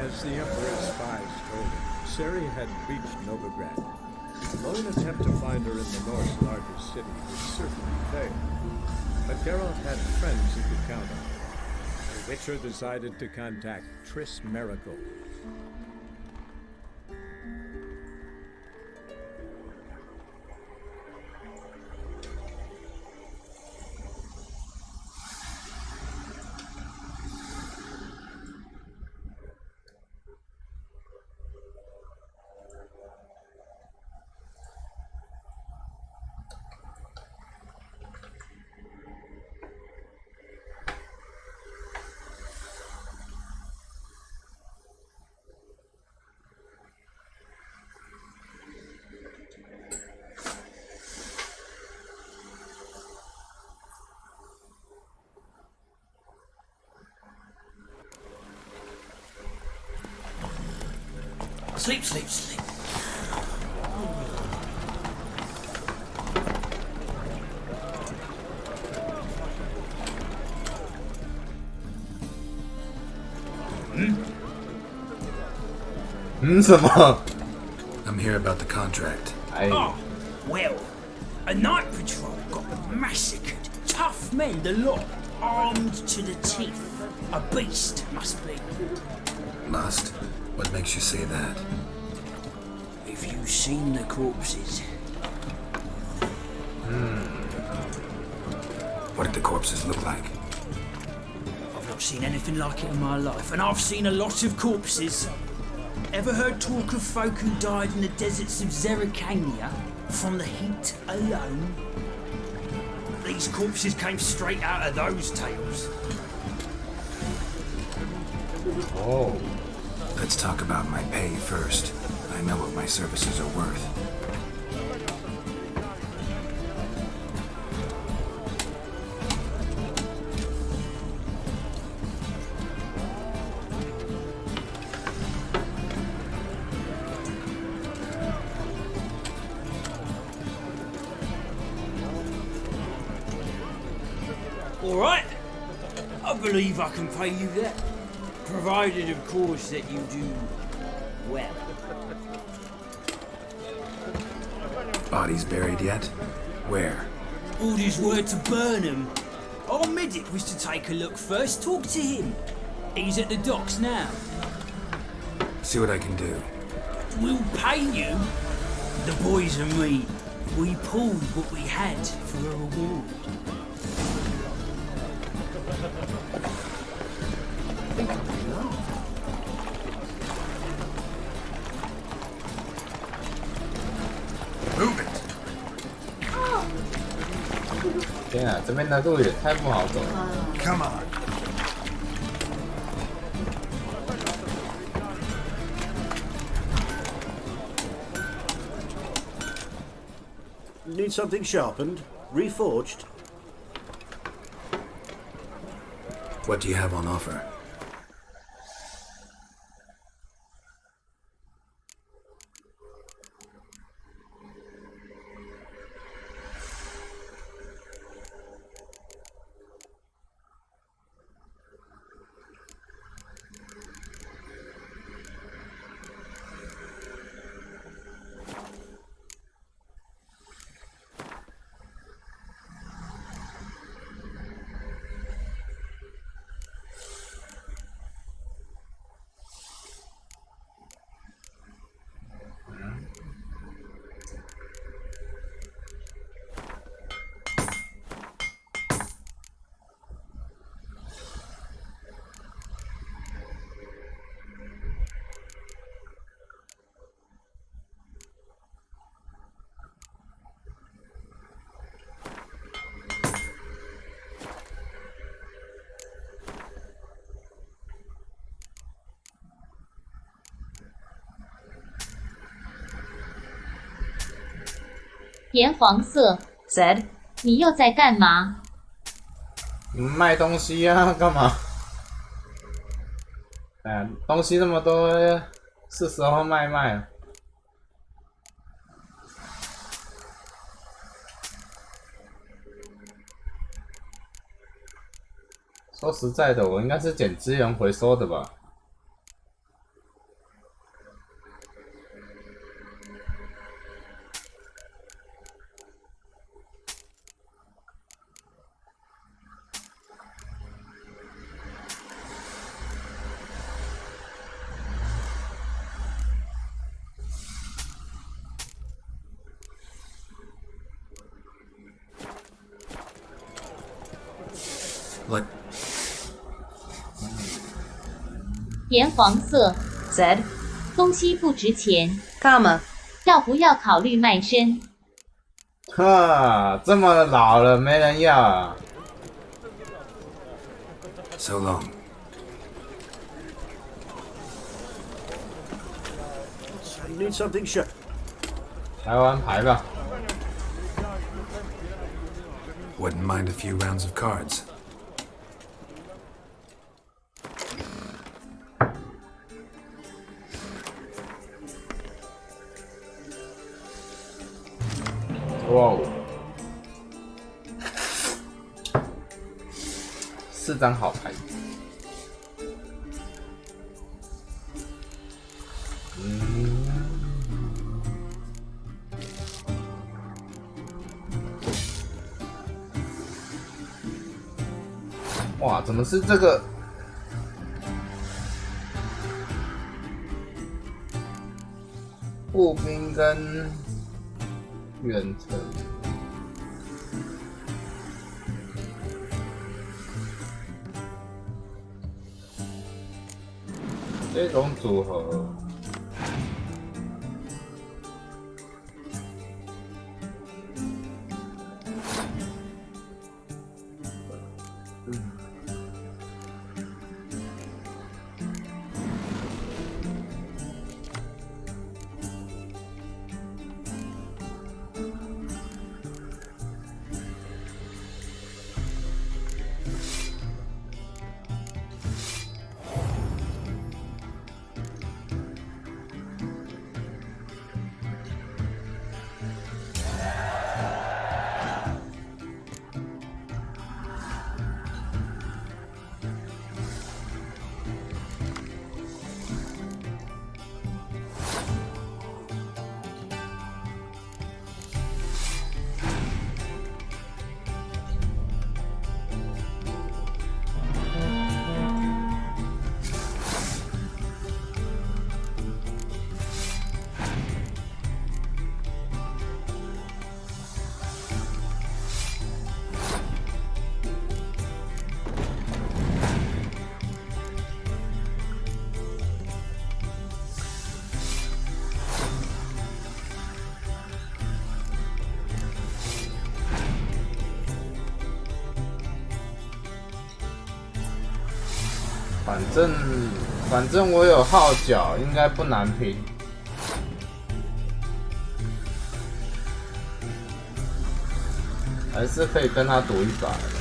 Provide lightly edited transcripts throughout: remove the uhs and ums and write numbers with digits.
As the Emperor's spies told him, Ciri had reached Novigrad. Though an attempt to find her in the North's largest city would certainly fail. But Geralt had friends he could count on. The Witcher decided to contact Triss Merigold. Sleep, sleep, sleep.什么 I'm here about the contract. Oh, well, a night patrol got massacred. Tough men, the lot, armed to the teeth. A beast, must be. Must? What makes you say that? Have you seen the corpses? What did the corpses look like? I've not seen anything like it in my life, and I've seen a lot of corpses. Ever heard talk of folk who died in the deserts of Zerrikania from the heat alone? These corpses came straight out of those tales. Oh. Let's talk about my pay first. I know what my services are worth. All right, I believe I can pay you that. Provided, of course, that you do well. Bodies buried yet? Where? Orders were to burn him. Our medic was to take a look first. Talk to him. He's at the docks now. See what I can do. We'll pay you. The boys and me, we pulled what we had for a reward. Move it! 天啊，这边的路也太不好走了。 Come on! Need something sharpened? Reforged? What do you have on offer?颜黄色 said， 你又在干嘛？卖东西啊，干嘛？哎，东西那么多，是时候卖卖了。说实在的，我应该是捡资源回收的吧。颜黄色 said, 东西不值钱， comma, 要不要考虑卖身？哈，这么老了没人要啊！ So long. You need something sure. 台湾牌吧。 Wouldn't mind a few rounds of cards. 哇哦，4张好牌。哇，怎么是这个？步兵跟远程。 这种组合，反正我有号角，应该不难拼。还是可以跟他赌一把的。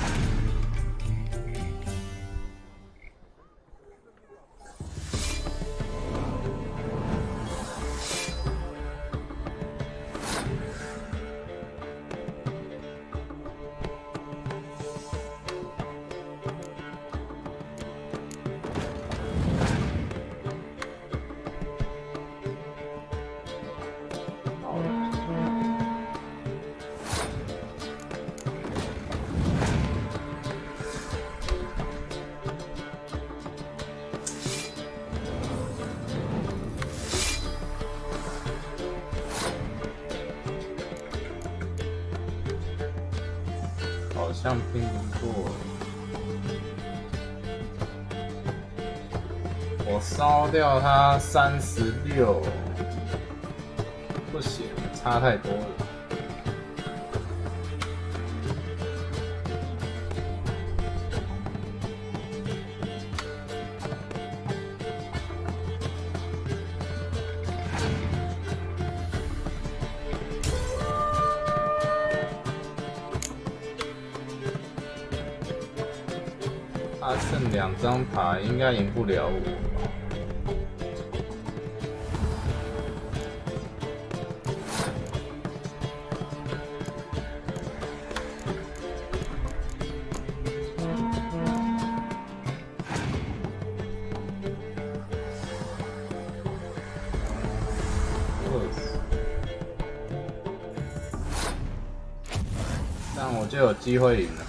好像拼不过，我烧掉它36，不行，差太多了。他剩2张牌，应该赢不了我吧？这样我就有机会赢了。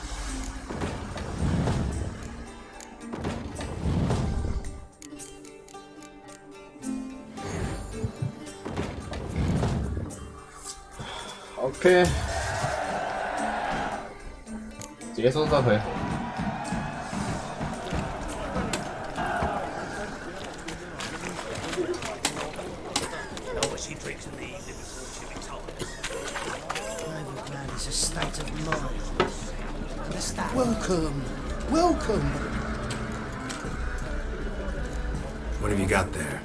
OK， 结束这回合。Welcome, welcome. What have you got there?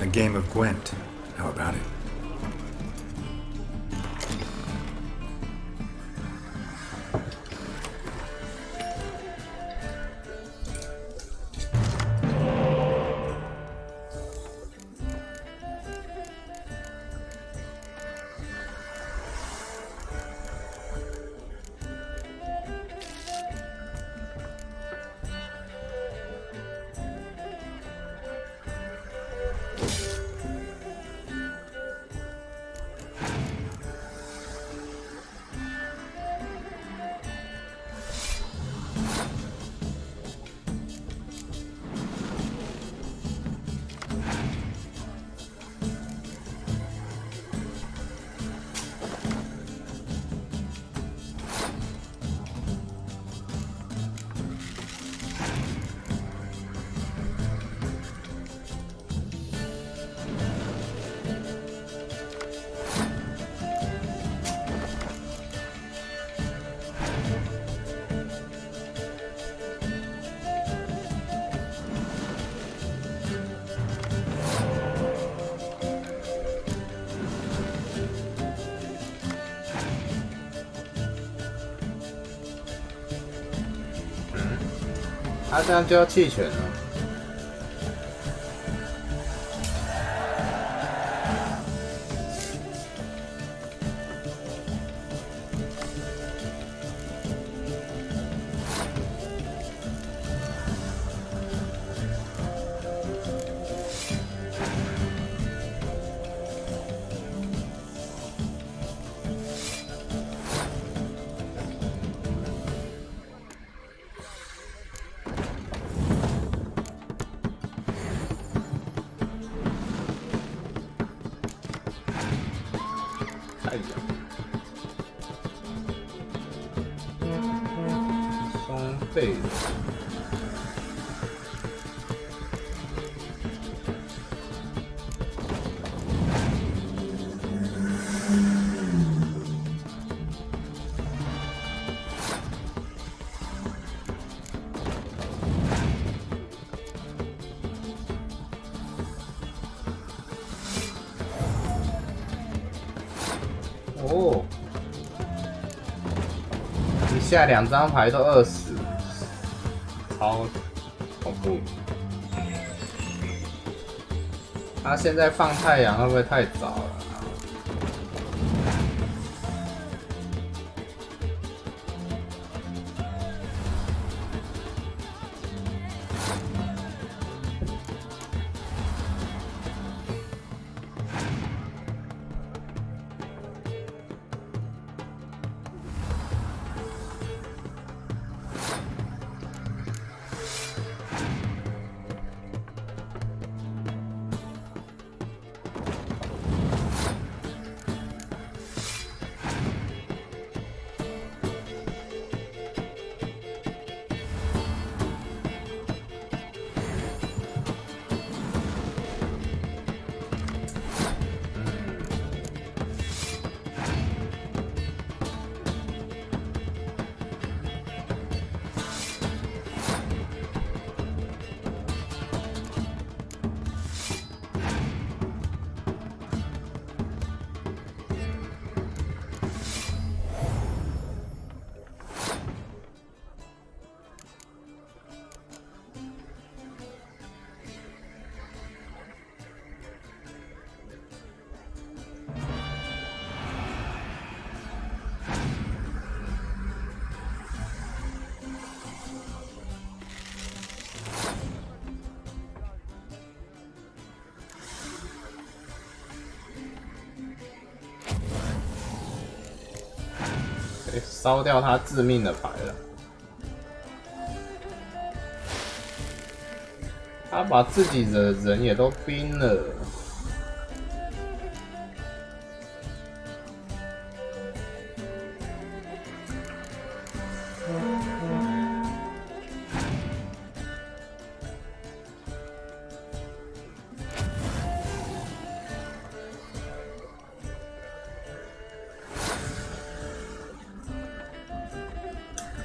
A game of Gwent. How about it?他这样就要弃权了。太阳，双倍的。哦，你下2张牌都20，超恐怖。他现在放太阳会不会太早了？烧掉他致命的牌了。他他把自己的人也都冰了。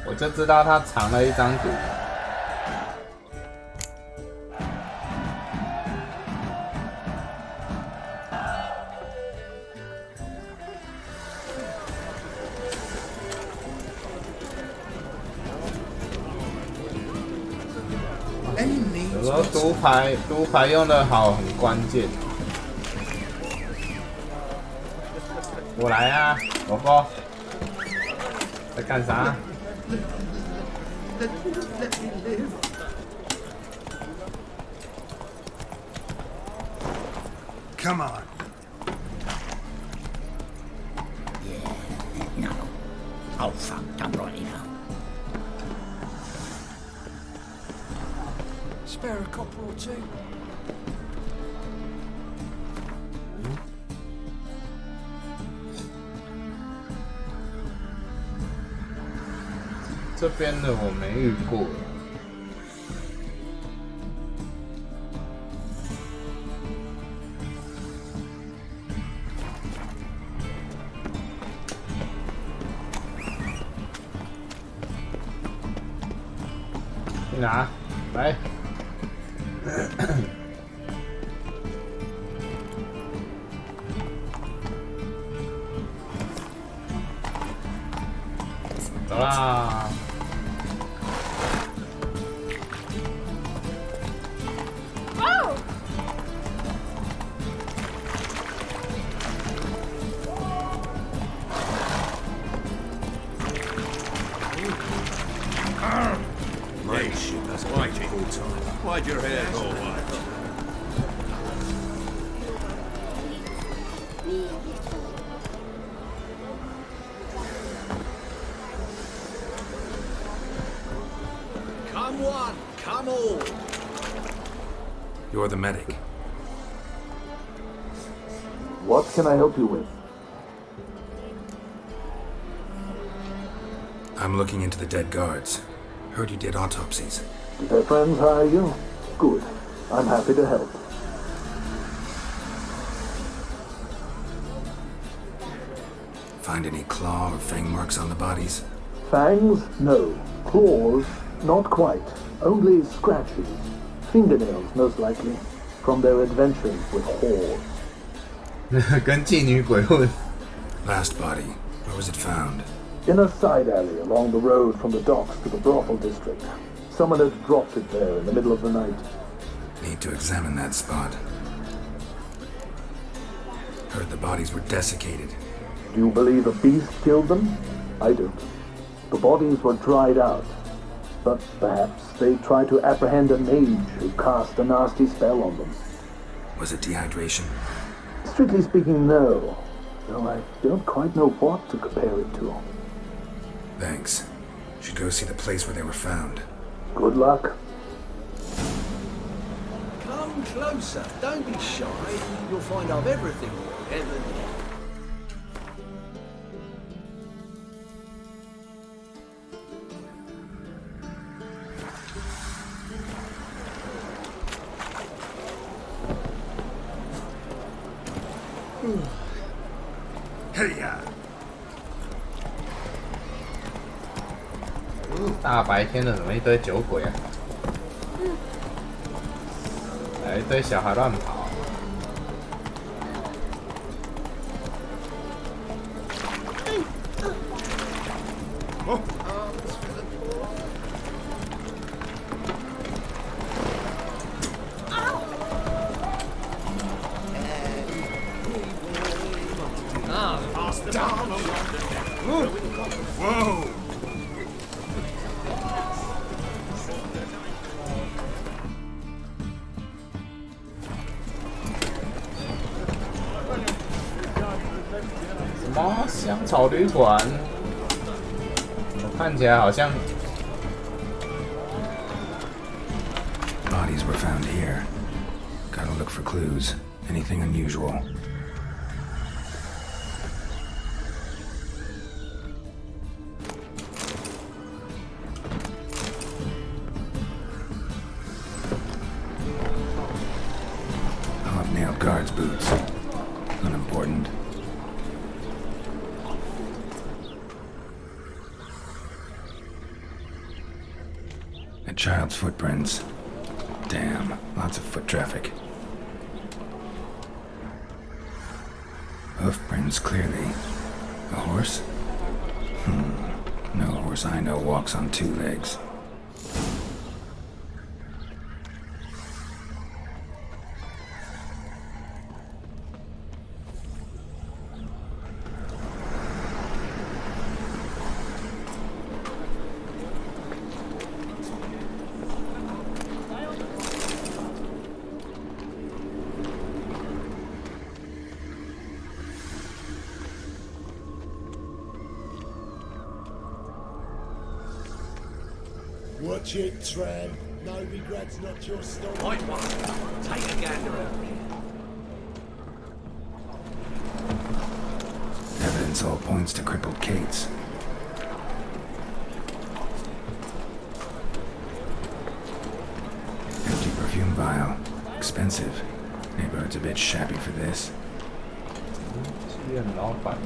我就知道他藏了一张赌。有时候读牌用的好很关键。我来啊，宝宝，在干啥？ Let me live. Come on. Yeah, no. Oh, fuck, done right, you know. Spare a copper or two. 这边的我没遇过。去哪？来。走啦！ Why'd your hair go white? Come one, come all. You're the medic. What can I help you with? I'm looking into the dead guards. Heard you did autopsies. Did their friends hire you? Good. I'm happy to help. Find any claw or fang marks on the bodies? Fangs? No. Claws? Not quite. Only scratches. Fingernails, most likely. From their adventures with whores. 跟妓女鬼混。 Last body. Where was it found? In a side alley along the road from the docks to the brothel district. Someone had dropped it there in the middle of the night. Need to examine that spot. Heard the bodies were desiccated. Do you believe a beast killed them? I don't. The bodies were dried out. But perhaps they tried to apprehend a mage who cast a nasty spell on them. Was it dehydration? Strictly speaking, no. Though I don't quite know what to compare it to. Thanks. Should go see the place where they were found. Good luck. Come closer. Don't be shy. You'll find I've everything you'll ever need. Hey ya! 大白天的怎么一堆酒鬼啊？一堆小孩乱跑。Whoa! 什么香草旅馆？我看起来好像 bodies were found here. Gotta look for clues. Anything unusual. Hobnailed guards' boots. Unimportant. A child's footprints. Damn, lots of foot traffic. Hoof prints, clearly. A horse? No horse I know walks on two legs. Watch it, tramp. No regrets, not your story. Right one. Take a gander over here. Evidence all points to crippled Kate's. Empty perfume vial. Expensive. Neighborhood's a bit shabby for this. 妓院老板。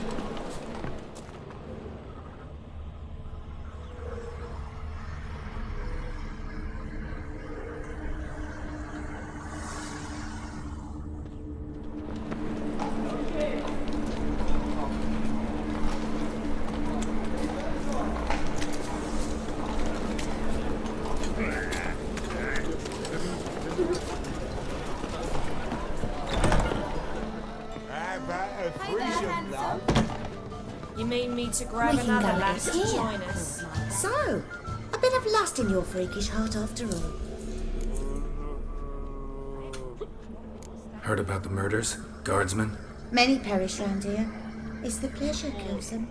You mean me to grab another lass to join us? So, a bit of lust in your freakish heart after all. Heard about the murders? Guardsmen? Many perish round here. It's the pleasure kills them.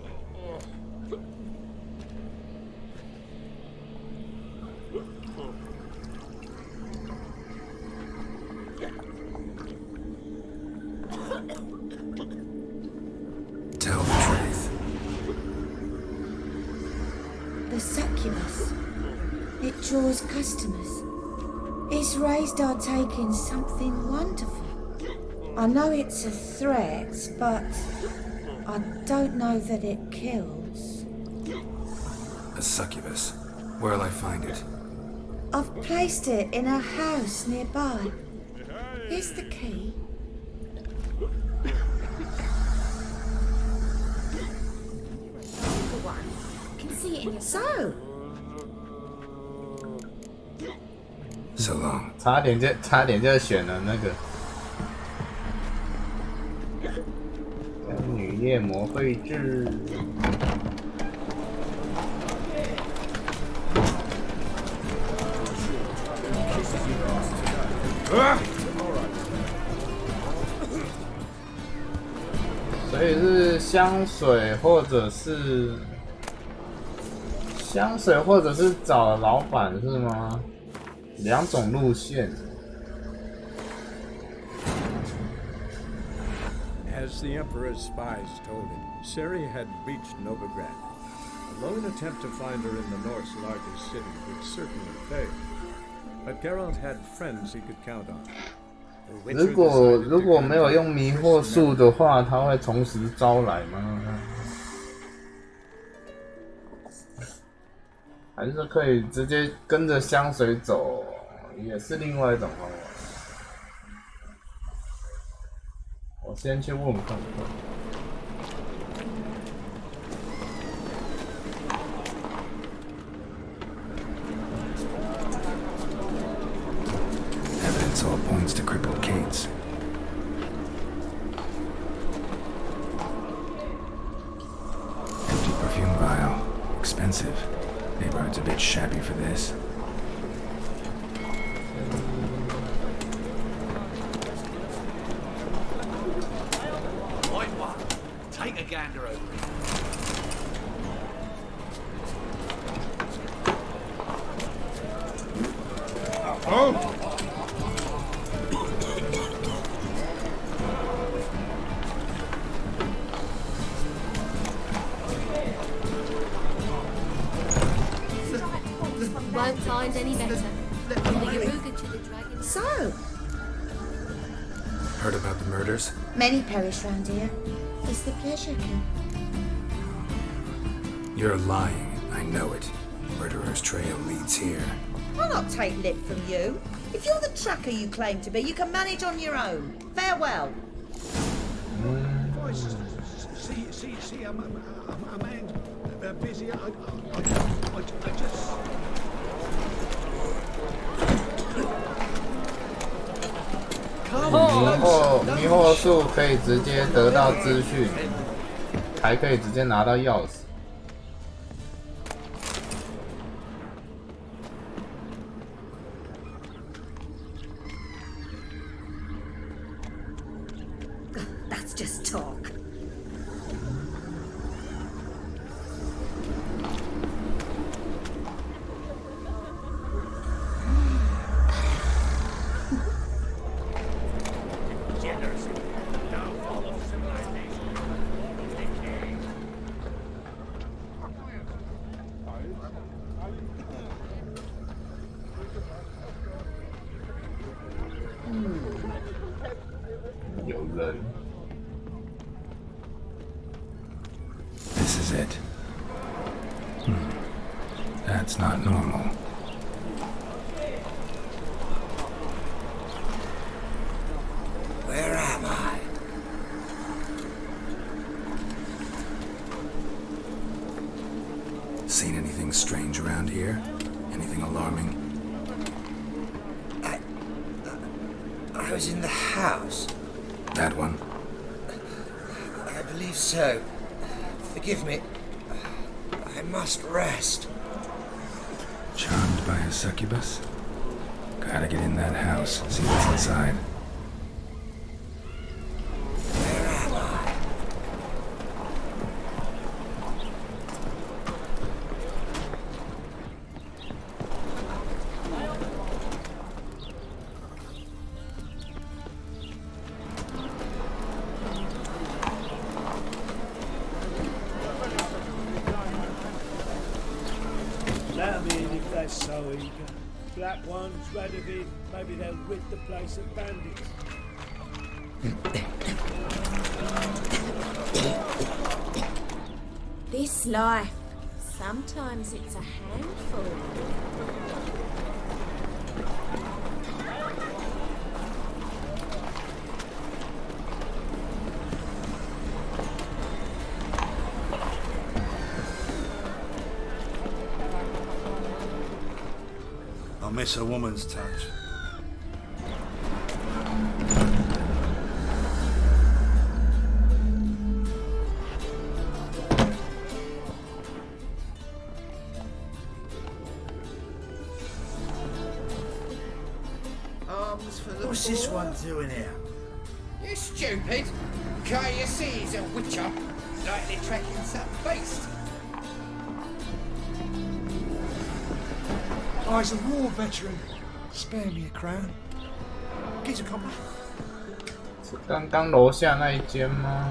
Tell the truth. The succubus. It draws customers. It's raised our take in something wonderful. I know it's a threat, but I don't know that it kills. A succubus. Where'll I find it? I've placed it in a house nearby. Here's the key. Can see it in your So, So long. 差点就选了那个女夜魔绘制。所以是香水，或者是找老板是吗？两种路线。As the Emperor's spies told him, Seri had reached Novigrad. A lone attempt to find her in the North's largest city would certainly fail. But Geralt had friends he could count on. 如果没有用迷惑术的话，他会从实招来吗？还是可以直接跟着香水走，也是另外一种方法。我先去问看看。Evidence all points to crippled Kate's. Empty perfume vial. Expensive. Neighborhood's a bit shabby for this. Right one. Take a gander over here. won't find any better. From the Yaruga to the dragon. So, Heard about the murders? many perish round here. It's the pleasure kill. You're lying. I know it. Murderer's trail leads here. I'll not take lip from you. If you're the tracker you claim to be, you can manage on your own. Farewell. See, I'm a man busy. I just. 迷惑术可以直接得到资讯，还可以直接拿到钥匙。That's just talk. This is it. That's not normal. Where am I? Seen anything strange around here? Anything alarming? I was in the house. That one? I believe so. Forgive me. I must rest. Charmed by a succubus? Gotta get in that house, see what's inside. Where am I? Let 'em in if they're so eager. Black ones, Radovid, maybe they'll rid the place of bandits. This life, sometimes it's a handful. I miss a woman's touch. What's this one doing here? You stupid! Can't you see he's a witcher? Likely tracking some beast. I was a war veteran. Spare me a crown. Get a copper. 是刚刚楼下那一间吗？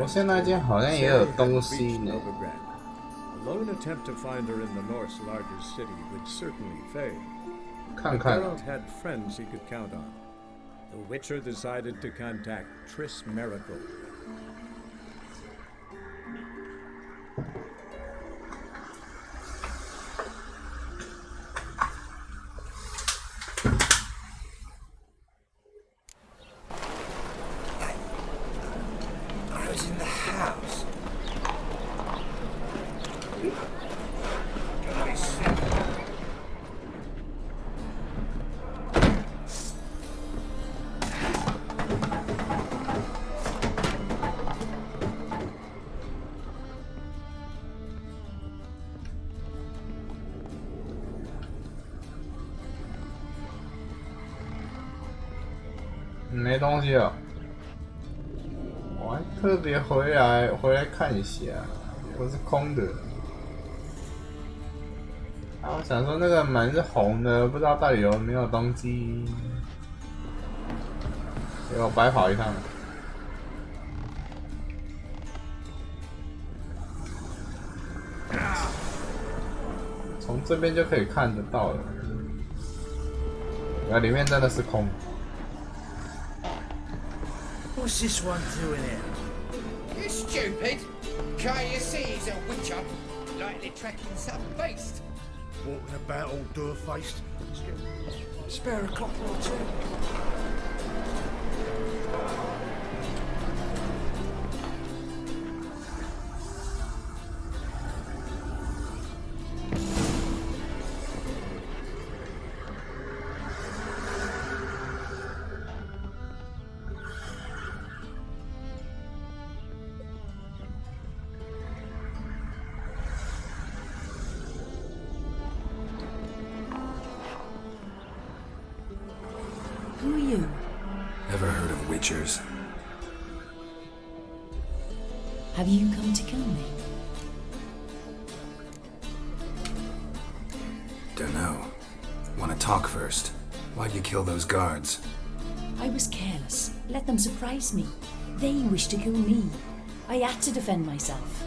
我现在间好像也有东西呢。 A lone attempt to find her in the North's largest city would certainly fail. 看看。 Geralt had friends he could count on. The Witcher decided to contact Triss Merigold. I was in the house. 没东西了。我还特别回来看一下，不是空的。啊，我想说那个门是红的，不知道到底有没有东西。结果白跑一趟。从这边就可以看得到了。里面真的是空。What's this one doing here? You stupid! Can't you see he's a witcher? Likely tracking some beast. Walking about all door-faced. Spare a copper or two. Who are you? Ever heard of witchers? Have you come to kill me? Dunno. Wanna talk first? Why'd you kill those guards? I was careless. Let them surprise me. They wished to kill me. I had to defend myself.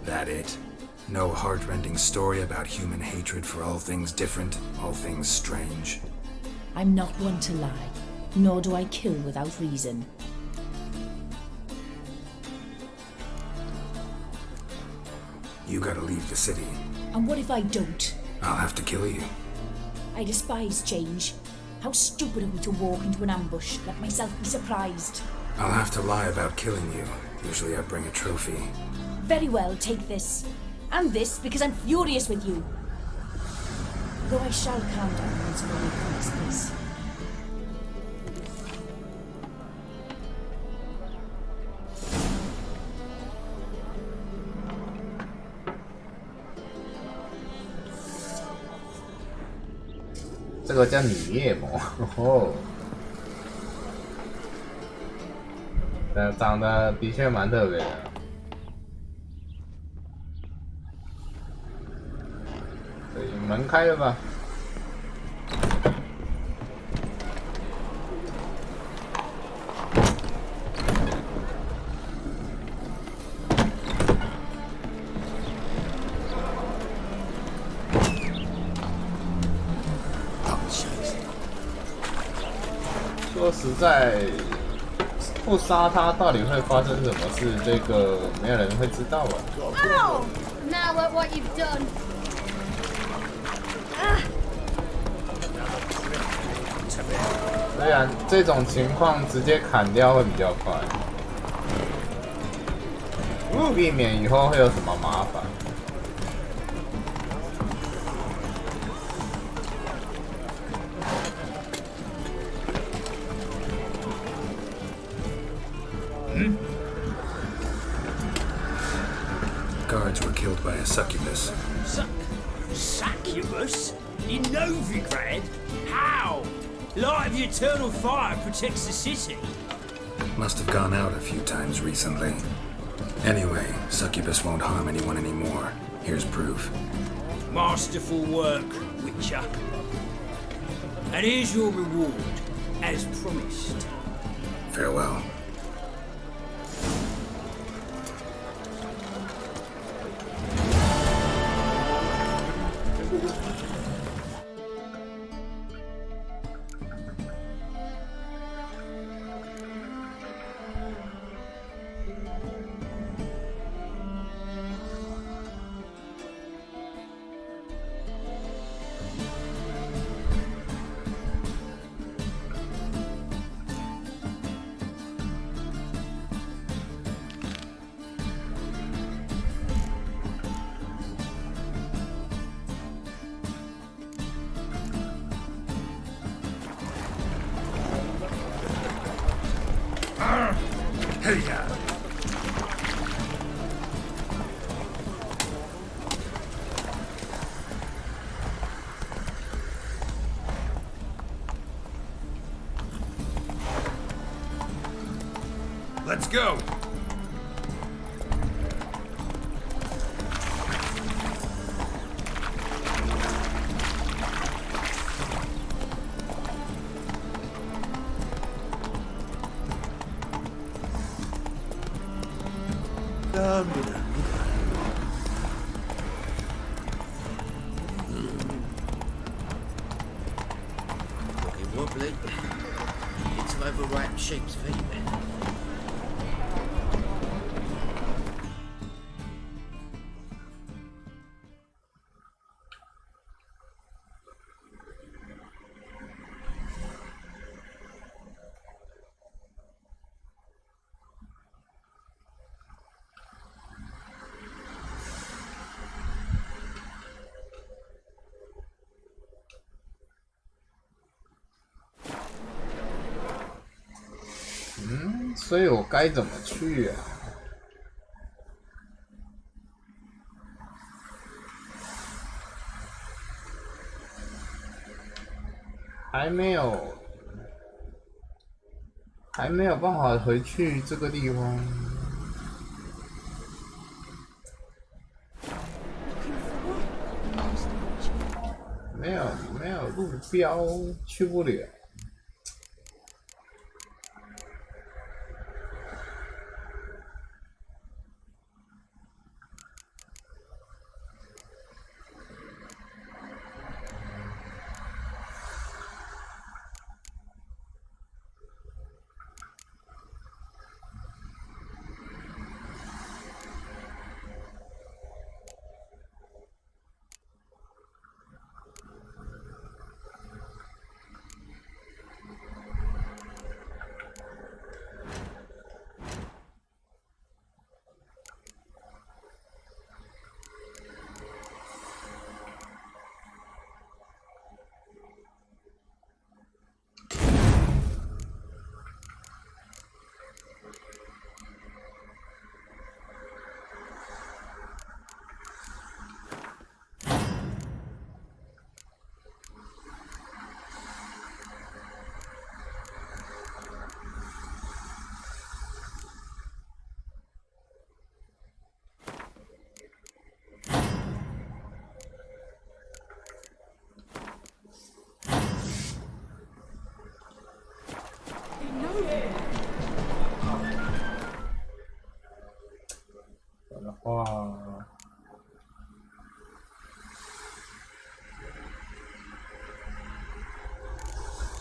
That it? No heart-rending story about human hatred for all things different, all things strange? I'm not one to lie, nor do I kill without reason. You gotta leave the city. And what if I don't? I'll have to kill you. I despise change. How stupid of me to walk into an ambush, let myself be surprised. I'll have to lie about killing you. Usually I bring a trophy. Very well, take this. And this, because I'm furious with you. Though I shall calm down once I'm away from this place. 这个叫米叶魔哦，长得的确蛮特别的。所以门开了吧？说实在，不杀他到底会发生什么事？这个没有人会知道吧。 Oh! Now look what you've done. 虽然这种情况直接砍掉会比较快，避免以后会有什么麻烦。Guards were killed by a succubus. Succubus? In Novigrad? How? Light of the eternal fire protects the city. Must have gone out a few times recently. Anyway, succubus won't harm anyone anymore. Here's proof. Masterful work, Witcher. And here's your reward, as promised. Farewell. Hey, yeah. Let's go. Looking wobbly. It's overripe sheep's feet.所以我该怎么去啊？还没有办法回去这个地方。没有路标，去不了。的话，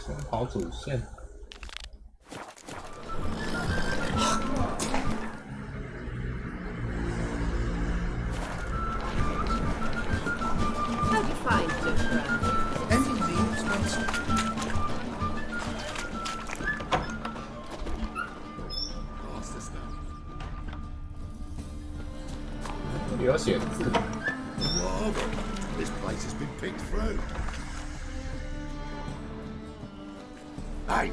先跑主线。How'd you find it? Anything expensive? 有写字。 Whoa, this place has been picked through. Hey,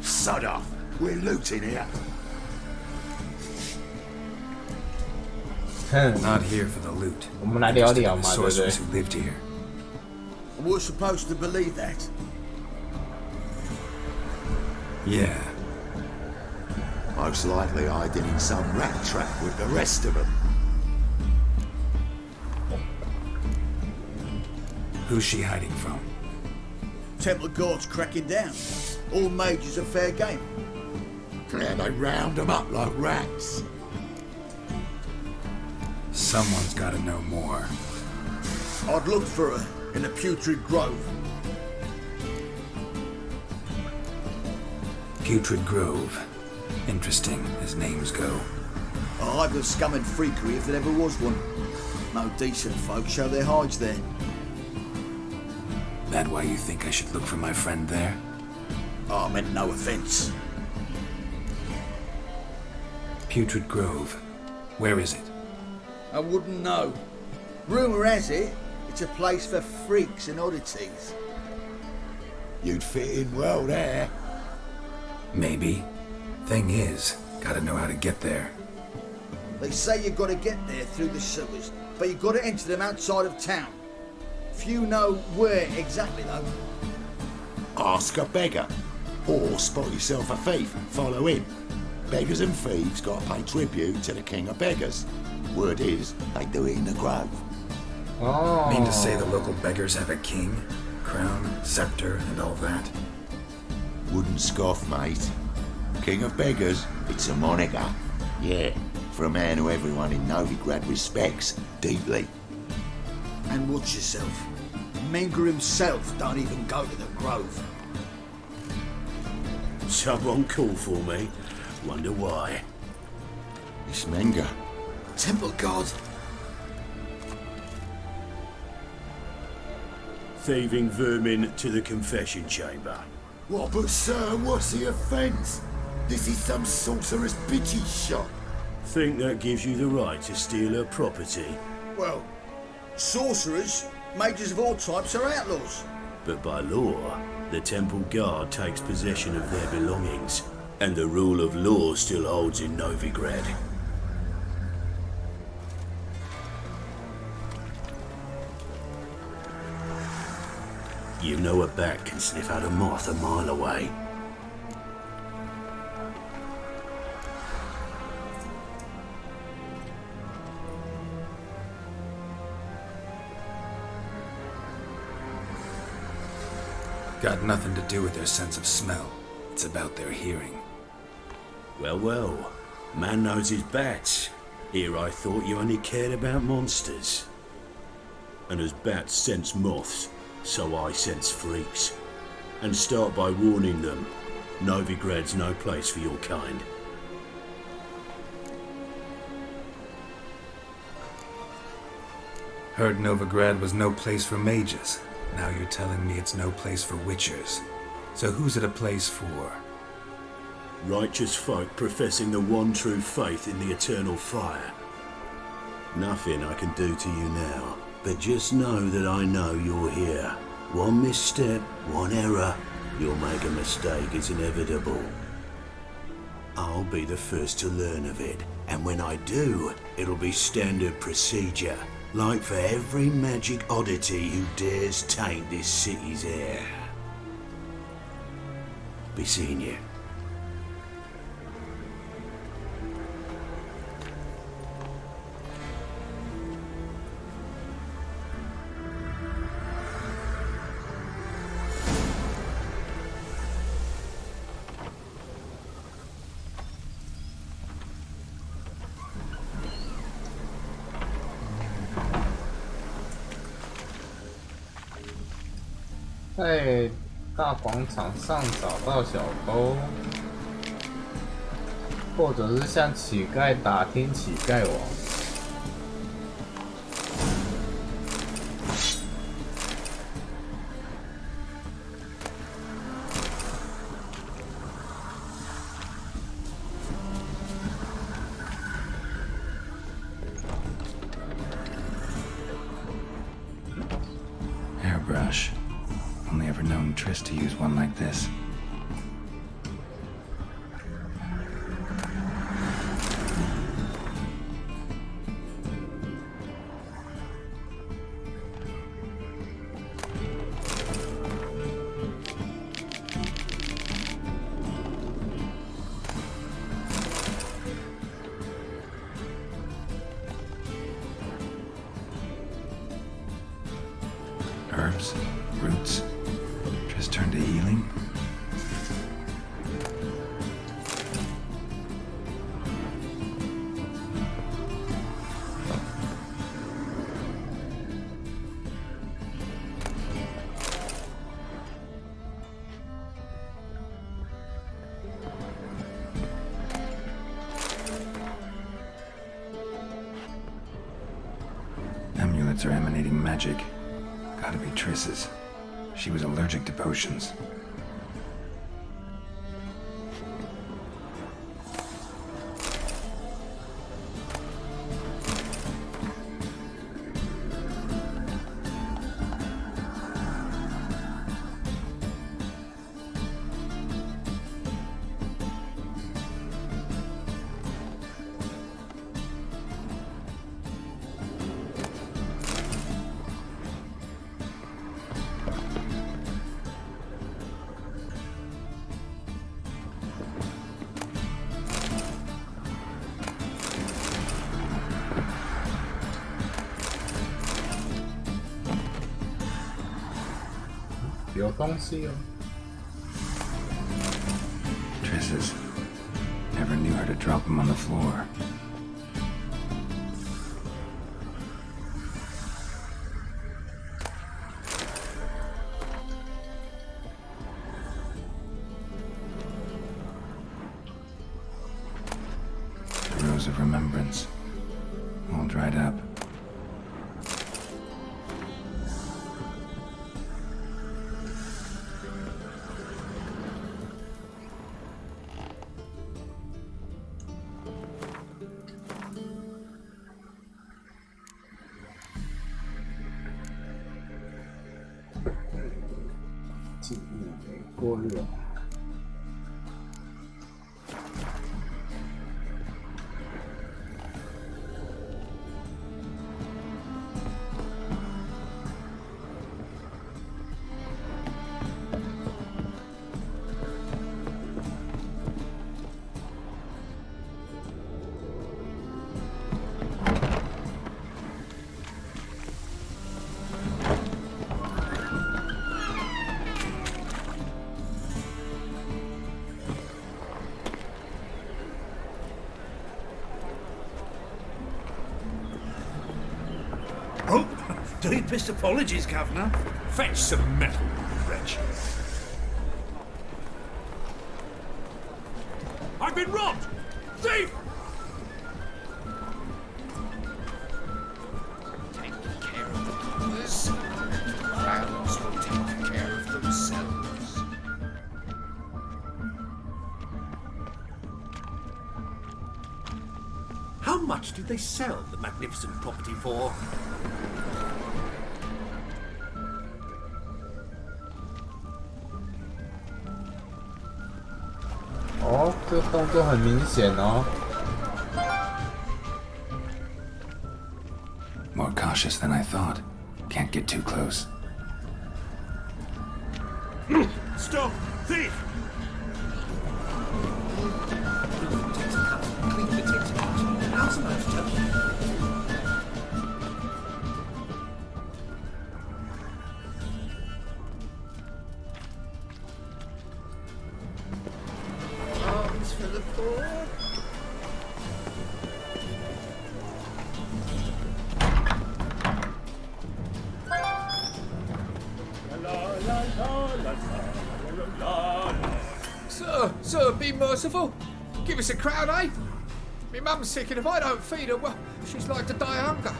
sod off. We're looting here. Not here for the loot. 我们来聊聊嘛，对不对 sorcerers who lived here. We're supposed to believe that. Yeah. Most likely hiding in some rat trap with the rest of them. Who's she hiding from? Temple Guard's cracking down. All mages are fair game. Yeah, they round them up like rats. Someone's got to know more. I'd look for her in the Putrid Grove. Putrid Grove. Interesting, as names go. A hive of scum and freakery if there ever was one. No decent folk show their hides there. That why you think I should look for my friend there? Oh, I meant no offence. Putrid Grove. Where is it? I wouldn't know. Rumour has it, it's a place for freaks and oddities. You'd fit in well there. Maybe. Thing is, gotta know how to get there. They say you've got to get there through the sewers, but you've got to enter them outside of town. Few know where exactly, though. Ask a beggar. Or spot yourself a thief and follow him. beggars and thieves got to pay tribute to the king of beggars. Word is, they do it in the grove. Oh. Mean to say the local beggars have a king, crown, scepter, and all that? Wouldn't scoff, mate. King of beggars, it's a moniker. Yeah, for a man who everyone in Novigrad respects deeply. And watch yourself. Menger himself don't even go to the grove. Someone call for me. Wonder why. It's Menger. Temple God. Thieving vermin to the confession chamber. What, but sir, what's the offence? This is some sorcerer's bitchy shop. Think that gives you the right to steal her property? Well, sorcerers, mages of all types are outlaws. But by law, the temple guard takes possession of their belongings, and the rule of law still holds in Novigrad. You know a bat can sniff out a moth a mile away. Got nothing to do with their sense of smell. It's about their hearing. Well, well. Man knows his bats. Here I thought you only cared about monsters. And as bats sense moths, so I sense freaks. And start by warning them, Novigrad's no place for your kind. Heard Novigrad was no place for mages. Now you're telling me it's no place for witchers. So who's it a place for? Righteous folk professing the one true faith in the eternal fire. Nothing I can do to you now, but just know that I know you're here. One misstep, one error, you'll make a mistake, it's inevitable. I'll be the first to learn of it, and when I do, it'll be standard procedure. Like for every magic oddity who dares taint this city's air. Be seeing you.在大广场上找到小偷，或者是向乞丐打听乞丐网。Hairbrush. Only ever known Triss to use one like this. Herbs, roots. Just turn to healing. Amulets are emanating magic. Gotta be Triss's. She was allergic to potions. 有东西哦。Triss's. Never knew her to drop them on the floor. The Rose of Remembrance. All dried up. Oh, deepest apologies, Governor. Fetch some metal, wretch. I've been robbed! Thief! Take care of the coppers. Crowds will take care of themselves. How much did they sell the magnificent property for?哦，这个动作很明显哦。More cautious than I thought. Can't get too close. Stop! Thief! Arms for the poor. Sir, be merciful. Give us a crown, eh? My mum's sick, and if I don't feed her, well, she's like to die of hunger.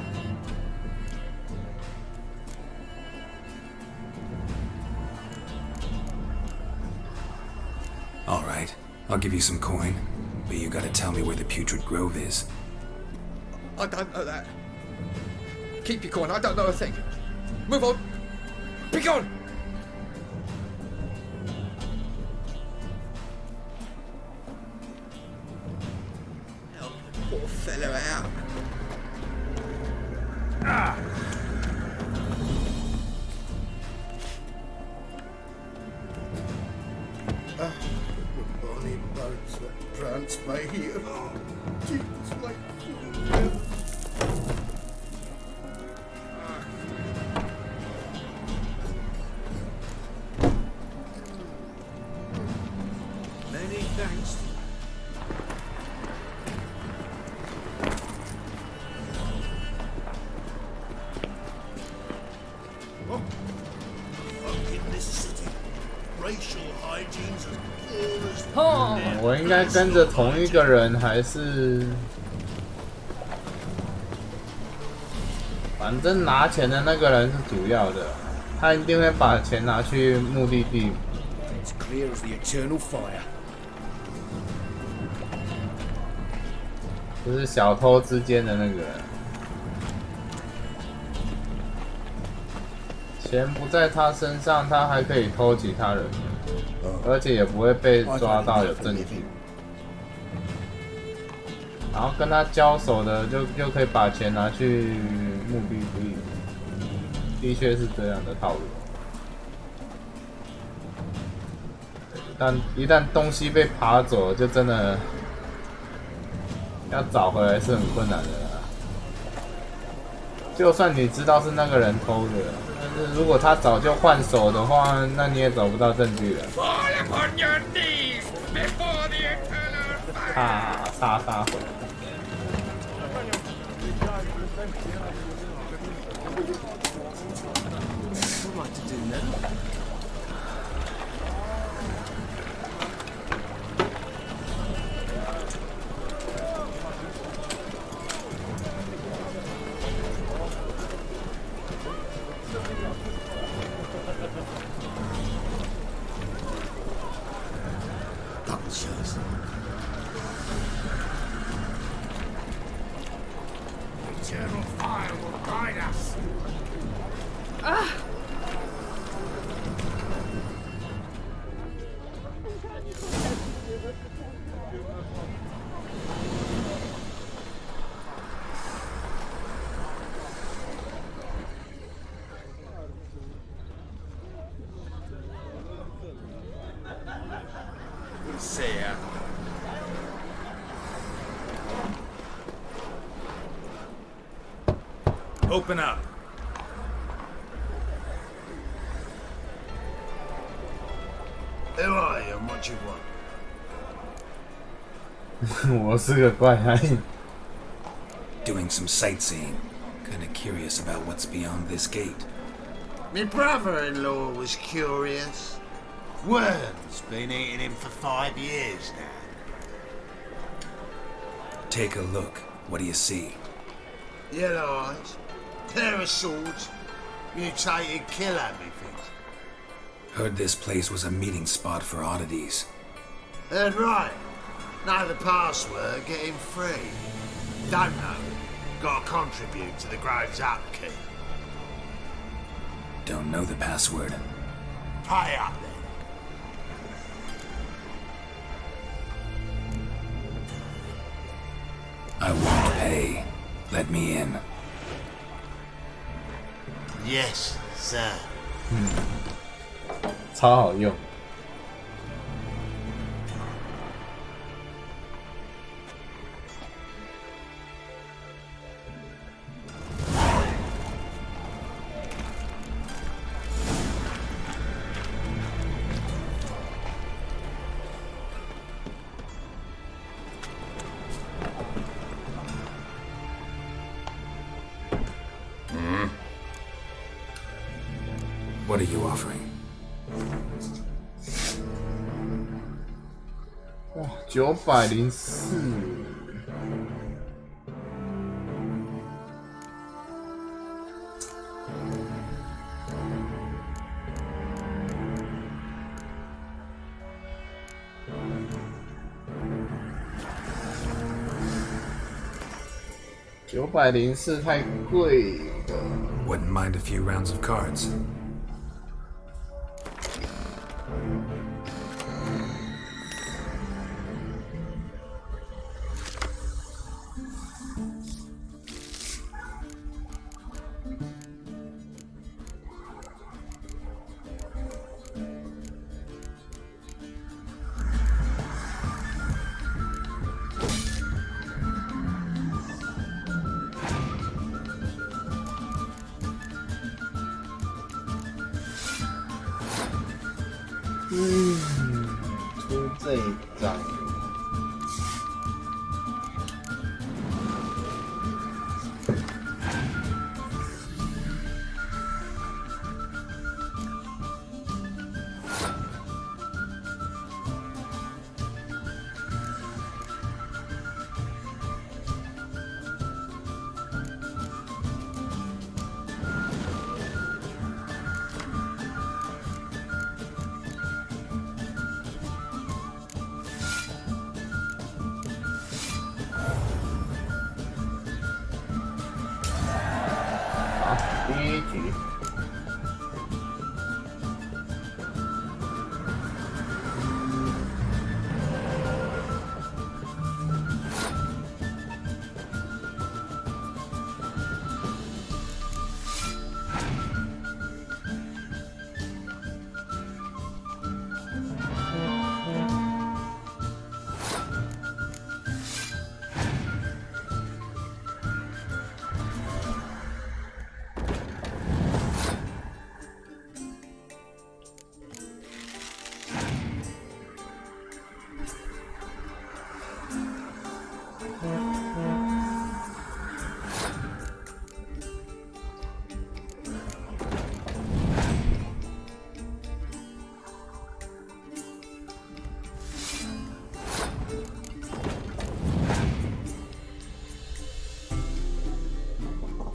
All right, I'll give you some coin, but you gotta tell me where the Putrid Grove is. I don't know that. Keep your coin, I don't know a thing. Move on. Be gone! Help the poor fellow out. Ah! The bonny birds that prance by here. Oh, Jesus, like Many thanks. Oh. Fuck in this city. Racial hygiene's as poor as 我应该跟着同一个人，还是反正拿钱的那个人是主要的，他一定会把钱拿去目的地。It's clear as the eternal fire. 就是小偷之间的那个人，钱不在他身上，他还可以偷其他人，而且也不会被抓到有证据。然后跟他交手的就可以把钱拿去目的地，的确是这样的套路。但一旦东西被扒走，就真的要找回来是很困难的啦。就算你知道是那个人偷的，但如果他早就换手的话，那你也找不到证据了。 Fall upon your knees before the eternal fire. 杀回。 What to do now? Vultures. Eternal fire will guide us. See ya. Open up. Who are you and what you want? 我是个怪胎。 Doing some sightseeing. Kinda curious about what's beyond this gate. My brother-in-law was curious. Worms been eating him for 5 years now. Take a look. What do you see? Yellow eyes, pair of swords, mutated killer, methinks. Heard this place was a meeting spot for oddities. Heard right. Know the password, get him free. Don't know. Gotta contribute to the grove's upkeep. Don't know the password. Pay up then. I won't pay. Let me in. Yes, sir. 超好用。 What are you offering? 哇，904。 904太贵了。 Wouldn't mind a few rounds of cards.嗯，出这一张。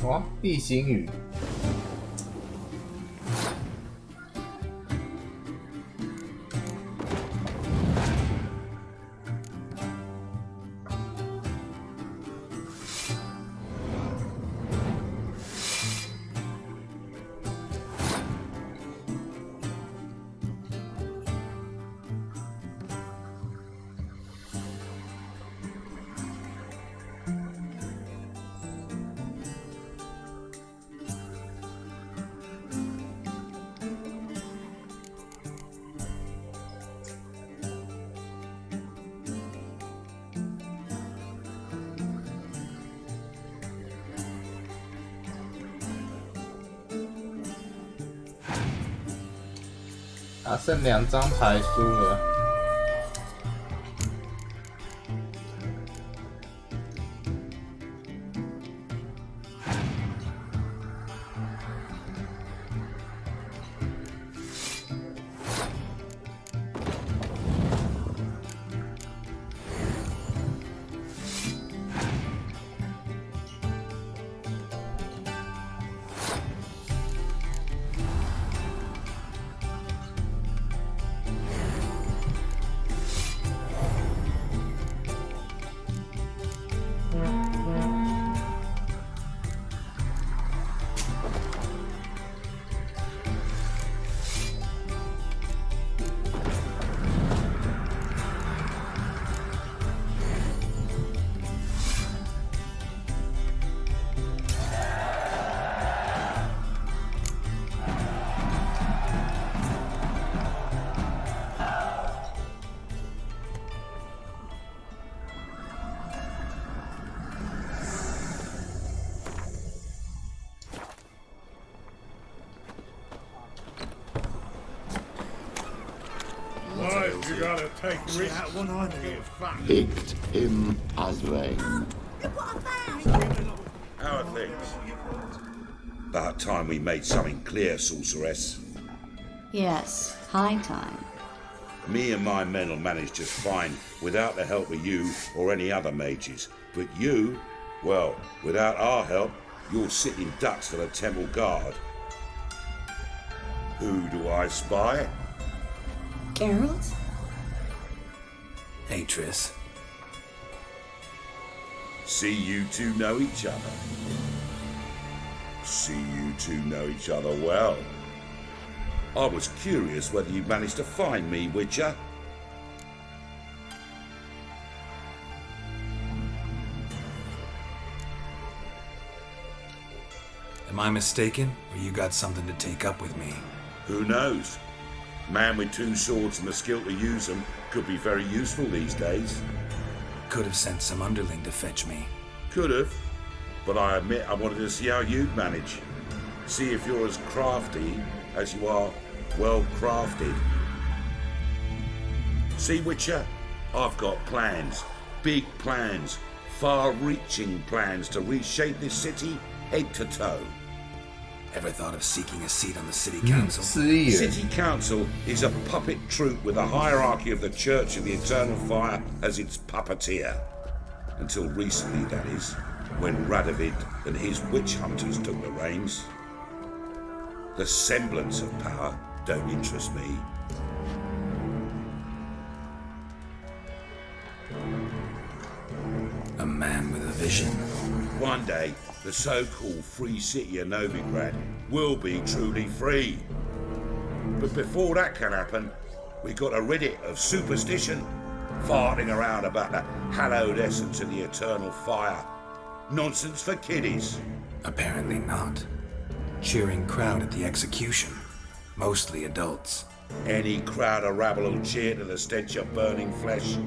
哇，地形语。啊，剩2张牌输了。You gotta take risks. One idea is fun. Picked him as rain. How are things? About time we made something clear, sorceress. Yes, high time. Me and my men will manage just fine without the help of you or any other mages. But you, well, without our help, you're sitting ducks for the temple guard. Who do I spy? Geralt? Hey, Triss. See you two know each other. See you two know each other well. I was curious whether you managed to find me, Witcher. Am I mistaken, or you got something to take up with me? Who knows? Man with 2 swords and the skill to use them could be very useful these days. Could have sent some underling to fetch me. Could have, but I admit I wanted to see how you'd manage. See if you're as crafty as you are well crafted. See, Witcher, I've got plans, big plans, far-reaching plans to reshape this city head to toe. Ever thought of seeking a seat on the city council? City council is a puppet troupe with a hierarchy of the Church of the Eternal Fire as its puppeteer. Until recently, that is, when Radovid and his witch hunters took the reins. The semblance of power don't interest me. A man with a vision. One day, the so-called free city of Novigrad will be truly free. But before that can happen, we got to rid it of superstition, farting around about the hallowed essence of the eternal fire. Nonsense for kiddies. Apparently not. Cheering crowd at the execution. Mostly adults. Any crowd of rabble will cheer to the stench of burning flesh.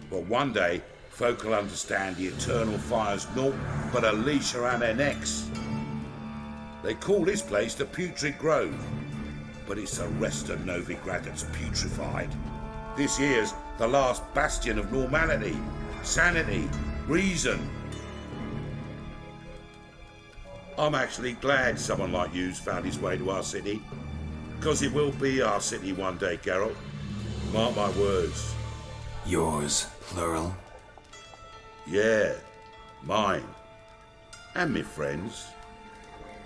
But one day, folk will understand the eternal fire's naught but a leash around their necks. They call this place the Putrid Grove, but it's the rest of Novigrad that's putrefied. This here's the last bastion of normality, sanity, reason. I'm actually glad someone like you's found his way to our city, because it will be our city one day, Geralt. Mark my words. Yours, plural? Yeah, mine. And me friends.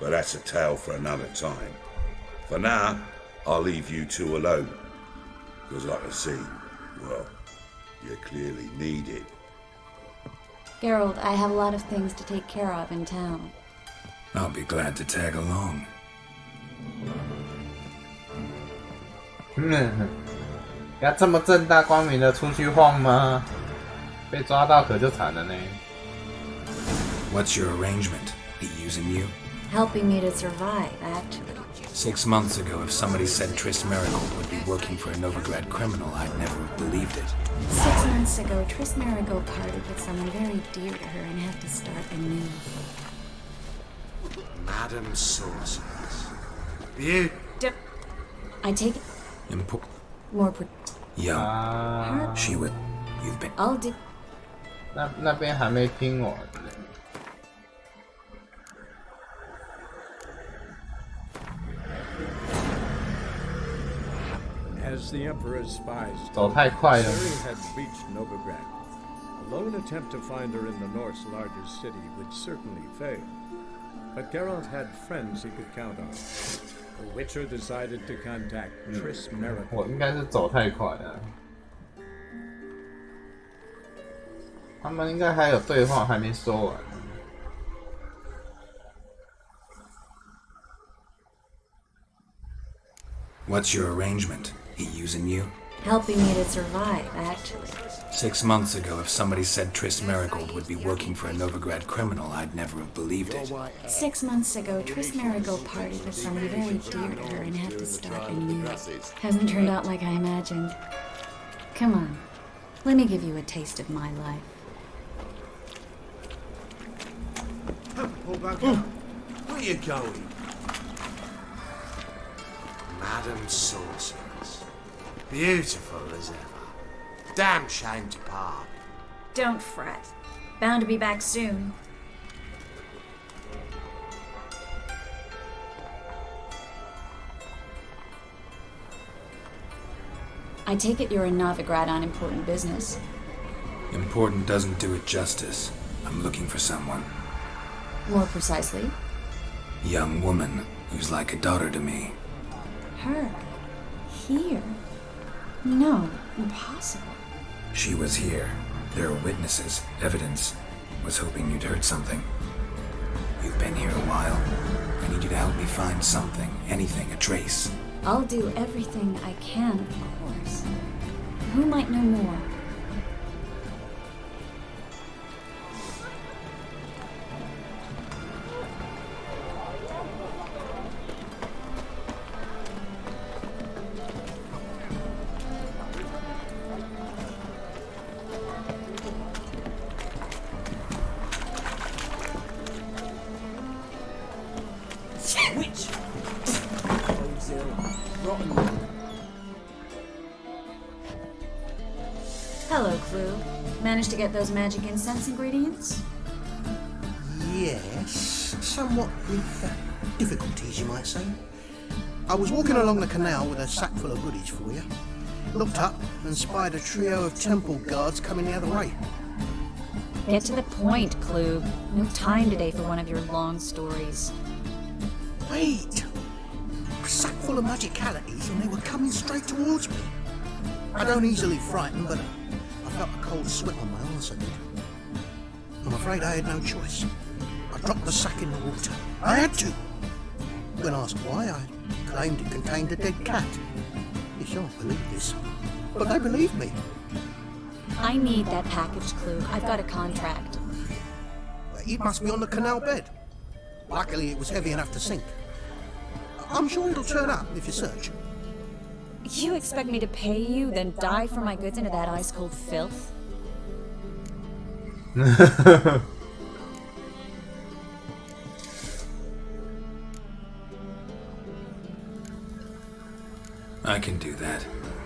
but that's a tale for another time. For now, I'll leave you two alone, because I can see, well, you clearly need it. Geralt, I have a lot of things to take care of in town. I'll be glad to tag along. 要这么正大光明的出去晃吗？被抓到可就惨了呢。What's your arrangement? He using you? Helping me to survive, actually. 6 months ago, if somebody said Triss Marigold would be working for a Novigrad criminal, I'd never have believed it. 6 months ago, Triss Marigold parted with someone very dear to her and had to start anew. Madam Sorceress. Beautiful. I take more. Young. She would. You've been. I'll do. 那边还没听完。As the Emperor's spies, 走太快了。 Ciri had reached Novigrad. A lone attempt to find her in the North's largest city would certainly fail. But Geralt had friends he could count on. The Witcher decided to contact Triss Marigold. 我应该是走太快了。他们应该还有对话还没说完。What's your arrangement? He using you? Helping me to survive, actually. 6 months ago, if somebody said Triss Marigold would be working for a Novigrad criminal, I'd never have believed it. 6 months ago, Triss Marigold parted with someone very dear to her and had to start anew. Hasn't turned out like I imagined. Come on, let me give you a taste of my life. Where are you going? Madam Sorceress. Beautiful as ever. Damn shame to part. Don't fret. Bound to be back soon. I take it you're in Novigrad on important business. Important doesn't do it justice. I'm looking for someone. More precisely? Young woman who's like a daughter to me. Her? Here? No, impossible. She was here. There are witnesses, evidence. Was hoping you'd heard something. You've been here a while. I need you to help me find something, anything, a trace. I'll do everything I can, of course. Who might know more? Witch! Hello, Clue. Managed to get those magic incense ingredients? Yes, somewhat with difficulties, you might say. I was walking along the canal with a sack full of goodies for you. Looked up and spied a trio of temple guards coming the other way. Get to the point, Clue. No time today for one of your long stories. Wait! A sack full of magicalities and they were coming straight towards me. I don't easily frighten, but I felt a cold sweat on my arse, I did. I'm afraid I had no choice. I dropped the sack in the water. I had to. When asked why, I claimed it contained a dead cat. You shan't believe this, but they believed me. I need that package, Clue. I've got a contract. It must be on the canal bed. Luckily, it was heavy enough to sink. I'm sure it'll turn up if you search. You expect me to pay you, then dive for my goods into that ice-cold filth? I can do that.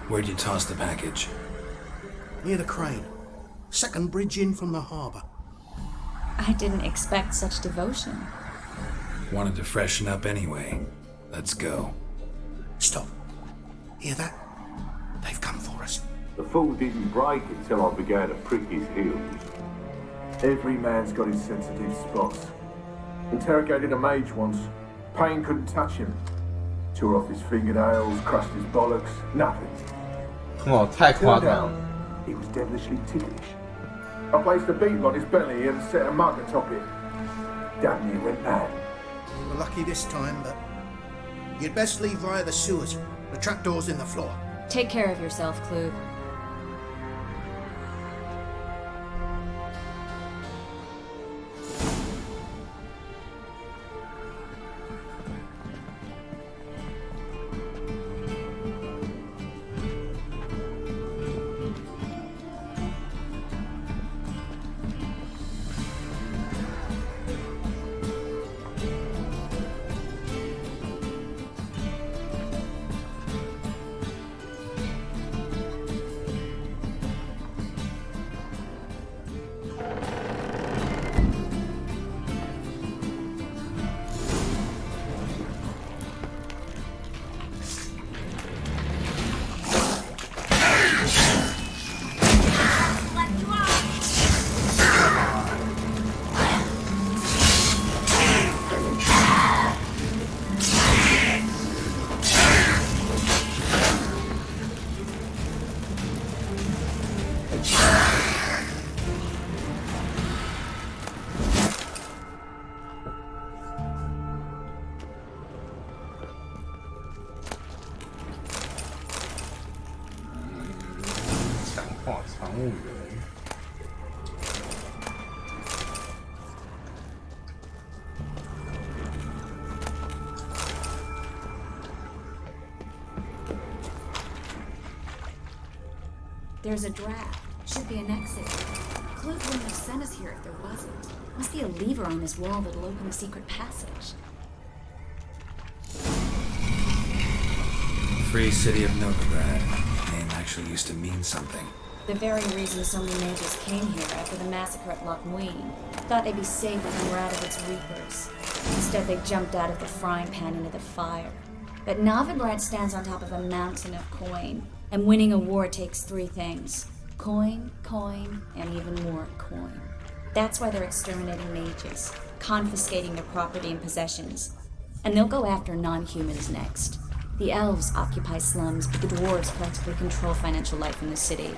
Where'd you toss the package? Near the crane. Second bridge in from the harbour. I didn't expect such devotion. Wanted to freshen up anyway. Let's go. Stop. Hear that? They've come for us. The fool didn't break until I began to prick his heels. Every man's got his sensitive spots. Interrogated a mage once. Pain couldn't touch him. Tore off his fingernails, crushed his bollocks, nothing. 哦，太夸张了。 He was devilishly ticklish. I placed a beam on his belly and set a mug atop it. Damn near went mad. We're lucky this time, but you'd best leave via the sewers. The trapdoor's in the floor. Take care of yourself, Klug. There's a draft. Should be an exit. Klug wouldn't have sent us here if there wasn't. Must be a lever on this wall that'll open a secret passage. Free City of Novigrad. Name actually used to mean something. The very reason so many mages came here after the massacre at Loch Muin. Thought they'd be safe from Radovic's reapers. Instead, they jumped out of the frying pan into the fire. But Novigrad stands on top of a mountain of coin. And winning a war takes three things. Coin, coin, and even more coin. That's why they're exterminating mages, confiscating their property and possessions. And they'll go after non-humans next. The elves occupy slums, but the dwarves practically control financial life in the city.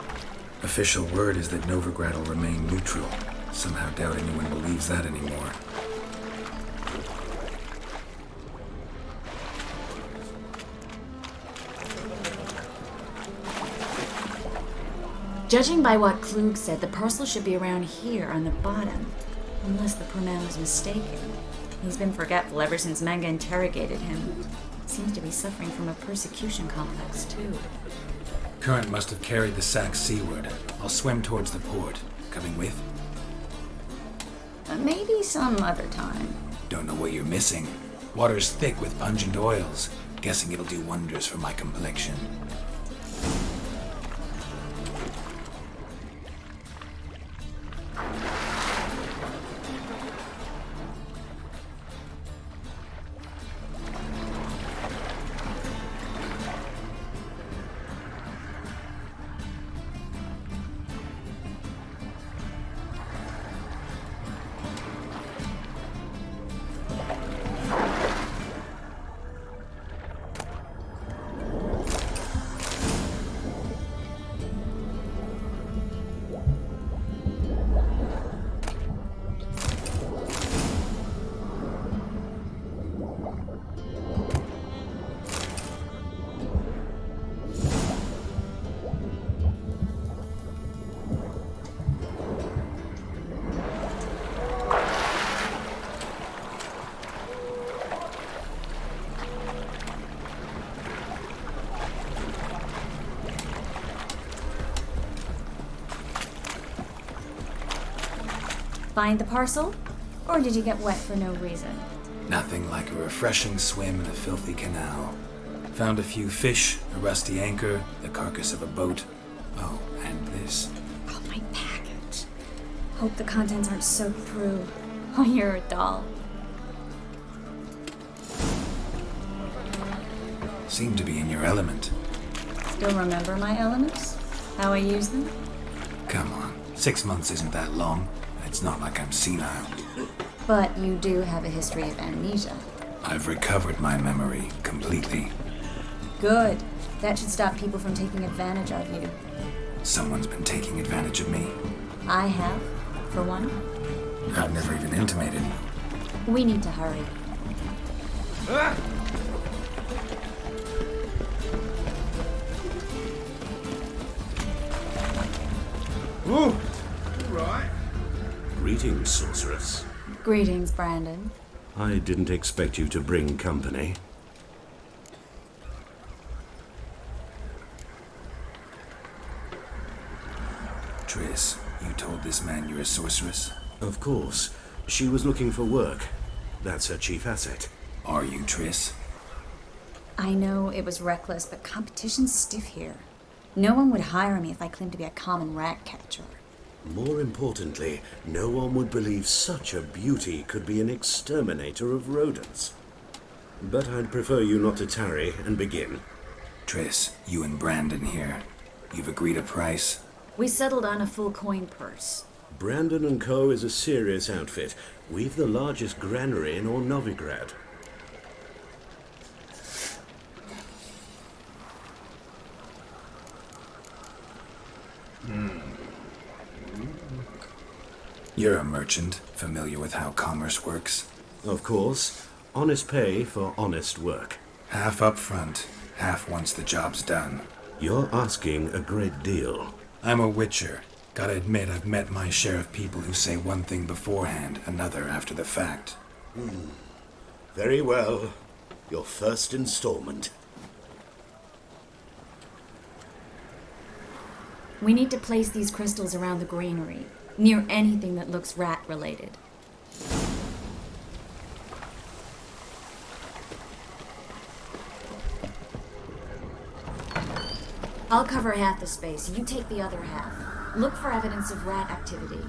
Official word is that Novigrad will remain neutral. Somehow doubt anyone believes that anymore. Judging by what Klug said, the parcel should be around here on the bottom. Unless the poor man was mistaken. He's been forgetful ever since Manga interrogated him. Seems to be suffering from a persecution complex, too. Current must have carried the sack seaward. I'll swim towards the port. Coming with? Maybe some other time. Don't know what you're missing. Water's thick with pungent oils. Guessing it'll do wonders for my complexion. Find the parcel? Or did you get wet for no reason? Nothing like a refreshing swim in a filthy canal. Found a few fish, a rusty anchor, the carcass of a boat. Oh, and this. Oh, my package. Hope the contents aren't soaked through. Oh, you're a doll. Seem to be in your element. Still remember my elements? How I use them? Come on, 6 months isn't that long. It's not like I'm senile. But you do have a history of amnesia. I've recovered my memory completely. Good. That should stop people from taking advantage of you. Someone's been taking advantage of me. I have, for one. I've never even intimated. We need to hurry. Ah! Ooh! Right. Greetings, sorceress. Greetings, Brandon. I didn't expect you to bring company. Triss, you told this man you're a sorceress? Of course. She was looking for work. That's her chief asset. Are you, Triss? I know it was reckless, but competition's stiff here. No one would hire me if I claimed to be a common rat catcher. More importantly, no one would believe such a beauty could be an exterminator of rodents. But I'd prefer you not to tarry and begin. Triss, you and Brandon here. You've agreed a price? We settled on a full coin purse. Brandon & Co. is a serious outfit. We've the largest granary in all Novigrad. You're a merchant, familiar with how commerce works? Of course. Honest pay for honest work. Half up front, half once the job's done. You're asking a great deal. I'm a witcher. Gotta admit, I've met my share of people who say one thing beforehand, another after the fact. Very well. Your first installment. We need to place these crystals around the granary, near anything that looks rat-related. I'll cover half the space, you take the other half. Look for evidence of rat activity.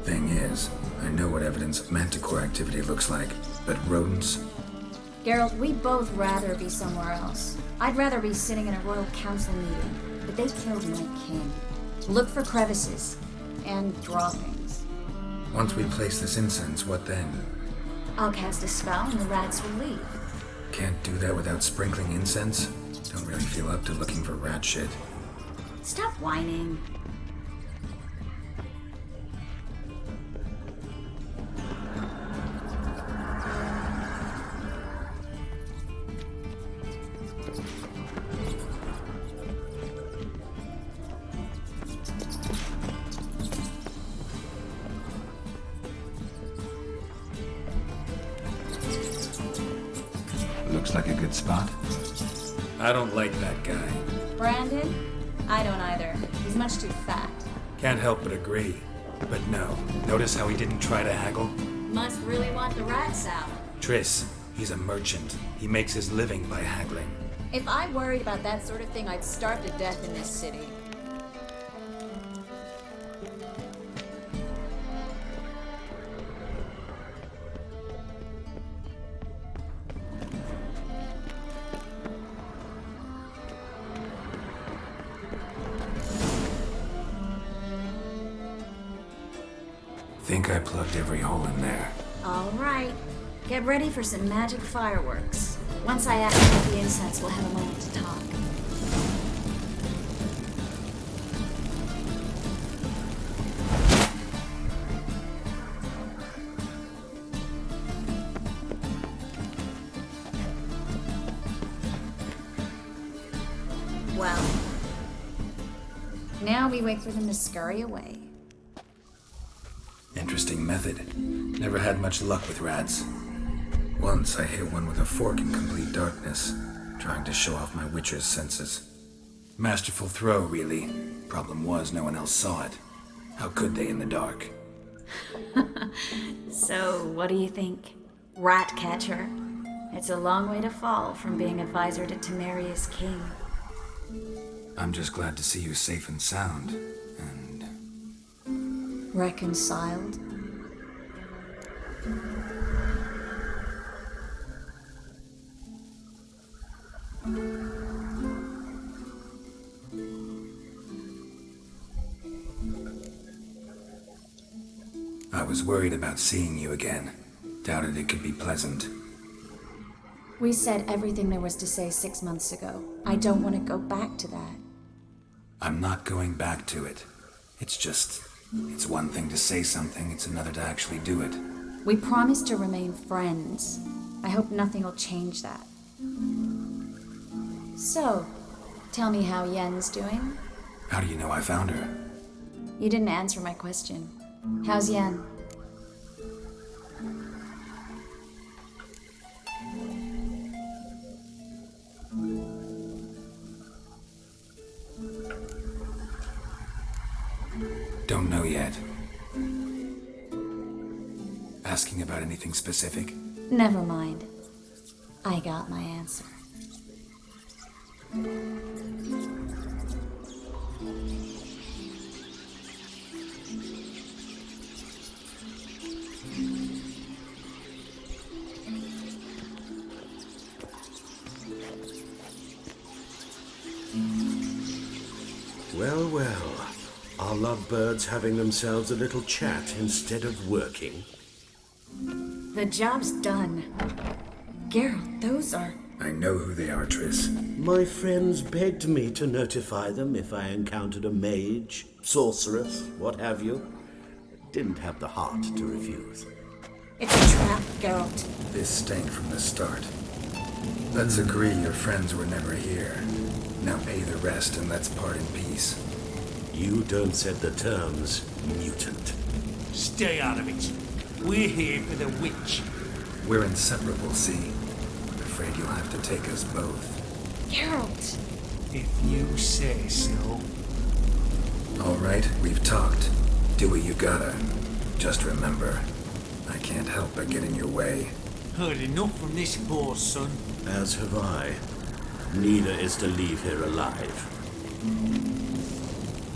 Thing is, I know what evidence of manticore activity looks like, but rodents? Geralt, we'd both rather be somewhere else. I'd rather be sitting in a royal council meeting, but they killed my king. Look for crevices and droppings. Once we place this incense, what then? I'll cast a spell and the rats will leave. Can't do that without sprinkling incense? Don't really feel up to looking for rat shit. Stop whining. Looks like a good spot. I don't like that guy. Brandon? I don't either. He's much too fat. Can't help but agree. But no, notice how he didn't try to haggle? Must really want the rats out. Triss, he's a merchant. He makes his living by haggling. If I worried about that sort of thing, I'd starve to death in this city. Think I plugged every hole in there. All right. Get ready for some magic fireworks. Once I activate the incense, we'll have a moment to talk. Well, now we wait for them to scurry away. Interesting method. Never had much luck with rats. Once I hit one with a fork in complete darkness, trying to show off my witcher's senses. Masterful throw, really. Problem was, no one else saw it. How could they in the dark? So, what do you think? Rat catcher? It's a long way to fall from being advisor to Temerius King. I'm just glad to see you safe and sound, and... Reconciled? I was worried about seeing you again. Doubted it could be pleasant. We said everything there was to say 6 months ago. I don't want to go back to that. I'm not going back to it. It's one thing to say something, it's another to actually do it. We promised to remain friends. I hope nothing will change that. So, tell me how Yen's doing? How do you know I found her? You didn't answer my question. How's Yen? Don't know yet. Asking about anything specific? Never mind. I got my answer. Well, well. Are lovebirds having themselves a little chat instead of working? The job's done. Geralt, those are... I know who they are, Triss. My friends begged me to notify them if I encountered a mage, sorceress, what have you. Didn't have the heart to refuse. It's a trap, Geralt. This stank from the start. Let's agree your friends were never here. Now pay the rest and let's part in peace. You don't set the terms, mutant. Stay out of it. We're here for the witch. We're inseparable, see? I'm afraid you'll have to take us both. Geralt! If you say so. All right, we've talked. Do what you gotta. Just remember, I can't help but get in your way. Heard enough from this poor son. As have I. Neither is to leave here alive.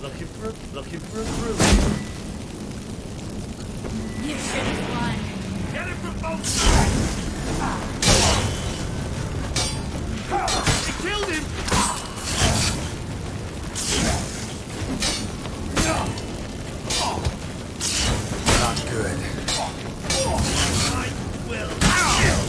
Looking for a room. You should have won. Get him from both sides! He killed him! Not good. I will kill you!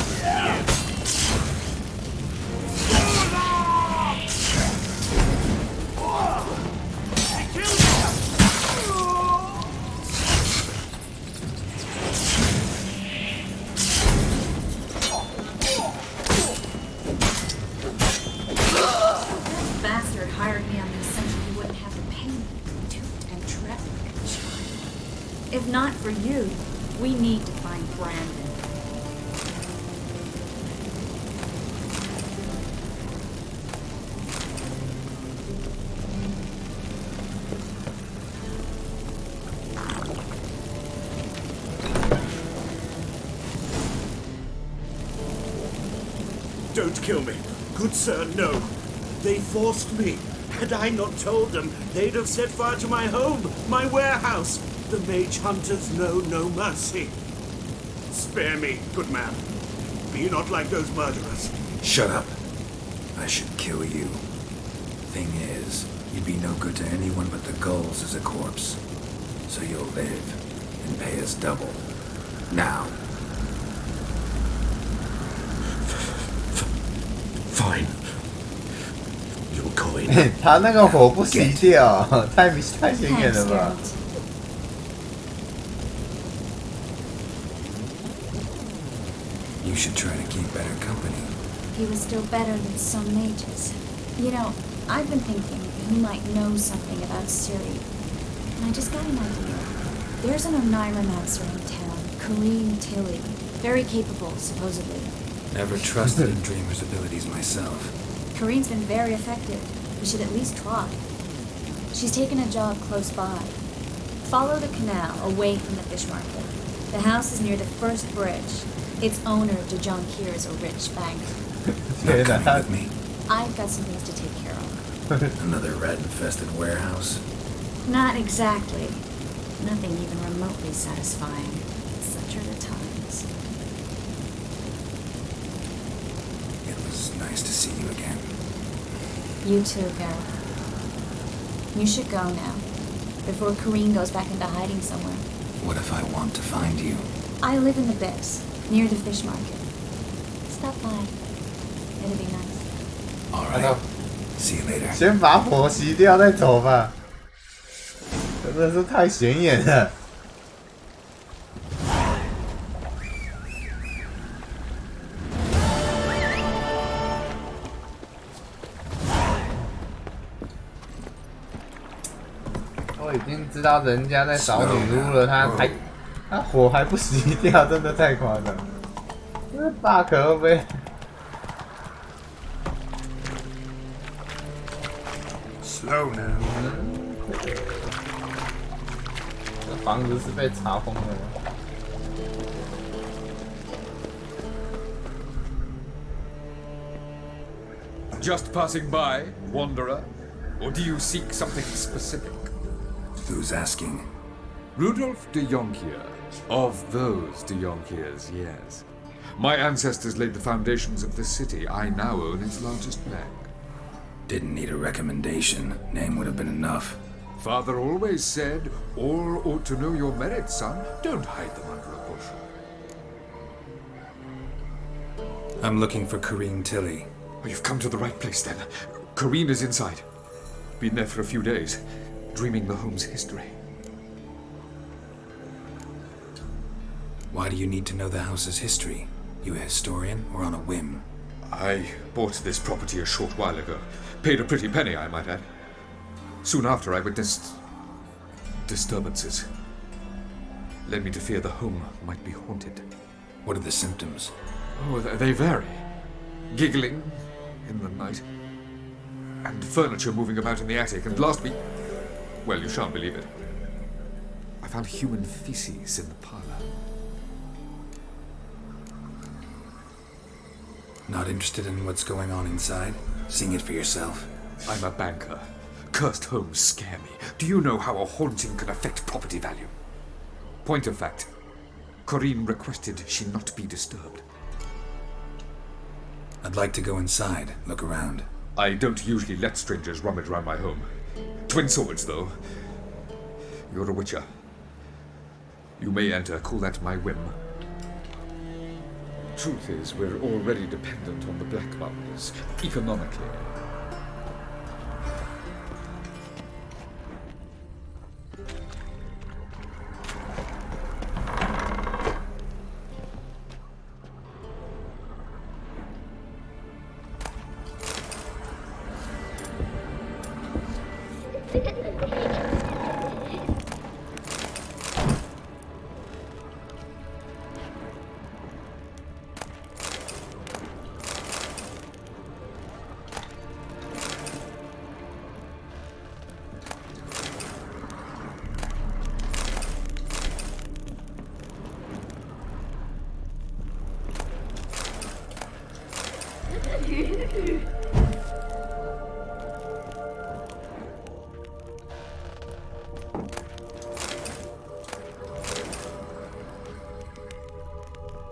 If not for you, we need to find Brandon. Don't kill me. Good sir, no. They forced me. Had I not told them, they'd have set fire to my home, my warehouse. The mage hunters know no mercy. Spare me, good man. Be not like those murderers. Shut up. I should kill you. Thing is, you'd be no good to anyone but the gulls as a corpse. So you'll live and pay us double. Now. Fine. Your coin. 他那个火不熄掉，太显眼了吧。 You should try to keep better company. He was still better than some mages. You know, I've been thinking he might know something about Ciri. And I just got an idea. There's an Oneiromancer in town, Kareen Tilly. Very capable, supposedly. Never trusted in Dreamer's abilities myself. Kareen's been very effective. We should at least try. She's taken a job close by. Follow the canal away from the fish market. The house is near the first bridge. Its owner, Dejon Kier, is a rich banker. Not coming with me. I've got some things to take care of. Another rat-infested warehouse? Not exactly. Nothing even remotely satisfying. Such are the times. It was nice to see you again. You too, Gareth. You should go now, before Kareen goes back into hiding somewhere. What if I want to find you? I live in the Biss. near the fish market. Stop by. It'll be nice. All right. See you later. 先把火熄掉再走吧，真的是太显眼了。我已经知道人家在找女巫了，他火还不熄掉，真的太夸张。这 bug 会不会？Slow now. 这房子是被查封了吗？ Just passing by, wanderer? Or do you seek something specific? Who's asking? Rudolf de Jonkier. Of those de Jonkiers, yes. My ancestors laid the foundations of this city. I now own its largest bank. Didn't need a recommendation. Name would have been enough. Father always said, all ought to know your merits, son. Don't hide them under a bushel. I'm looking for Corrine Tilly. Oh, you've come to the right place, then. Corrine is inside. Been there for a few days, dreaming the home's history. Why do you need to know the house's history? You a historian or on a whim? I bought this property a short while ago. Paid a pretty penny, I might add. Soon after, I witnessed disturbances. Led me to fear the home might be haunted. What are the symptoms? Oh, they vary. Giggling in the night. And furniture moving about in the attic. And last week, well, you shan't believe it, I found human feces in the parlor. Not interested in what's going on inside? Seeing it for yourself? I'm a banker. Cursed homes scare me. Do you know how a haunting can affect property value? Point of fact, Corrine requested she not be disturbed. I'd like to go inside, look around. I don't usually let strangers rummage around my home. Twin swords, though. You're a witcher. You may enter, call that my whim. Truth is, we're already dependent on the Black Mountains, economically.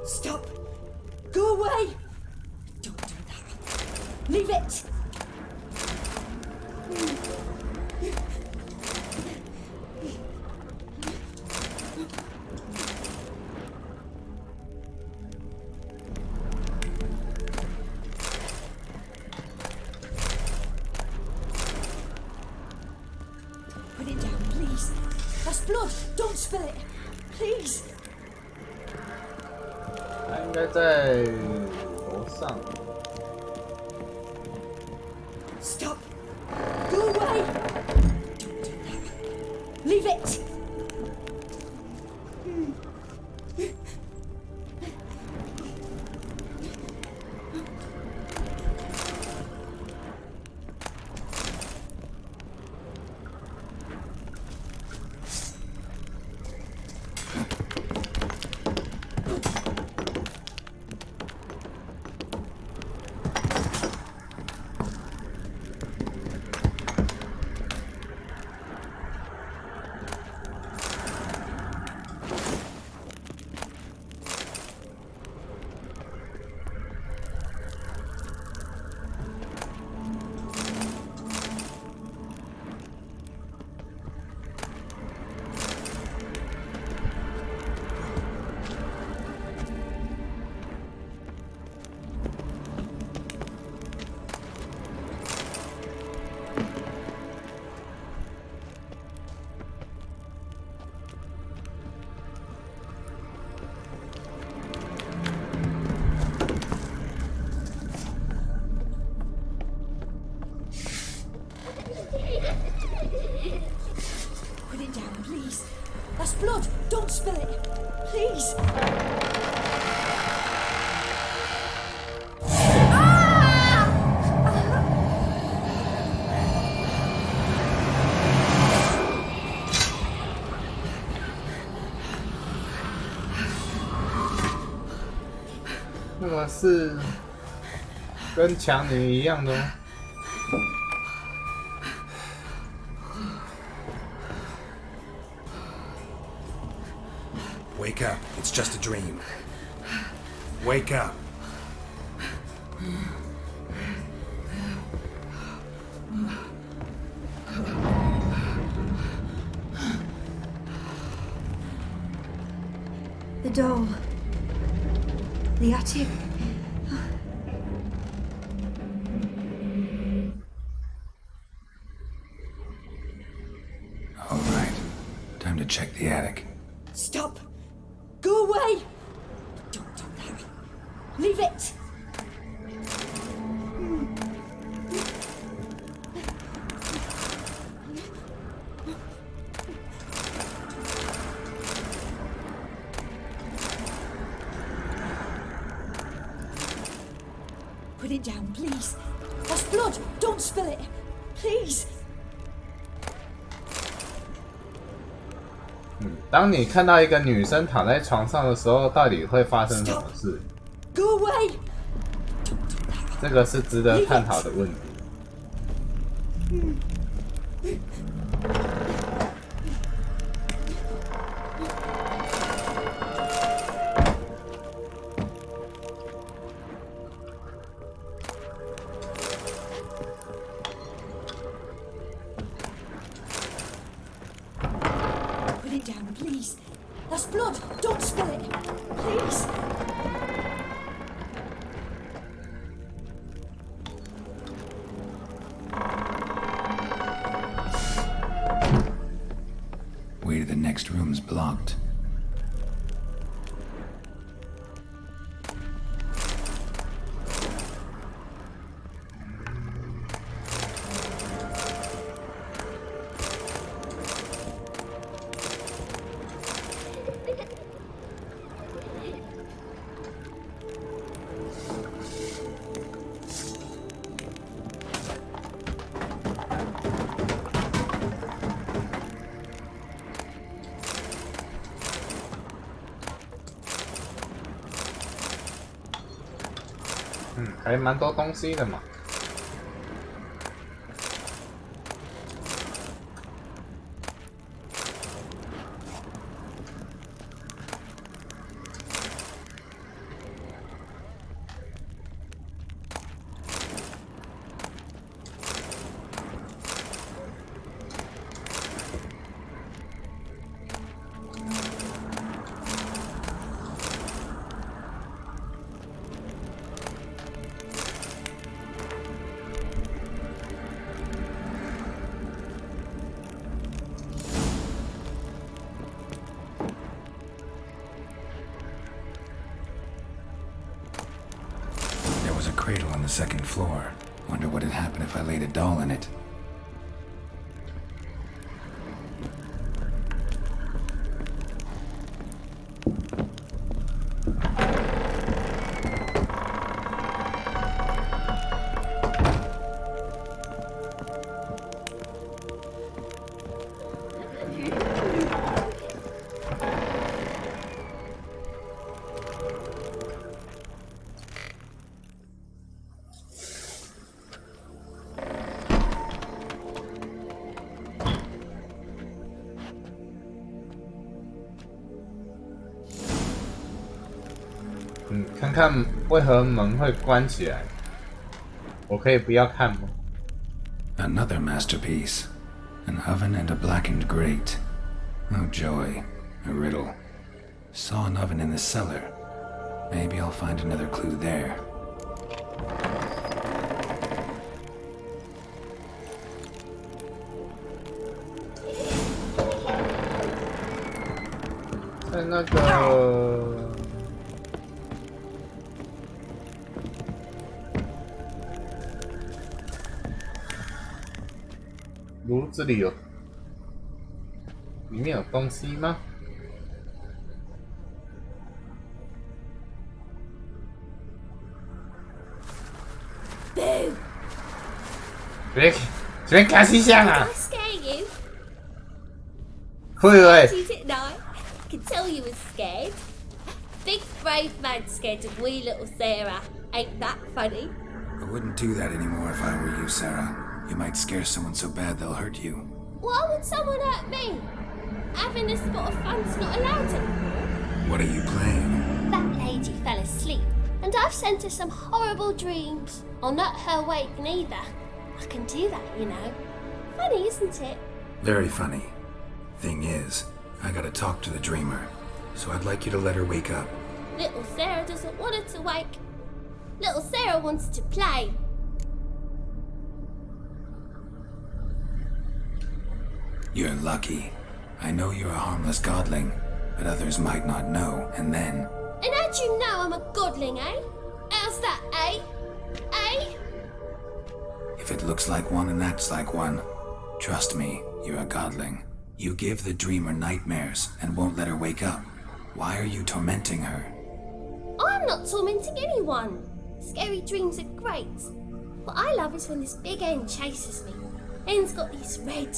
Stop! Go away! Don't do that. Leave it! Put it down, please. That's blood. Don't spill it. Please. 他应该在楼上。Stop! Go away! Don't do that. Leave it! blood! Don't spill it! Please!那个是跟强女一样的哦。Wake up. It's just a dream. Wake up. The doll. The attic. All right. Time to check the attic. Stop! Go away! Don't do that. Leave it! Put it down, please. That's blood! Don't spill it! Please! 当你看到一个女生躺在床上的时候，到底会发生什么事？ Go away! 这个是值得探讨的问题。Put it down, please. That's blood! Don't spill it! Please! Way to the next room's blocked.嗯，还蛮多东西的嘛。There was a cradle on the second floor. Wonder what had happened if I laid a doll in it.看看为何门会关起来。我可以不要看吗？ Another masterpiece. An oven and a blackened grate. Oh joy. A riddle. Saw an oven in the cellar. Maybe I'll find another clue there. 在那个炉子里有，里面有东西吗？随便开一下啊 Did I！ scare you? 会不会？ Didn't I? I can tell you was scared. Big brave man scared of wee little Sarah. Ain't that funny? I wouldn't do that anymore if I were you, Sarah. You might scare someone so bad they'll hurt you. Why would someone hurt me? Having a spot of fun's not allowed anymore. What are you playing? That lady fell asleep, and I've sent her some horrible dreams. I'll not her wake neither. I can do that, you know. Funny, isn't it? Very funny. Thing is, I gotta talk to the dreamer, so I'd like you to let her wake up. Little Sarah doesn't want her to wake. Little Sarah wants to play. You're lucky. I know you're a harmless godling, but others might not know, and then... And how'd you know I'm a godling, eh? How's that, eh? Eh? If it looks like one and acts like one, trust me, you're a godling. You give the dreamer nightmares and won't let her wake up. Why are you tormenting her? I'm not tormenting anyone. Scary dreams are great. What I love is when this big hen chases me. Hen's got these red...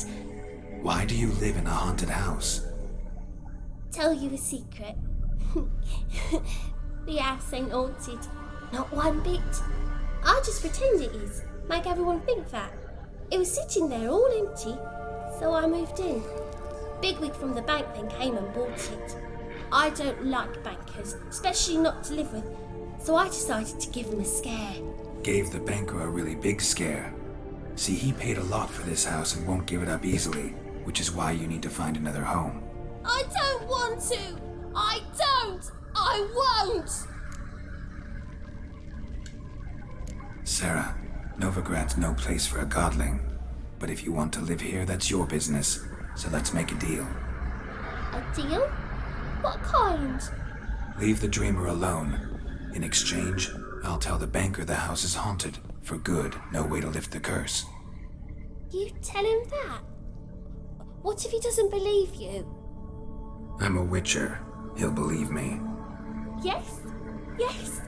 Why do you live in a haunted house? Tell you a secret. The house ain't haunted. Not one bit. I just pretend it is. Make everyone think that. It was sitting there all empty, so I moved in. Bigwig from the bank then came and bought it. I don't like bankers, especially not to live with, so I decided to give him a scare. Gave the banker a really big scare. See, he paid a lot for this house and won't give it up easily, which is why you need to find another home. I don't want to! I don't! I won't! Sarah, Novigrad's no place for a godling. But if you want to live here, that's your business. So let's make a deal. A deal? What kind? Leave the dreamer alone. In exchange, I'll tell the banker the house is haunted. For good, no way to lift the curse. You tell him that? What if he doesn't believe you? I'm a witcher. He'll believe me. Yes? Yes?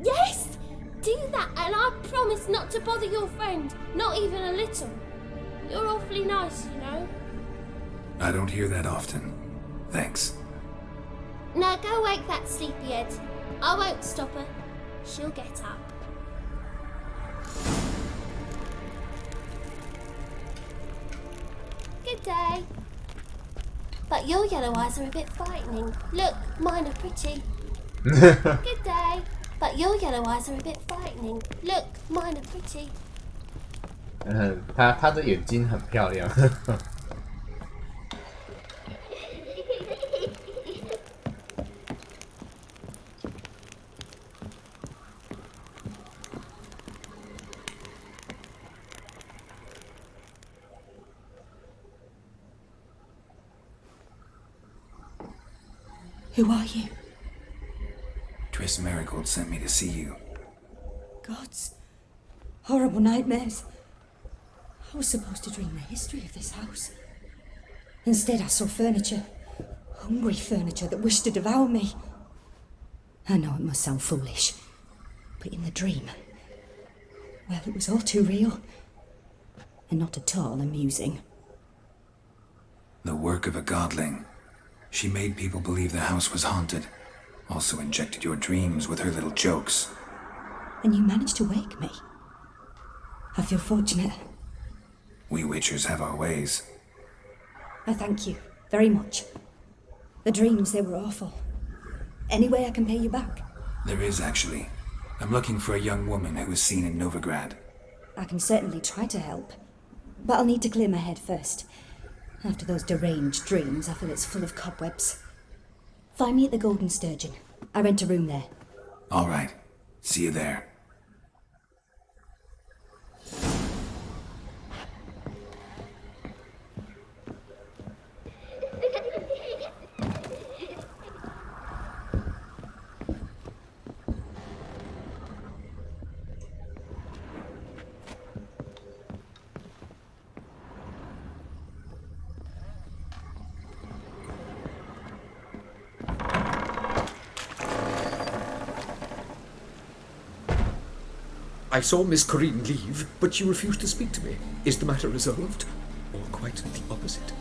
Yes! Do that and I promise not to bother your friend. Not even a little. You're awfully nice, you know. I don't hear that often. Thanks. Now go wake that sleepyhead. I won't stop her. She'll get up. Good day. But your yellow eyes are a bit frightening. Look, mine are pretty. Good day. But your yellow eyes are a bit frightening. Look, mine are pretty. 他的眼睛很漂亮。Who are you? Triss Marigold sent me to see you. Gods. Horrible nightmares. I was supposed to dream the history of this house. Instead, I saw furniture. Hungry furniture that wished to devour me. I know it must sound foolish, but in the dream, well, it was all too real. And not at all amusing. The work of a godling. She made people believe the house was haunted. Also injected your dreams with her little jokes. And you managed to wake me. I feel fortunate. We witchers have our ways. I thank you very much. The dreams, they were awful. Any way I can pay you back? There is, actually. I'm looking for a young woman who was seen in Novigrad. I can certainly try to help. But I'll need to clear my head first. After those deranged dreams, I feel it's full of cobwebs. Find me at the Golden Sturgeon. I rent a room there. All right. See you there. I saw Miss Corinne leave, but she refused to speak to me. Is the matter resolved? Or quite the opposite?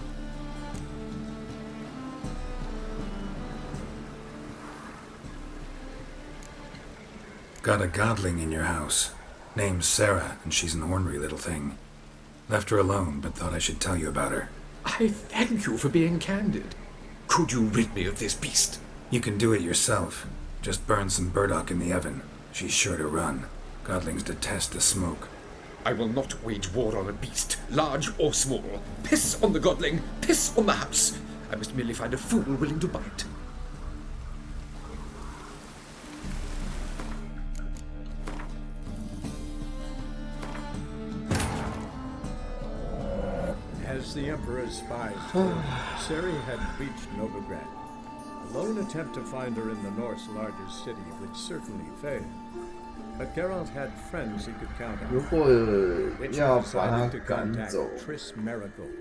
Got a godling in your house. Name's Sarah, and she's an ornery little thing. Left her alone, but thought I should tell you about her. I thank you for being candid. Could you rid me of this beast? You can do it yourself. Just burn some burdock in the oven. She's sure to run. Godlings detest the smoke. I will not wage war on a beast, large or small. Piss on the godling, piss on the house. I must merely find a fool willing to bite. As the Emperor's spies told, Seri had reached Novigrad. A lone attempt to find her in the North's largest city would certainly fail. But Geralt had friends he could count on. 如果要把他赶走， Triss Merigold.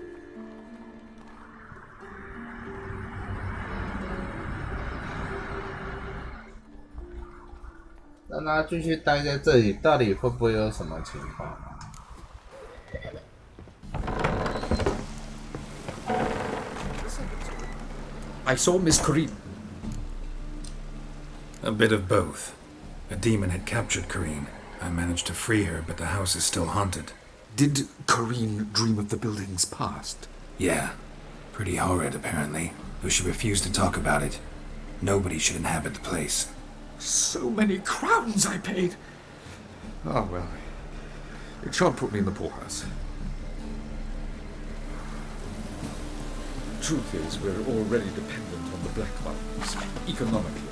让他继续待在这里，到底会不会有什么情况？ I saw Miss Corinne. A bit of both. A demon had captured Corinne. I managed to free her, but the house is still haunted. Did Corinne dream of the building's past? Yeah. Pretty horrid, apparently, though she refused to talk about it. Nobody should inhabit the place. So many crowns I paid! Oh, well. It shan't put me in the poorhouse. Truth is, we're already dependent on the black markets, economically.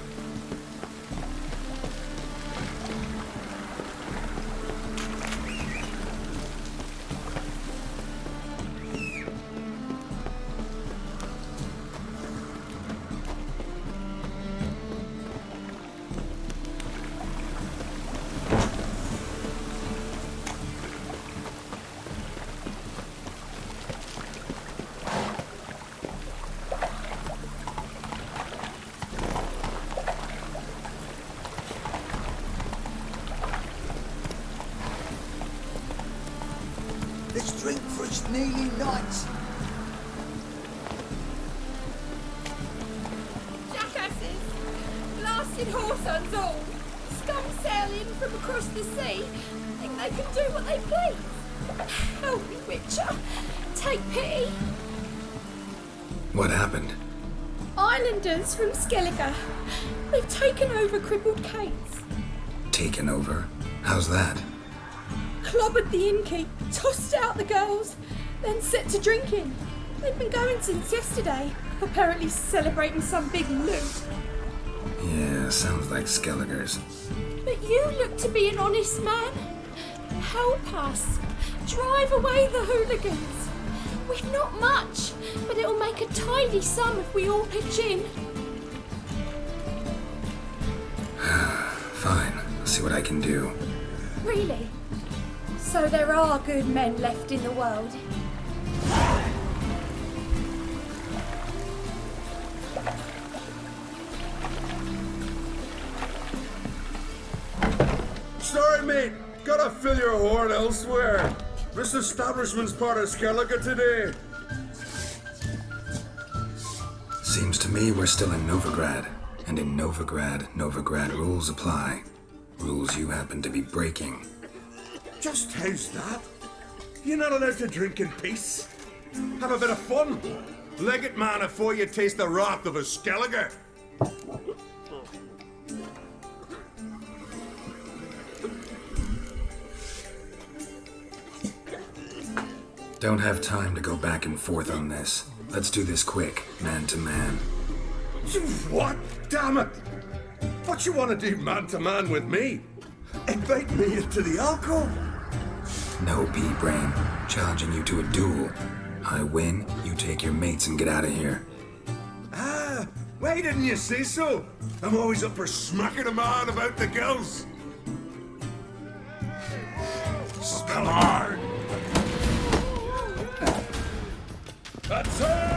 Let's drink for its nearly night. Jackasses! Blasted whoresons all! Scum sailing from across the sea! Think they can do what they please! Help me, Witcher! Take pity! What happened? Islanders from Skellige! They've taken over crippled Kate's. Taken over? How's that? Clobbered the innkeep, tossed out the girls, then set to drinking. They've been going since yesterday, apparently celebrating some big loot. Yeah, sounds like Skellige's. But you look to be an honest man. Help us. Drive away the hooligans. We've not much, but it'll make a tidy sum if we all pitch in. Fine, I'll see what I can do. Really? So there are good men left in the world. Sorry, mate. Gotta fill your horn elsewhere. This establishment's part of Skellige today. Seems to me we're still in Novigrad. And in Novigrad rules apply. Rules you happen to be breaking. Just how's that? You're not allowed to drink in peace. Have a bit of fun. Leg it, man, before you taste the wrath of a Skellige. Don't have time to go back and forth on this. Let's do this quick, man to man. What? Damn it! What you want to do man to man with me? Invite me into the alcove? No, pea-brain. Challenging you to a duel. I win, you take your mates and get out of here. Ah, why didn't you say so? I'm always up for smacking a man about the girls. Spell hard. That's it!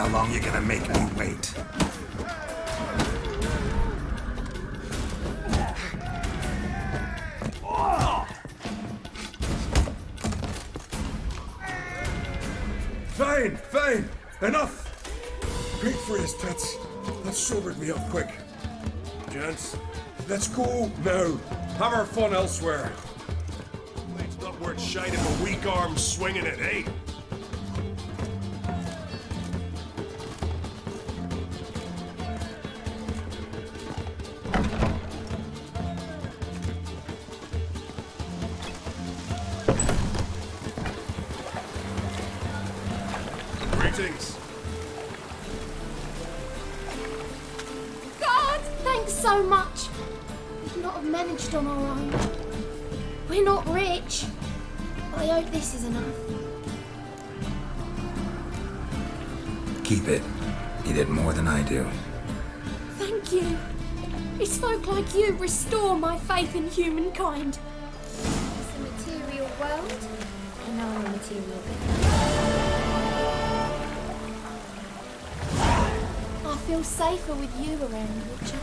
How long you gonna make me wait? Fine, fine. Enough. Great phrase, Tets. That sobered me up quick. Gents, let's go now. Have our fun elsewhere. It's not worth shining a weak arm swinging it, eh? Greetings. God, thanks so much. We'd not have managed on our own. We're not rich. I hope this is enough. Keep it. You did more than I do. Thank you. It's folk like you restore my faith in humankind. It's a material world. I know I'm a material being. I feel safer with you around, Richard.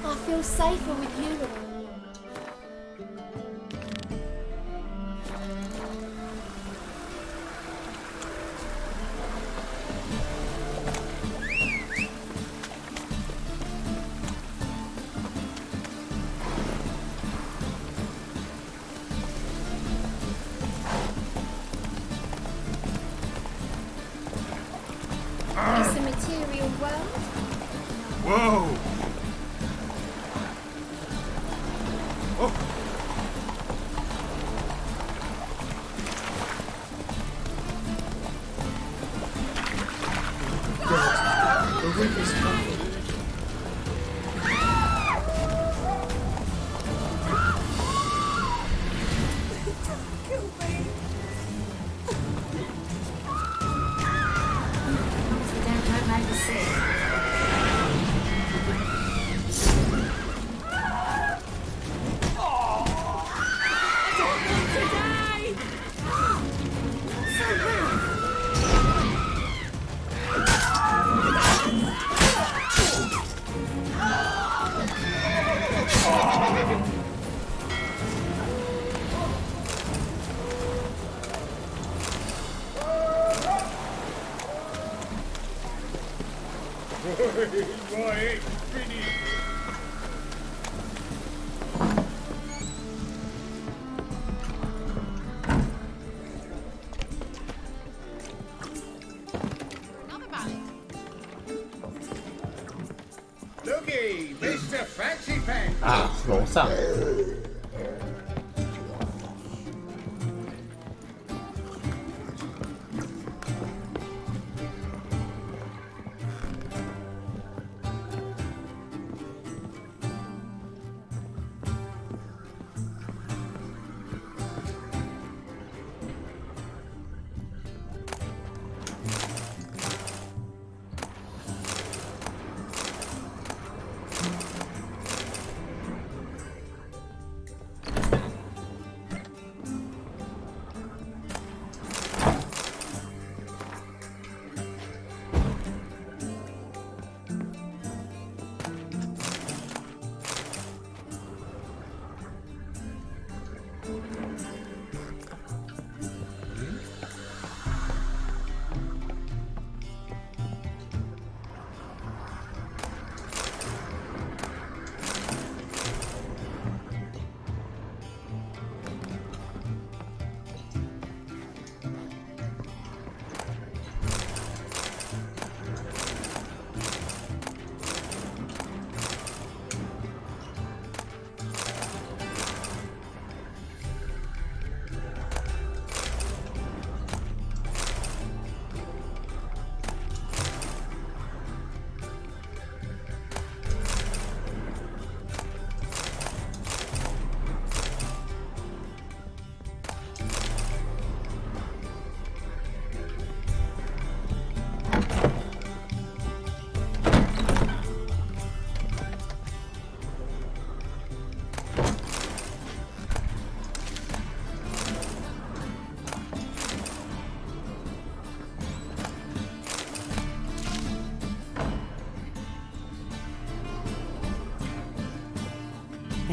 I feel safer with you around. It's a material world. Whoa! The Reaper's coming. Looky, Mr. Fancy Pants. 啊，楼上。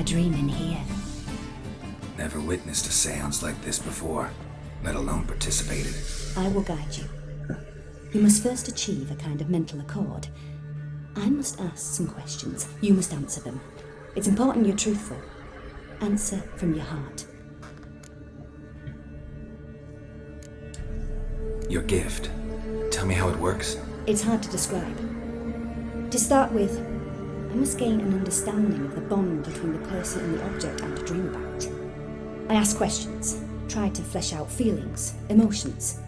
a dream in here. Never witnessed a seance like this before, let alone participated. I will guide you. You must first achieve a kind of mental accord. I must ask some questions. You must answer them. It's important you're truthful. Answer from your heart. Your gift. Tell me how it works. It's hard to describe. To start with, I must gain an understanding of the bond between the person and the object I'm to dream about. I ask questions, try to flesh out feelings, emotions.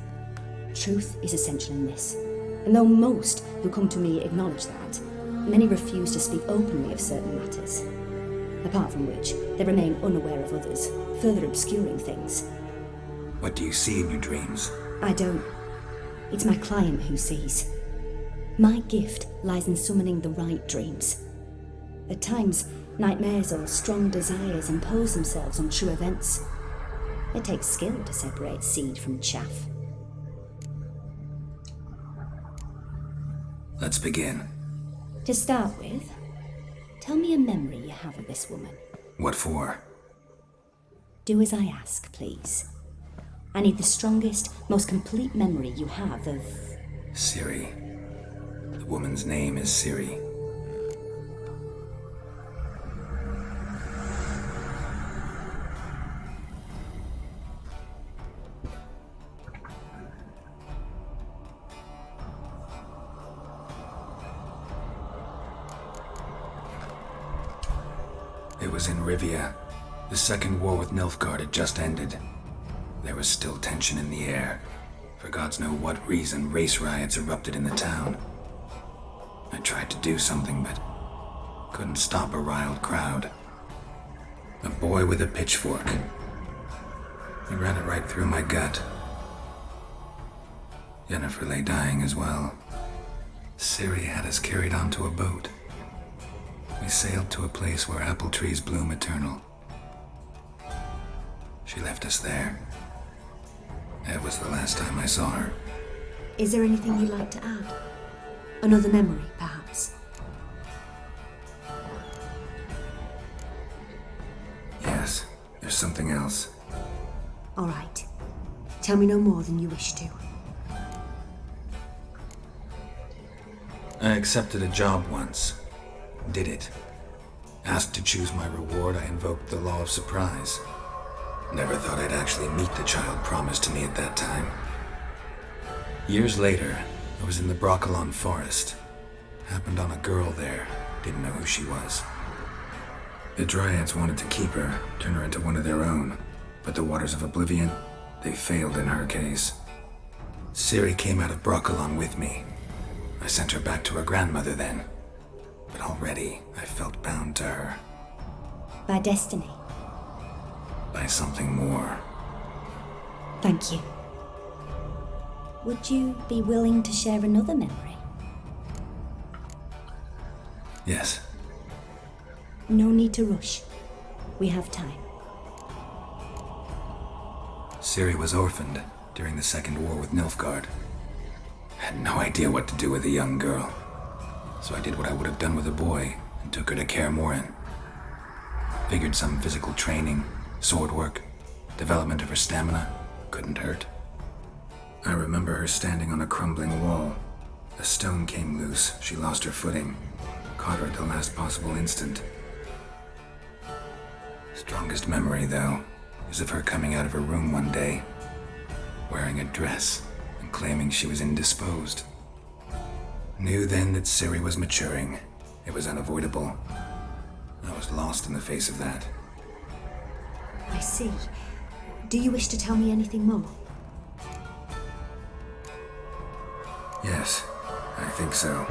Truth is essential in this, and though most who come to me acknowledge that, many refuse to speak openly of certain matters. Apart from which, they remain unaware of others, further obscuring things. What do you see in your dreams? I don't. It's my client who sees. My gift lies in summoning the right dreams. At times, nightmares or strong desires impose themselves on true events. It takes skill to separate seed from chaff. Let's begin. To start with, tell me a memory you have of this woman. What for? Do as I ask, please. I need the strongest, most complete memory you have of... Siri. The woman's name is Siri. It was in Rivia. The second war with Nilfgaard had just ended. There was still tension in the air. For gods know what reason, race riots erupted in the town. I tried to do something, but couldn't stop a riled crowd. A boy with a pitchfork. He ran it right through my gut. Yennefer lay dying as well. Ciri had us carried onto a boat. We sailed to a place where apple trees bloom eternal. She left us there. That was the last time I saw her. Is there anything you'd like to add? Another memory, perhaps? Yes, there's something else. All right. Tell me no more than you wish to. I accepted a job once. Did it. Asked to choose my reward, I invoked the law of surprise. Never thought I'd actually meet the child promised to me at that time. Years later, I was in the Broccolon forest. Happened on a girl there. Didn't know who she was. The Dryads wanted to keep her, turn her into one of their own. But the Waters of Oblivion, they failed in her case. Ciri came out of Broccolon with me. I sent her back to her grandmother then. But already, I felt bound to her. By destiny. By something more. Thank you. Would you be willing to share another memory? Yes. No need to rush. We have time. Ciri was orphaned during the Second War with Nilfgaard. Had no idea what to do with a young girl. So I did what I would have done with a boy and took her to Kaer Morhen. Figured some physical training, sword work, development of her stamina couldn't hurt. I remember her standing on a crumbling wall. A stone came loose, she lost her footing. Caught her at the last possible instant. Strongest memory, though, is of her coming out of her room one day, wearing a dress and claiming she was indisposed. Knew then that Ciri was maturing. It was unavoidable. I was lost in the face of that. I see. Do you wish to tell me anything more? Yes, I think so.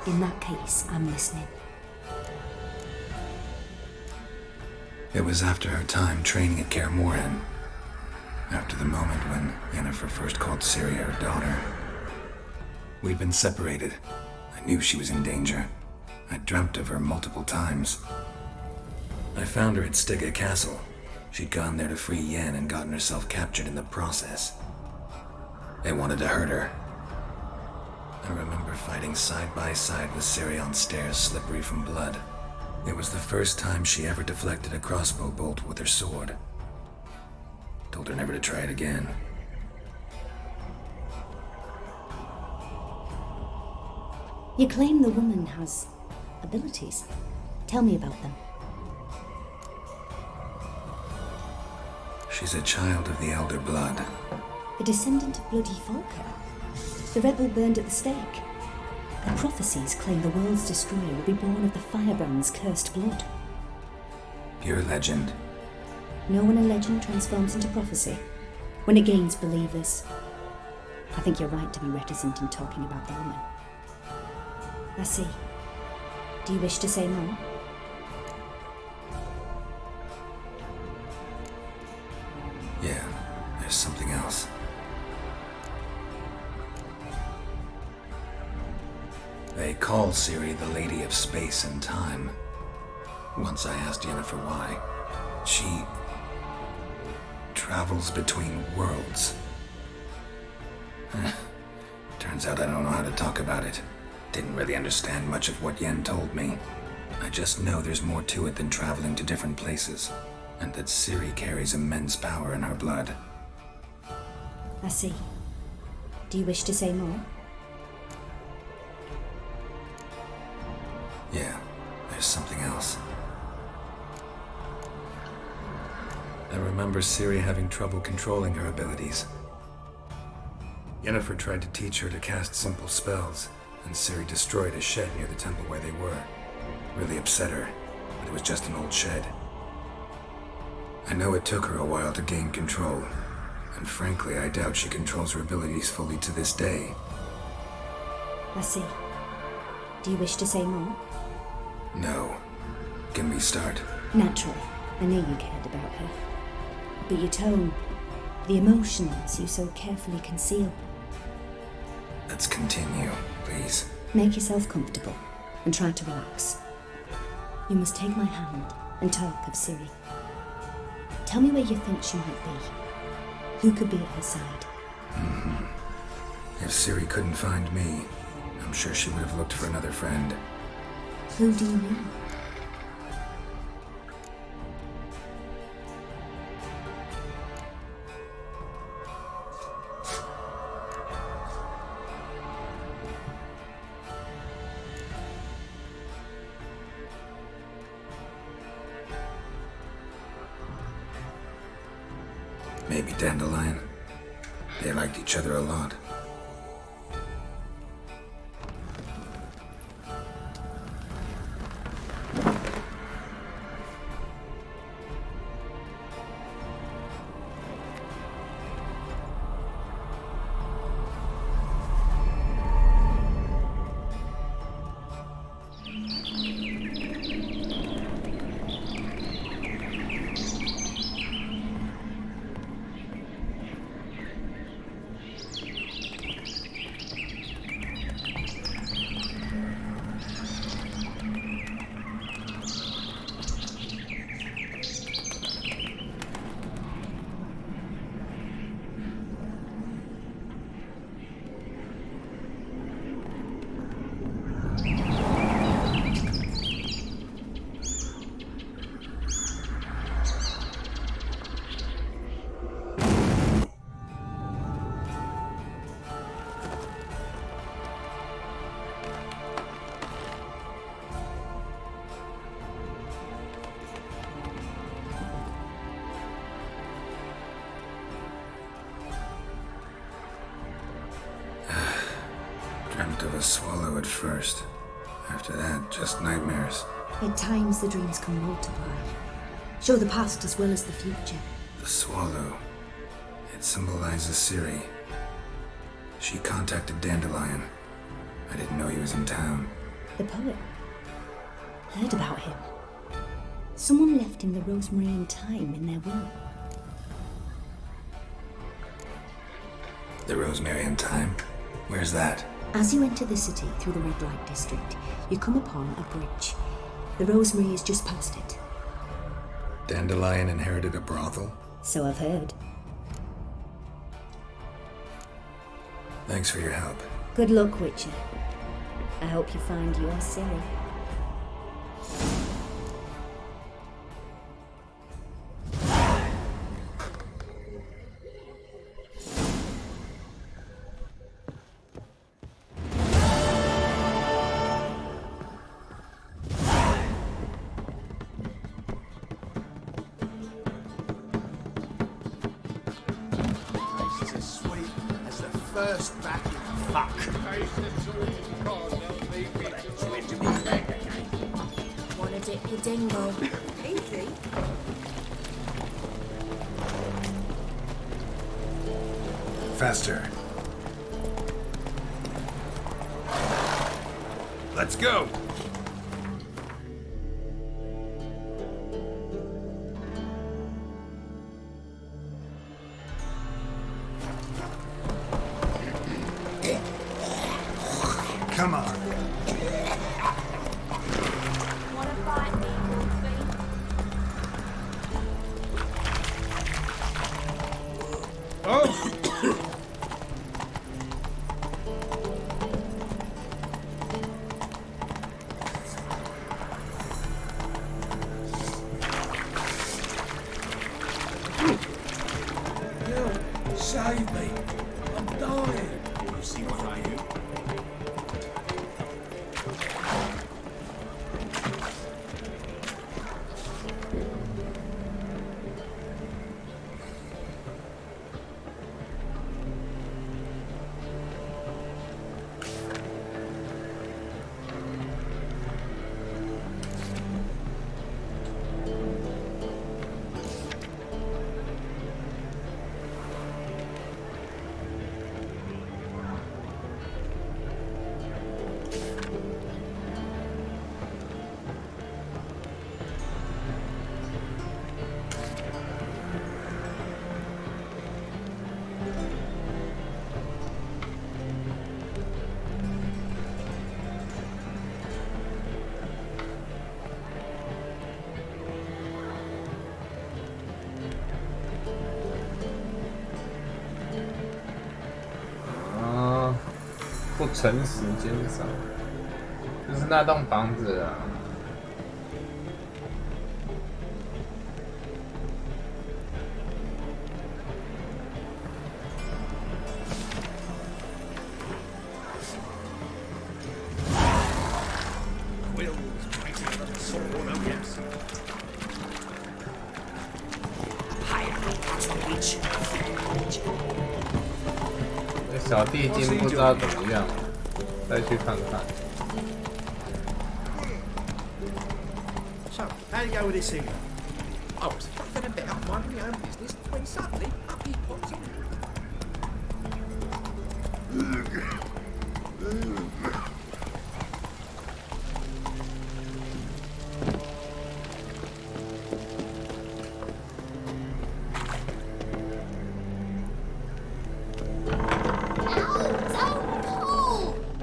In that case, I'm listening. It was after her time training at Kaer Morhen. After the moment when Yennefer first called Ciri her daughter. We'd been separated. I knew she was in danger. I dreamt of her multiple times. I found her at Stygga Castle. She'd gone there to free Yen and gotten herself captured in the process. They wanted to hurt her. I remember fighting side by side with Ciri on stairs slippery from blood. It was the first time she ever deflected a crossbow bolt with her sword. Told her never to try it again. You claim the woman has abilities. Tell me about them. She's a child of the Elder Blood. A descendant of bloody Falker. The rebel burned at the stake. Their prophecies claim the world's destroyer will be born of the Firebrand's cursed blood. Pure legend. Know when a legend transforms into prophecy? When it gains believers. I think you're right to be reticent in talking about the woman. I see. Do you wish to say more? Yeah, there's something else. They call Ciri the Lady of Space and Time. Once I asked Yennefer why. She travels between worlds. Turns out I don't know how to talk about it. Didn't really understand much of what Yen told me. I just know there's more to it than traveling to different places, and that Ciri carries immense power in her blood. I see. Do you wish to say more? Yeah, there's something else. I remember Ciri having trouble controlling her abilities. Yennefer tried to teach her to cast simple spells, and Ciri destroyed a shed near the temple where they were. Really upset her, but it was just an old shed. I know it took her a while to gain control, and frankly, I doubt she controls her abilities fully to this day. I see. Do you wish to say more? No. Can we start? Naturally. I knew you cared about her. But your tone, the emotions you so carefully conceal. Let's continue, please. Make yourself comfortable and try to relax. You must take my hand and talk of Ciri. Tell me where you think she might be. Who could be at her side? If Ciri couldn't find me, I'm sure she would have looked for another friend. Who do you mean? Maybe Dandelion. They liked each other a lot. Dreamt of a swallow at first. After that, just nightmares. At times the dreams can multiply. Show the past as well as the future. The swallow. It symbolizes Ciri. She contacted Dandelion. I didn't know he was in town. The poet. Heard about him. Someone left him the rosemary and thyme in their will. The rosemary and thyme? Where's that? As you enter the city through the red light district, you come upon a bridge. The rosemary is just past it. Dandelion inherited a brothel? So I've heard. Thanks for your help. Good luck, Witcher. I hope you find your Ciri. first back in fuck. Wanna dip your dingle? Easy. Faster. Let's go! Come on. Wanna fight me, Wolfie? Oh! Save me! I'm dying! You see what I do?不诚实奸商，就是那栋房子啊。小弟经不知道怎么样，再去看看。 So, how do you go with this thing? I was fucking about minding my own business when suddenly up he pops in.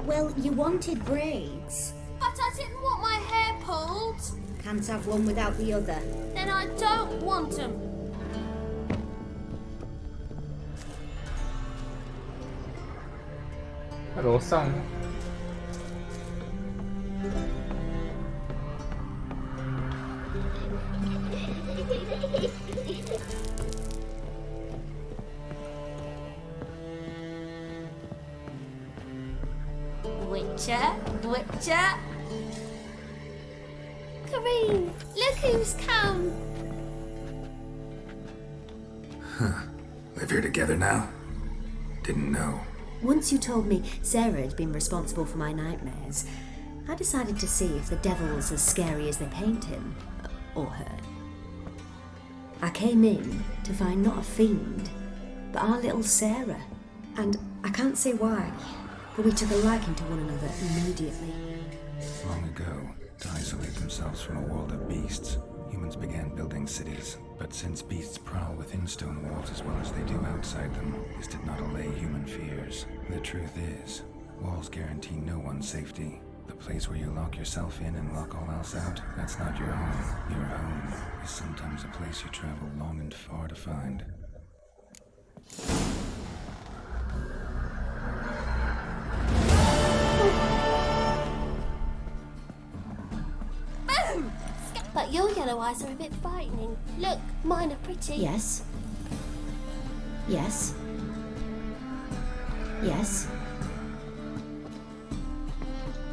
Well, you wanted braids. But I didn't want my hair pulled. Can't have one without the other. Then I don't want them.在楼上。 Witcher. Kareem, look who's come. Huh. Live here together now? Didn't know. Once you told me Sarah had been responsible for my nightmares, I decided to see if the devil's as scary as they paint him. Or her. I came in to find not a fiend, but our little Sarah. And I can't say why, but we took a liking to one another immediately. Long ago, to isolate themselves from a world of beasts, humans began building cities. But since beasts prowl within stone walls as well as they do outside them, this did not allay human fears. The truth is, walls guarantee no one's safety. The place where you lock yourself in and lock all else out, that's not your home. Your home is sometimes a place you travel long and far to find. Boom! But your yellow eyes are a bit frightening. Look, mine are pretty. Yes. Yes. Yes.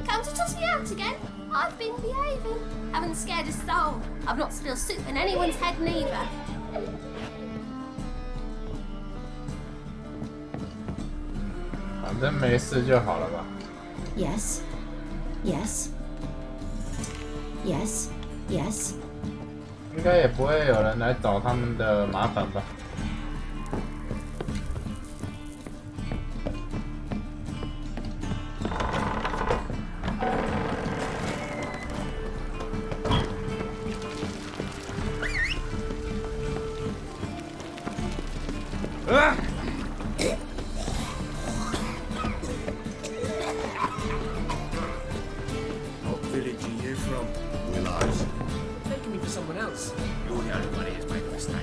Come to toss me out again? I've been behaving. Haven't scared a soul. I've not spilled soup in anyone's head neither. 反正没事就好了吧。 Yes. Yes. Yes. Yes. 应该也不会有人来找他们的麻烦吧？ What village are you from? Willows. Taking me for someone else. You're the only one who's made a mistake.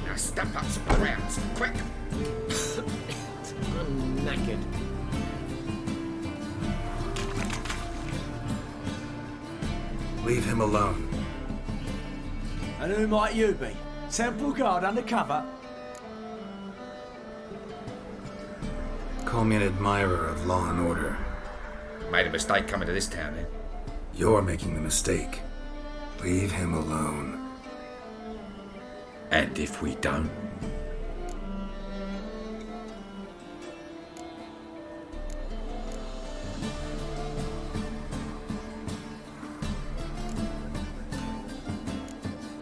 Now step up some grounds, quick. I'm knackered. Leave him alone. And who might you be? Temple Guard undercover? Call me an admirer of law and order. Made a mistake coming to this town, then. You're making the mistake. Leave him alone. And if we don't?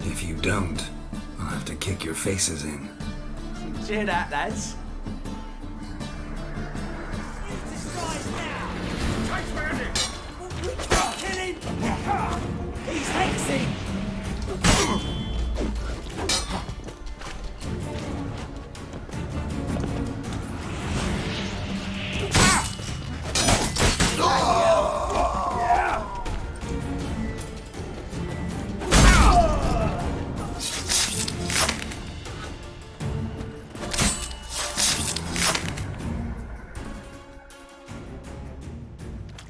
If you don't, I'll have to kick your faces in. Cheer that, lads. Kill him! He's hexing!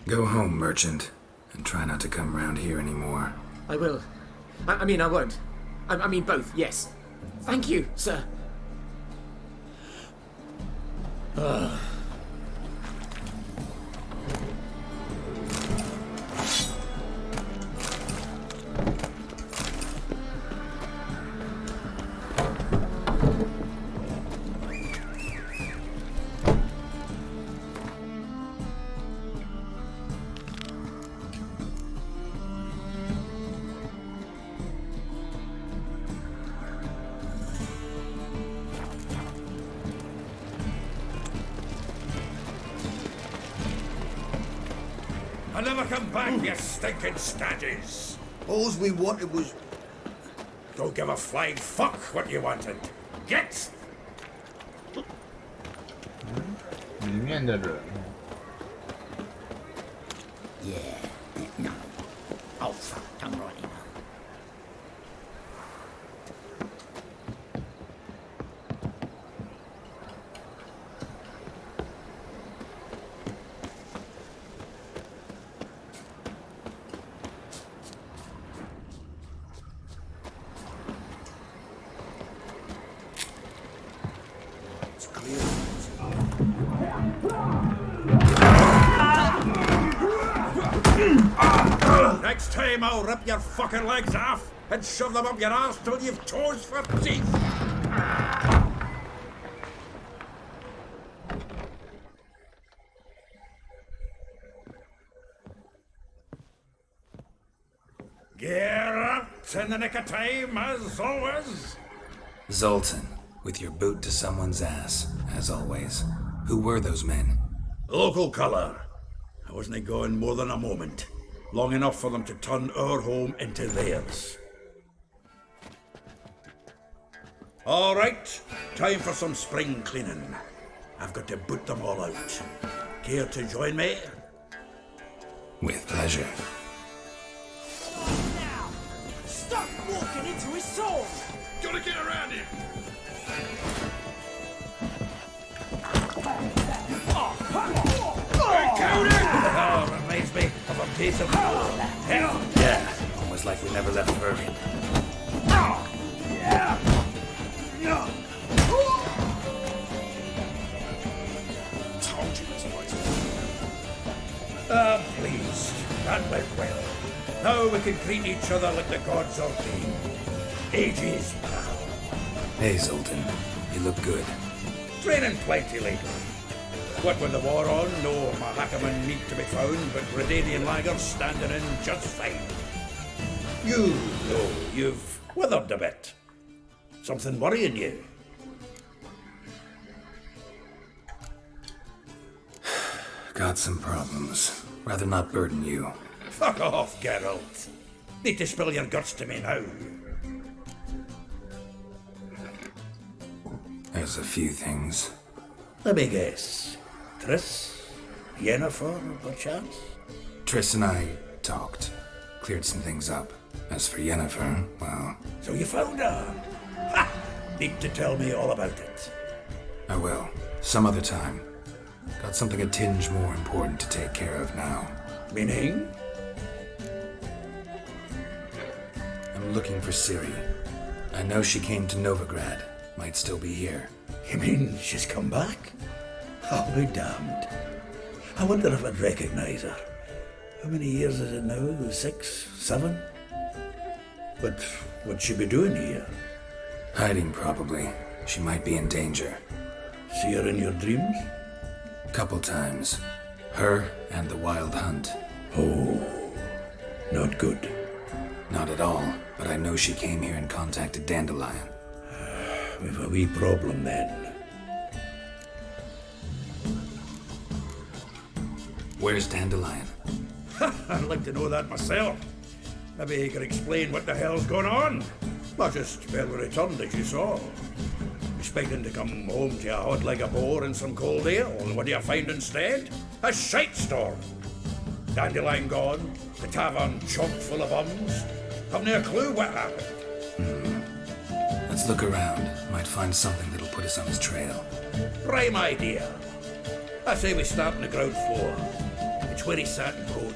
Go home, merchant, and try not to come around here anymore. I will. I mean, I won't. I mean, both, yes. Thank you, sir. I never come back, you stinking staggies! All we wanted was... Don't give a flying fuck what you wanted. Get! 里面的人。 Yeah, no. Oh, fuck, I'm right now. It's clear. Next time I'll rip your fucking legs off and shove them up your ass till you've toes for teeth. Gear up in the nick of time, as always. Zoltan, with your boot to someone's ass, as always. Who were those men? Local colour. I wasn't going more than a moment. Long enough for them to turn our home into theirs. All right, time for some spring cleaning. I've got to boot them all out. Care to join me? With pleasure. Stop walking into his sword! Gotta get around him! Oh, reminds me of a piece of hell. Yeah, almost like we never left Bergen. Told you this was. Please, that went well. Now we can greet each other like the gods ordained. Ages, pal. Hey, Zoltan. You look good. Training plenty lately. What with the war on, no Mahakaman need to be found, but Redanian lagers standing in just fine. You know you've withered a bit. Something worrying you? Got some problems. Rather not burden you. Fuck off, Geralt. Need to spill your guts to me now. There's a few things. Let me guess. Triss? Yennefer, perchance? Triss and I talked. Cleared some things up. As for Yennefer, well... So you found her? Ha! Need to tell me all about it. I will. Some other time. Got something a tinge more important to take care of now. Meaning? I'm looking for Ciri. I know she came to Novigrad. Might still be here. You mean she's come back? I'll be damned. I wonder if I'd recognize her. How many years is it now? 6, 7? But what'd she be doing here? Hiding, probably. She might be in danger. See her in your dreams? Couple times. Her and the Wild Hunt. Oh, not good. Not at all, but I know she came here and contacted Dandelion. We've a wee problem then. Where's Dandelion? I'd like to know that myself. Maybe he could explain what the hell's going on. Not just barely returned, as you saw. Expecting to come home to a hod like a boar and some cold ale, and what do you find instead? A shite storm. Dandelion gone, the tavern chock full of bums. Haven't a clue what happened. Let's look around. Might find something that'll put us on his trail. Prime idea. I say we start on the ground floor. It's where he sat and wrote.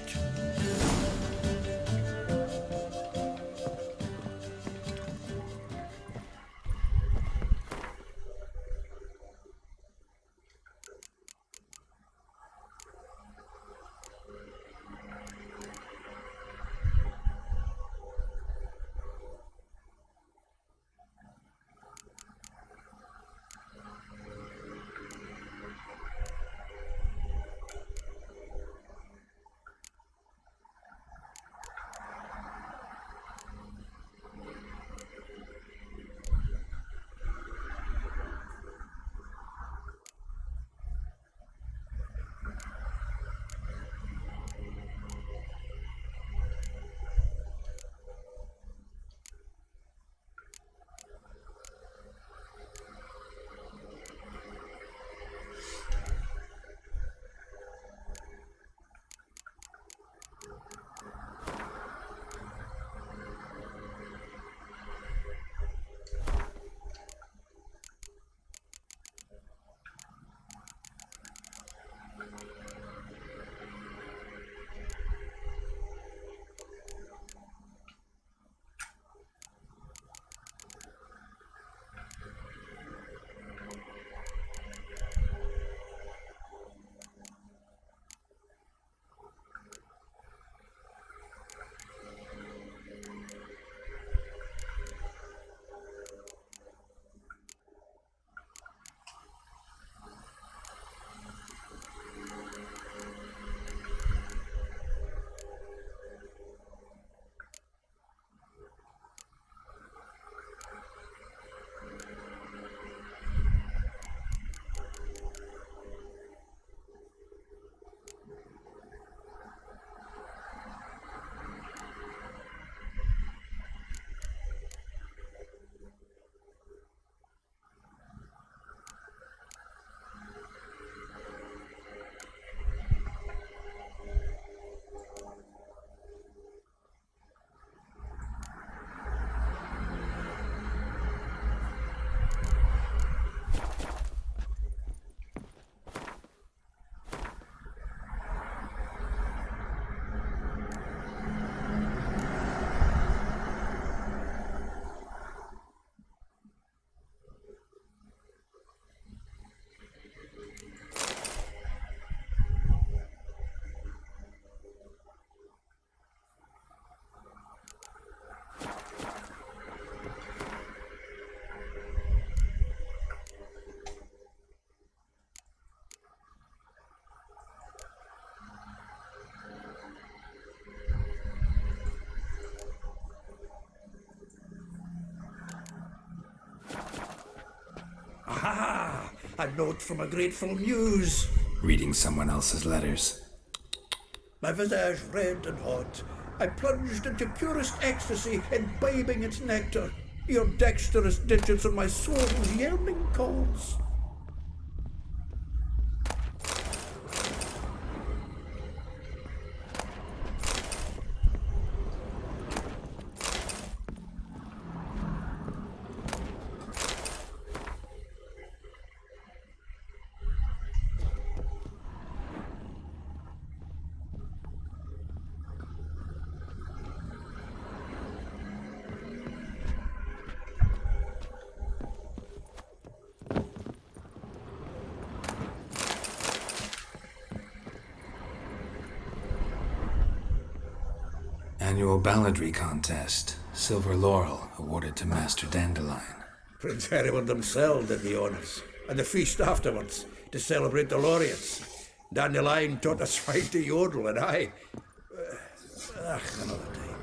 note from a grateful muse. Reading someone else's letters. My visage red and hot, I plunged into purest ecstasy, imbibing its nectar. Your dexterous digits on my soul's yearning calls. Annual balladry contest. Silver laurel awarded to Master Dandelion. Prince Hereward himself did the honours, and the feast afterwards, to celebrate the laureates. Dandelion taught us right to yodel, and I... another time.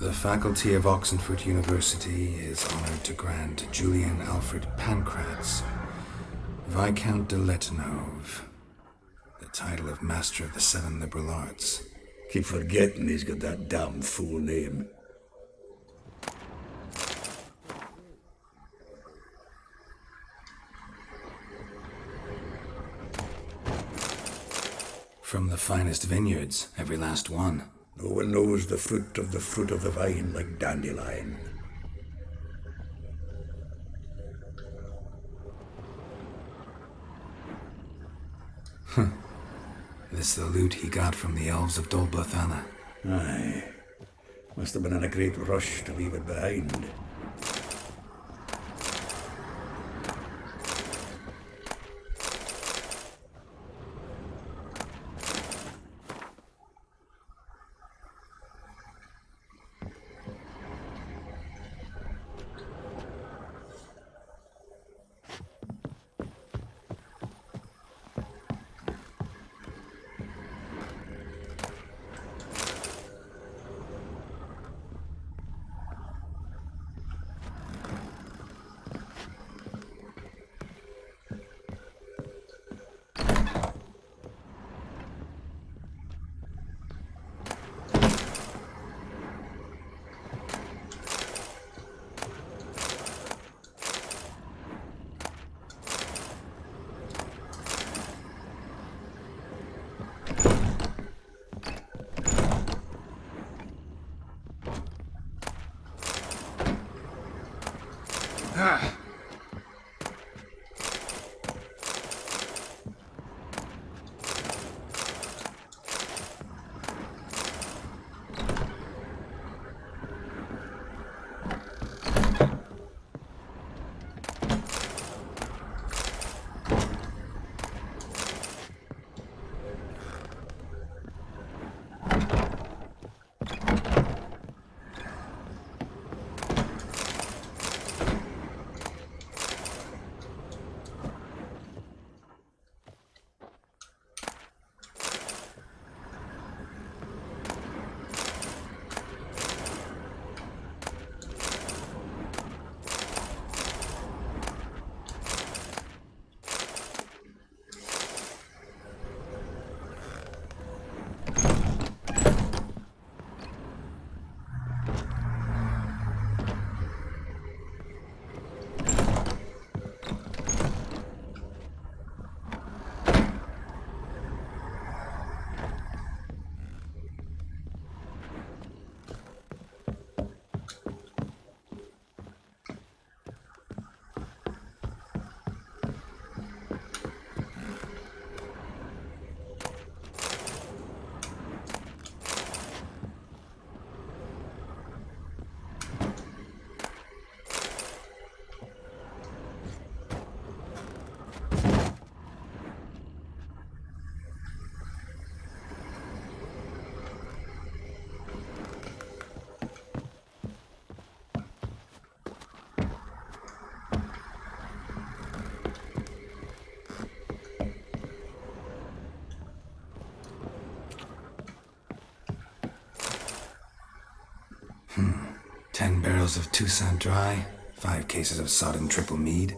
The faculty of Oxenford University is honoured to grant Julian Alfred Pancratz, Viscount de Letonove, the title of Master of the Seven Liberal Arts. Keep forgetting he's got that damn fool name. From the finest vineyards, every last one. No one knows the fruit of the vine like Dandelion. This the loot he got from the elves of Dol Blathanna. Aye. Must have been in a great rush to leave it behind. barrels of Toussaint Dry, 5 cases of sodden triple mead.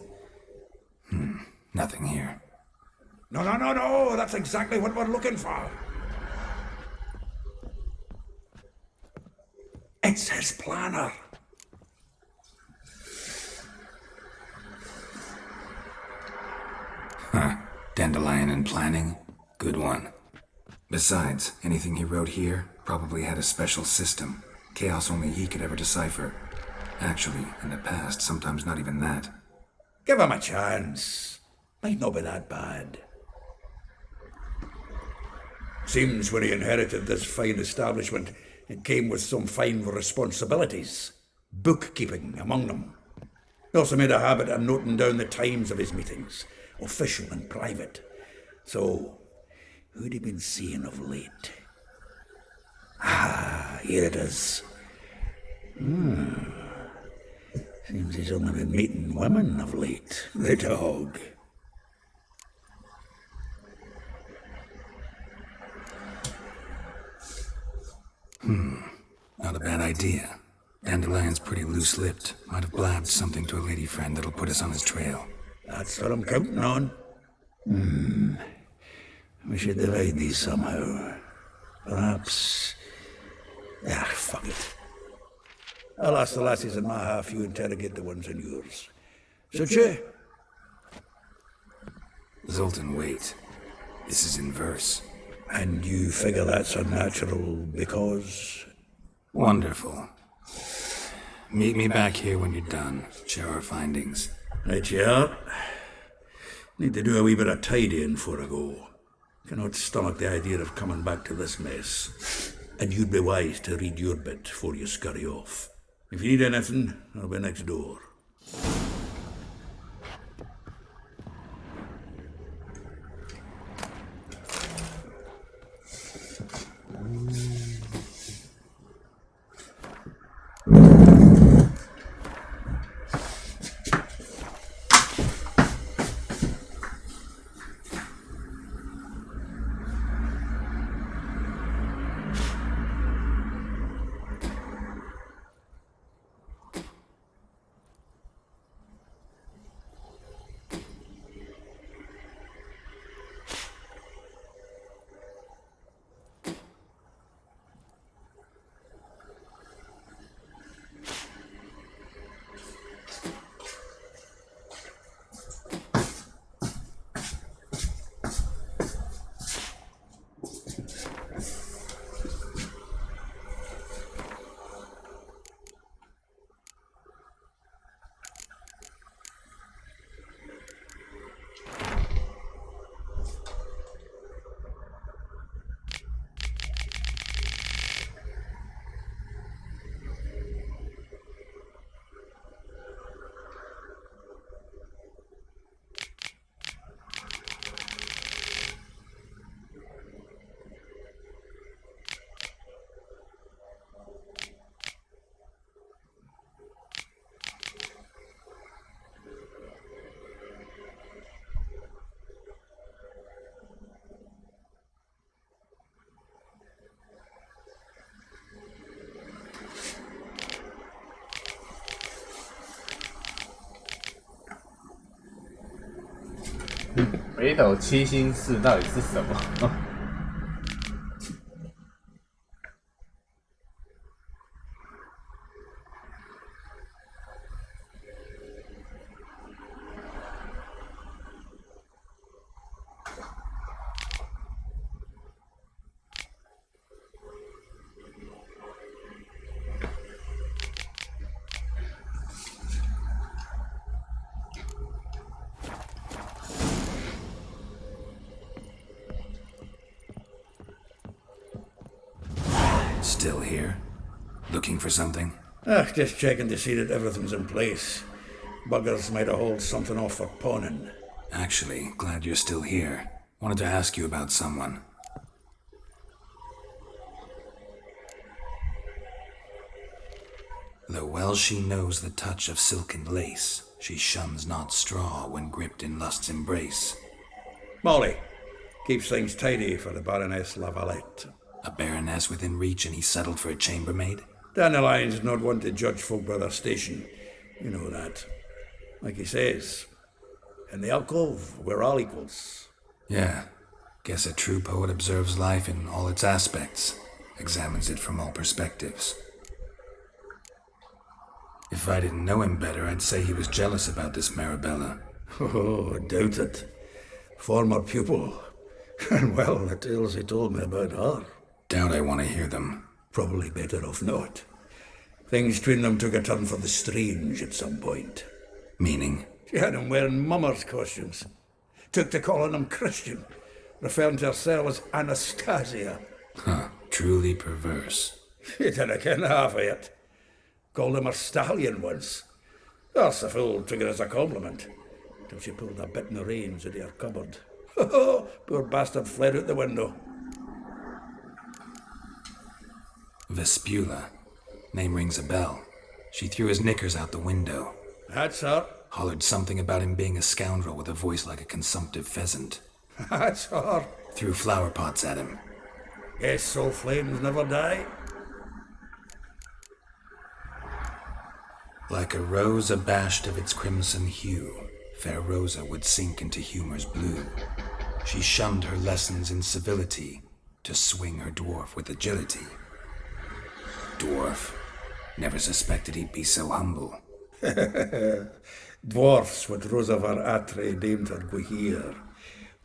Nothing here. No, that's exactly what we're looking for. It's his planner. Huh. Dandelion and planning? Good one. Besides, anything he wrote here probably had a special system. Chaos only he could ever decipher. Actually, in the past, sometimes not even that. Give him a chance. Might not be that bad. Seems when he inherited this fine establishment, it came with some fine responsibilities. Bookkeeping among them. He also made a habit of noting down the times of his meetings, official and private. So, who'd he been seeing of late? Here it is. Seems he's only been meeting women of late. The dog. Not a bad idea. Dandelion's pretty loose-lipped. Might have blabbed something to a lady friend that'll put us on his trail. That's what I'm counting on. We should divide these somehow. Perhaps... fuck it. I'll ask the lassies in my half, you interrogate the ones in yours. Suit you? Zoltan, wait. This is in verse. And you figure that's unnatural because... Wonderful. Meet me back here when you're done. Share our findings. Right you are. Need to do a wee bit of tidying before I go. Cannot stomach the idea of coming back to this mess. And you'd be wise to read your bit before you scurry off. If you need anything, I'll be next door.北斗七星寺到底是什么？Still here? Looking for something? Just checking to see that everything's in place. Buggers might have hauled something off for pawning. Actually, glad you're still here. Wanted to ask you about someone. Though well she knows the touch of silken lace, she shuns not straw when gripped in lust's embrace. Molly. Keeps things tidy for the Baroness Lavalette. A baroness within reach and he settled for a chambermaid? Dandelion's not one to judge folk by their station. You know that. Like he says, in the alcove, we're all equals. Yeah. Guess a true poet observes life in all its aspects, examines it from all perspectives. If I didn't know him better, I'd say he was jealous about this Marabella. Oh, I doubt it. Former pupil. And well, the tales he told me about her. Doubt I want to hear them. Probably better off not. Things between them took a turn for the strange at some point. Meaning? She had him wearing mummers' costumes. Took to calling him Christian, referring to herself as Anastasia. Huh, truly perverse. He didn't ken half of it. Called him a stallion once. That's the fool took it as a compliment, till she pulled a bit in the reins out of her cupboard. Poor bastard fled out the window. Vespula. Name rings a bell. She threw his knickers out the window. That's her. Hollered something about him being a scoundrel with a voice like a consumptive pheasant. That's her. Threw flower pots at him. Guess so flames never die. Like a rose abashed of its crimson hue, fair Rosa would sink into humor's blue. She shunned her lessons in civility to swing her dwarf with agility. Dwarf. Never suspected he'd be so humble. Dwarfs what Rosavar Atre named her Guahir.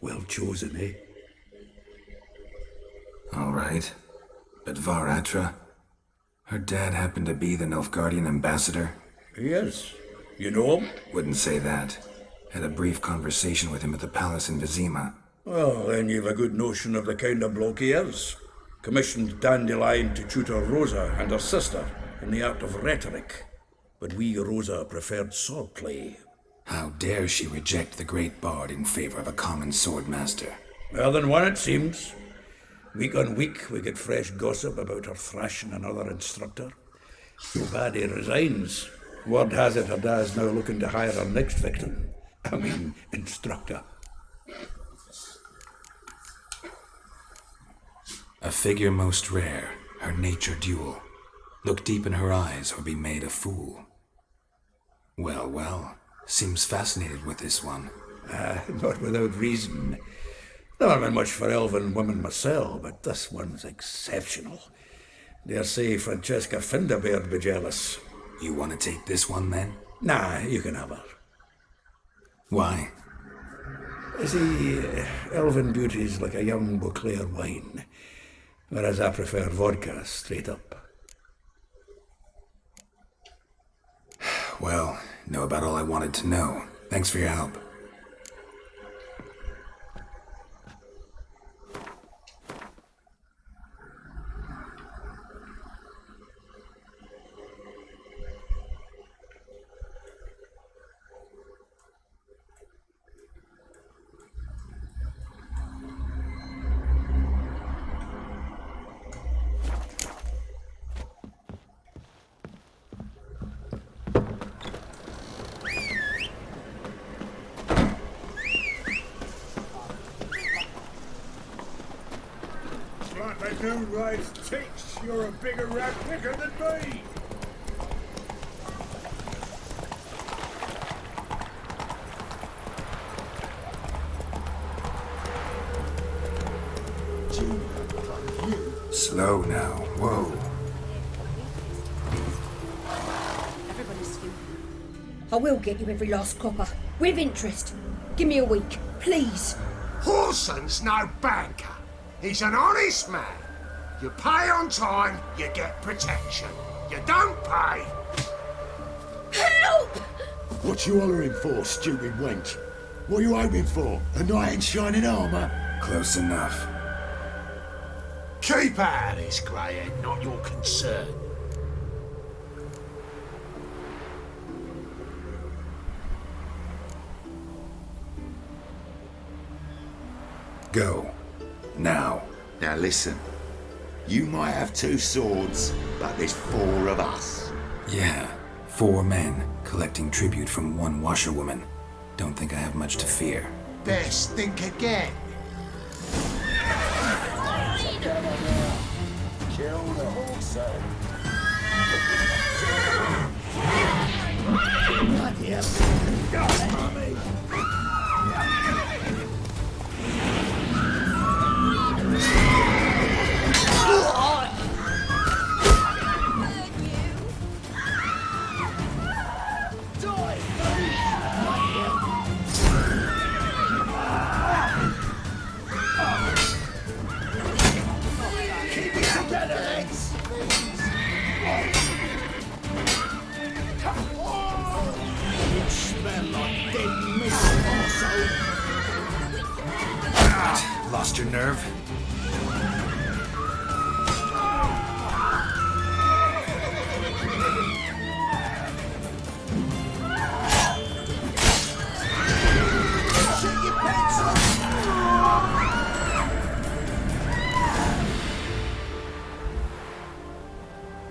Well chosen, eh? All right. But Varatra? Her dad happened to be the Nilfgaardian ambassador? Yes. You know him? Wouldn't say that. Had a brief conversation with him at the palace in Vizima. Well, then you've a good notion of the kind of bloke he is. Commissioned Dandelion to tutor Rosa and her sister in the art of rhetoric. But we Rosa preferred swordplay. How dare she reject the great bard in favor of a common swordmaster? Well, then one it seems. Week on week we get fresh gossip about her thrashing another instructor. So bad he resigns. Word has it her dad's now looking to hire her next victim. I mean, instructor. A figure most rare, her nature dual. Look deep in her eyes or be made a fool. Well, well, seems fascinated with this one. Not without reason. Never been much for elven women myself, but this one's exceptional. Dare say Francesca Finderbeard be jealous. You want to take this one then? Nah, you can have her. Why? See, elven beauty's like a young Beauclair wine, whereas I prefer vodka straight up. Well, know about all I wanted to know. Thanks for your help. New rides ticks, you're a bigger rat picker than me. Slow now, whoa. I will get you every last copper, with interest. Give me a week, please. Horson's no banker. He's an honest man. You pay on time, you get protection. You don't pay. Help! What you hollering for, stupid wench? What are you hoping for? A knight in shining armour? Close enough. Keep out of this, Greyhead, not your concern. Go. Now. Now listen. You might have 2 swords, but there's 4 of us. Yeah, 4 men collecting tribute from 1 washerwoman. Don't think I have much to fear. Best think again. Kill the whole set. lost your nerve?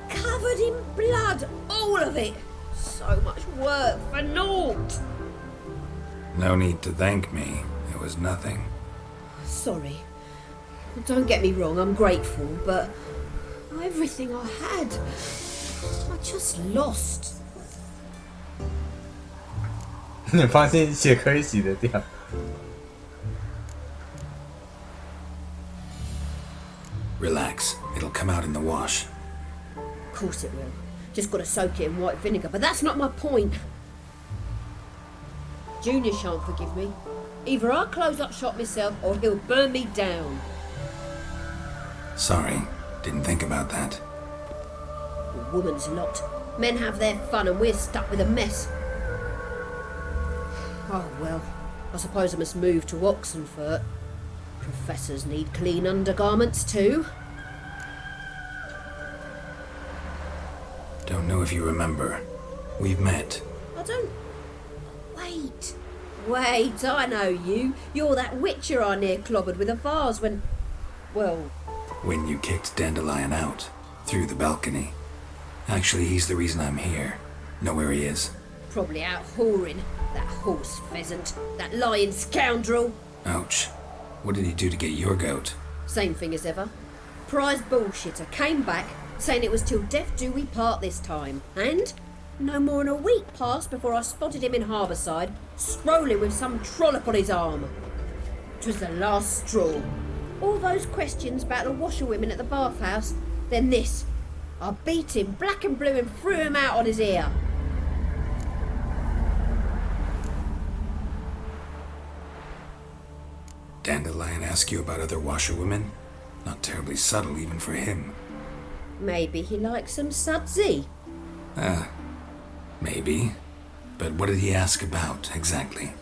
Covered in blood, all of it. So much work for naught. No need to thank me. It was nothing. Sorry. Don't get me wrong, I'm grateful, but everything I had, I just lost. 你发现血可以洗得掉。Relax. It'll come out in the wash. Of course it will. Just got to soak it in white vinegar, but that's not my point. Junior shan't forgive me. Either I'll close up shop myself or he'll burn me down. Sorry. Didn't think about that. A woman's lot. Men have their fun and we're stuck with a mess. Oh well, I suppose I must move to Oxenfurt. Professors need clean undergarments too. Don't know if you remember. We've met. I don't... Wait, I know you. You're that witcher I near clobbered with a vase when... Well... When you kicked Dandelion out. Through the balcony. Actually, he's the reason I'm here. Know where he is? Probably out whoring. That horse pheasant. That lying scoundrel. Ouch. What did he do to get your goat? Same thing as ever. Prize bullshitter came back saying it was till death do we part this time. And no more than a week passed before I spotted him in Harbourside, strolling with some trollop on his arm. 'Twas the last straw. All those questions about the washerwomen at the bathhouse, then this. I beat him black and blue and threw him out on his ear. Dandelion ask you about other washerwomen? Not terribly subtle even for him. Maybe he likes some sudsy. Maybe. But what did he ask about, exactly?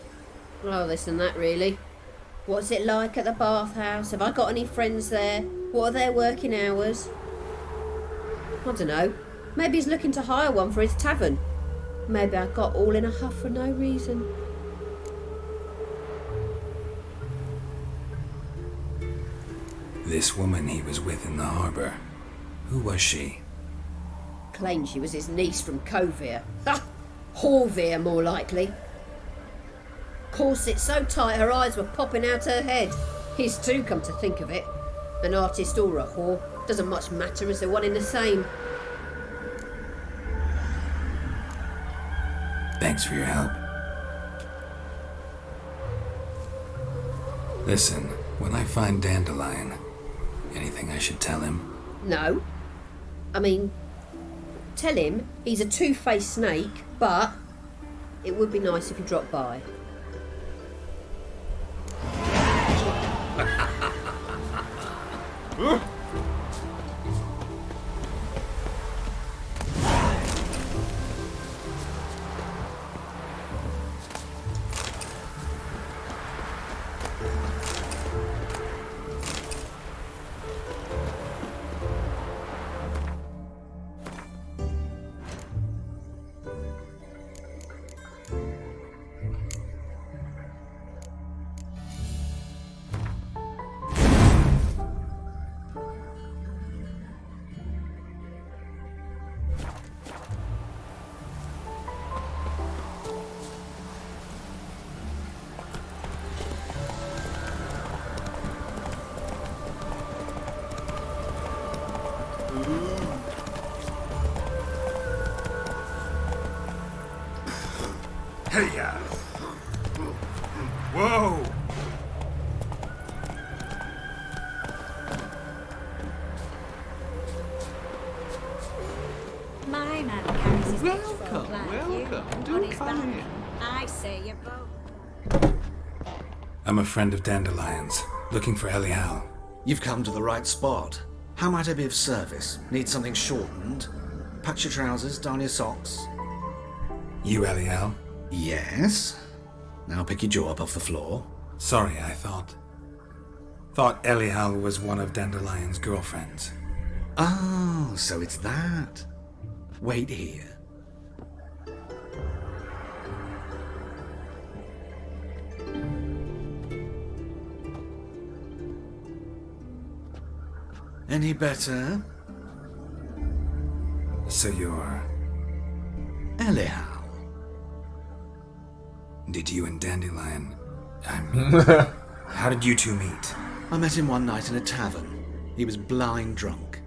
Oh, this and that, really. What's it like at the bathhouse? Have I got any friends there? What are their working hours? I don't know. Maybe he's looking to hire one for his tavern. Maybe I got all in a huff for no reason. This woman he was with in the harbour. Who was she? Claimed she was his niece from Covere. Ha! Horvere, more likely. Corset so tight her eyes were popping out her head. His too, come to think of it. An artist or a whore. Doesn't much matter as they're one in the same. Thanks for your help. Listen, when I find Dandelion, anything I should tell him? No. I mean, tell him he's a two-faced snake, but it would be nice if he dropped by. Hey-ya! Whoa! My man carries his Welcome, like welcome. you Do on his come back. in. I say you both. I'm a friend of Dandelion's, looking for Elial. You've come to the right spot. How might I be of service? Need something shortened? Patch your trousers, darn your socks. You Elial? Yes. Now pick your jaw up off the floor. Sorry, I thought. Thought Elihal was one of Dandelion's girlfriends. Oh, so it's that. Wait here. Any better? So you're... Elihal. Did you and Dandelion... I mean... how did you two meet? I met him one night in a tavern. He was blind drunk.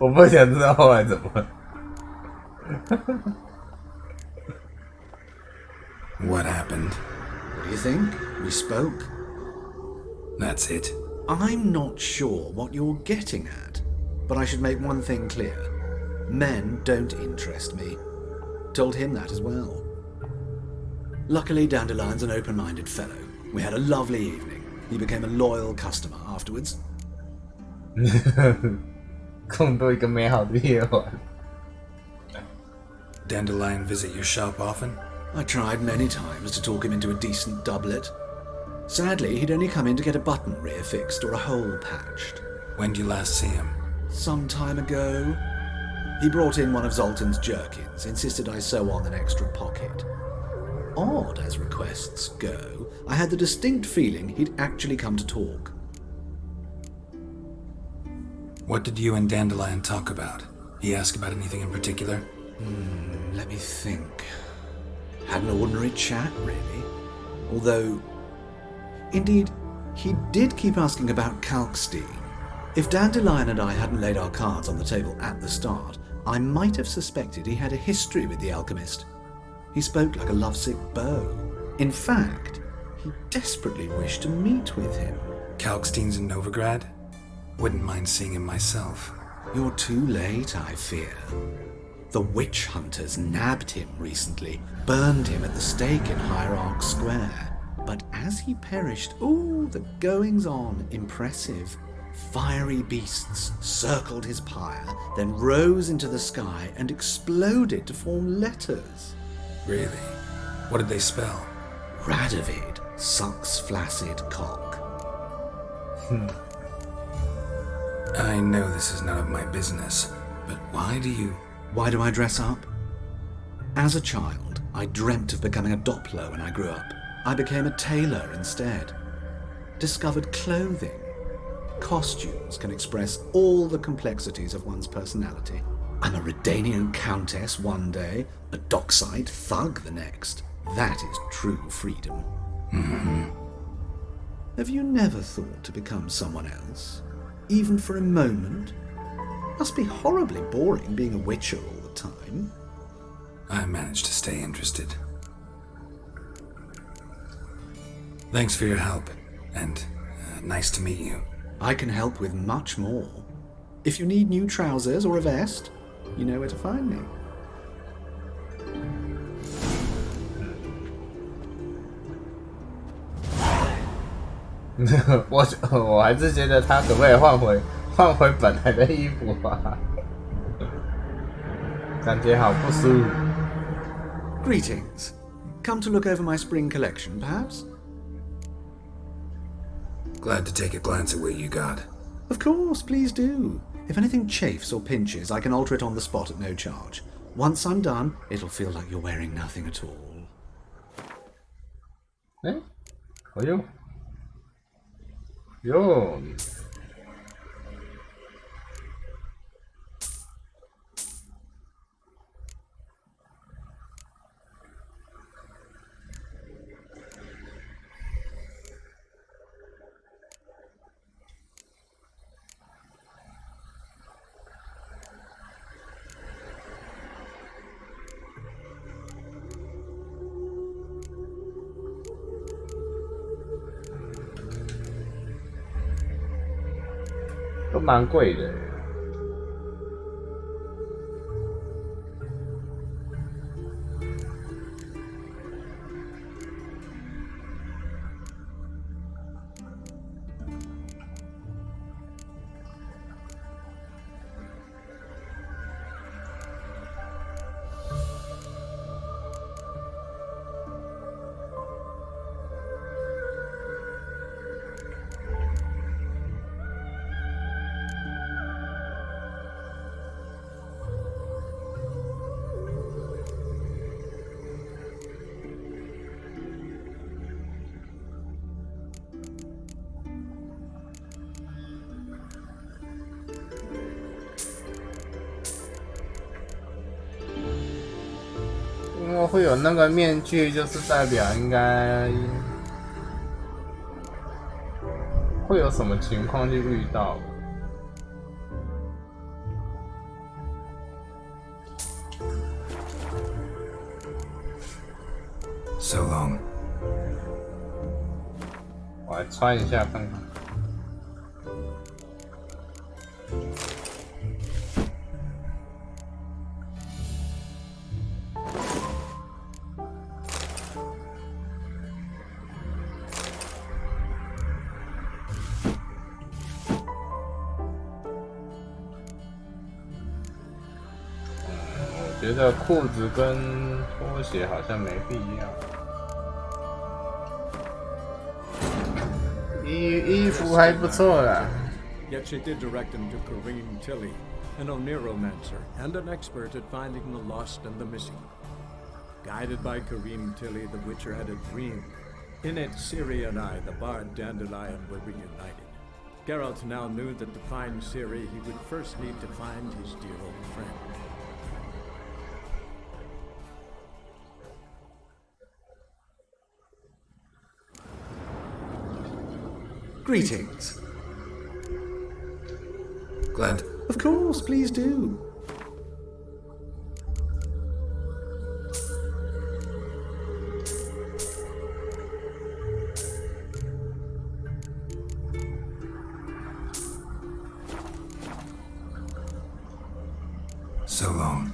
我不想知道后来怎么了。What happened? What do you think? We spoke. That's it. I'm not sure what you're getting at, but I should make one thing clear. Men don't interest me. Told him that as well. Luckily, Dandelion's an open-minded fellow. We had a lovely evening. He became a loyal customer afterwards. 共度一个美好的夜晚。Dandelion visit your shop often? I tried many times to talk him into a decent doublet. Sadly, he'd only come in to get a button rear fixed or a hole patched. When did you last see him? Some time ago. He brought in one of Zoltan's jerkins, insisted I sew on an extra pocket. Odd as requests go, I had the distinct feeling he'd actually come to talk. What did you and Dandelion talk about? He asked about anything in particular? Let me think. Had an ordinary chat, really. Although, indeed, he did keep asking about Kalkstein. If Dandelion and I hadn't laid our cards on the table at the start, I might have suspected he had a history with the alchemist. He spoke like a lovesick beau. In fact, he desperately wished to meet with him. Kalkstein's in Novigrad? Wouldn't mind seeing him myself. You're too late, I fear. The witch hunters nabbed him recently, burned him at the stake in Hierarch Square. But as he perished, the goings-on, impressive. Fiery beasts circled his pyre, then rose into the sky and exploded to form letters. Really? What did they spell? Radovid sucks flaccid cock. I know this is none of my business, but why do I dress up? As a child, I dreamt of becoming a Doppler when I grew up. I became a tailor instead. Discovered clothing. Costumes can express all the complexities of one's personality. I'm a Redanian countess one day, a dockside thug the next. That is true freedom. Have you never thought to become someone else? Even for a moment? Must be horribly boring being a witcher all the time. I managed to stay interested. Thanks for your help, and nice to meet you. I can help with much more. If you need new trousers or a vest, you know where to find me. 我还是觉得他可不可以换回本来的衣服啊？感觉好不舒服。Greetings. Come to look over my spring collection, perhaps? Glad to take a glance at what you got. Of course, please do. If anything chafes or pinches, I can alter it on the spot at no charge. Once I'm done, it'll feel like you're wearing nothing at all. 哎呦，哟。都蛮贵的。果会有那个面具，就是代表应该会有什么情况去遇到。So long. 我来穿一下看看。我觉得裤子跟拖鞋好像没必要。衣服还不错啦。Yet she did direct him to Kareem Tilly, an Oneromancer and an expert at finding the lost and the missing. Guided by Kareem Tilly, the Witcher had a dream. In it, Ciri and I, the bard Dandelion, were reunited. Geralt now knew that to find Ciri, he would first need to find his dear old friend. Greetings. Glad. Of course, please do. So long.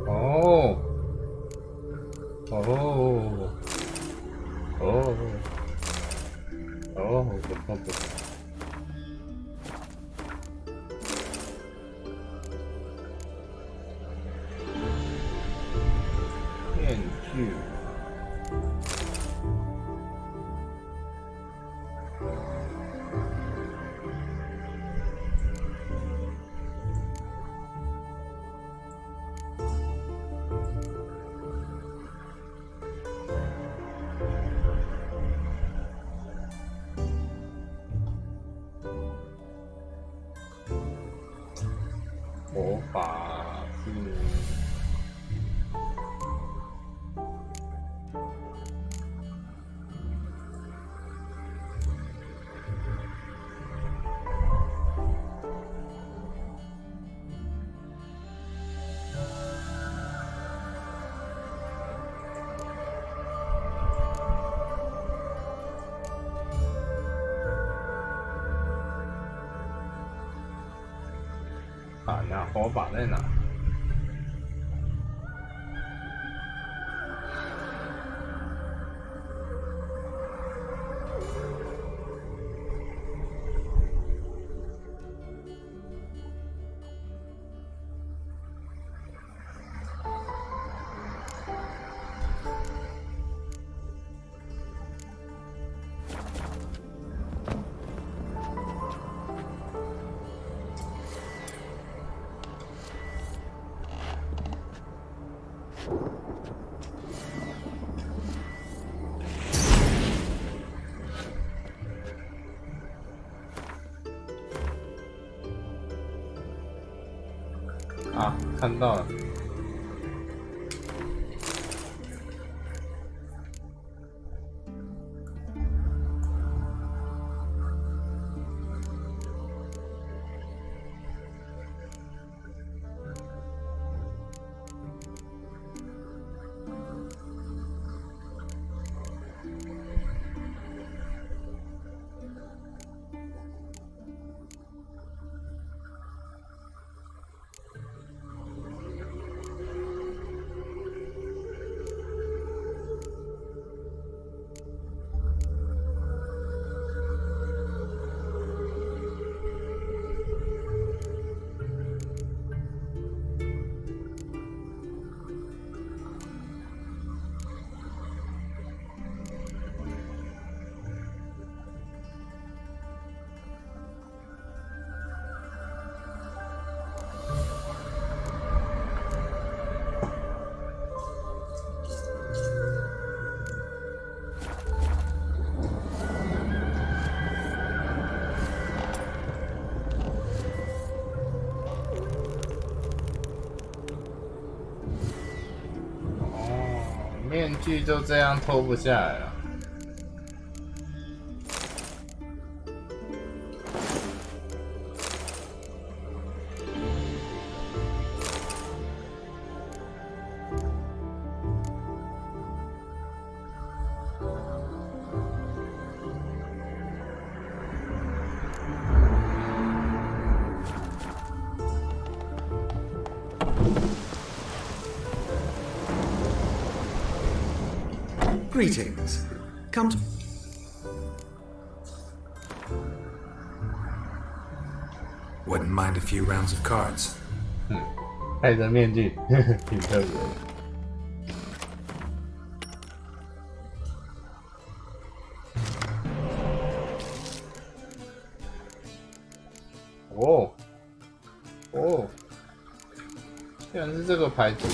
Oh. 面具。魔法是那火把在哪？啊，看到了。面具就这样脱不下来了。Greetings. Come to... Wouldn't mind a few rounds of cards. 戴着面具，挺特别的。哦，哦，竟然是这个牌子。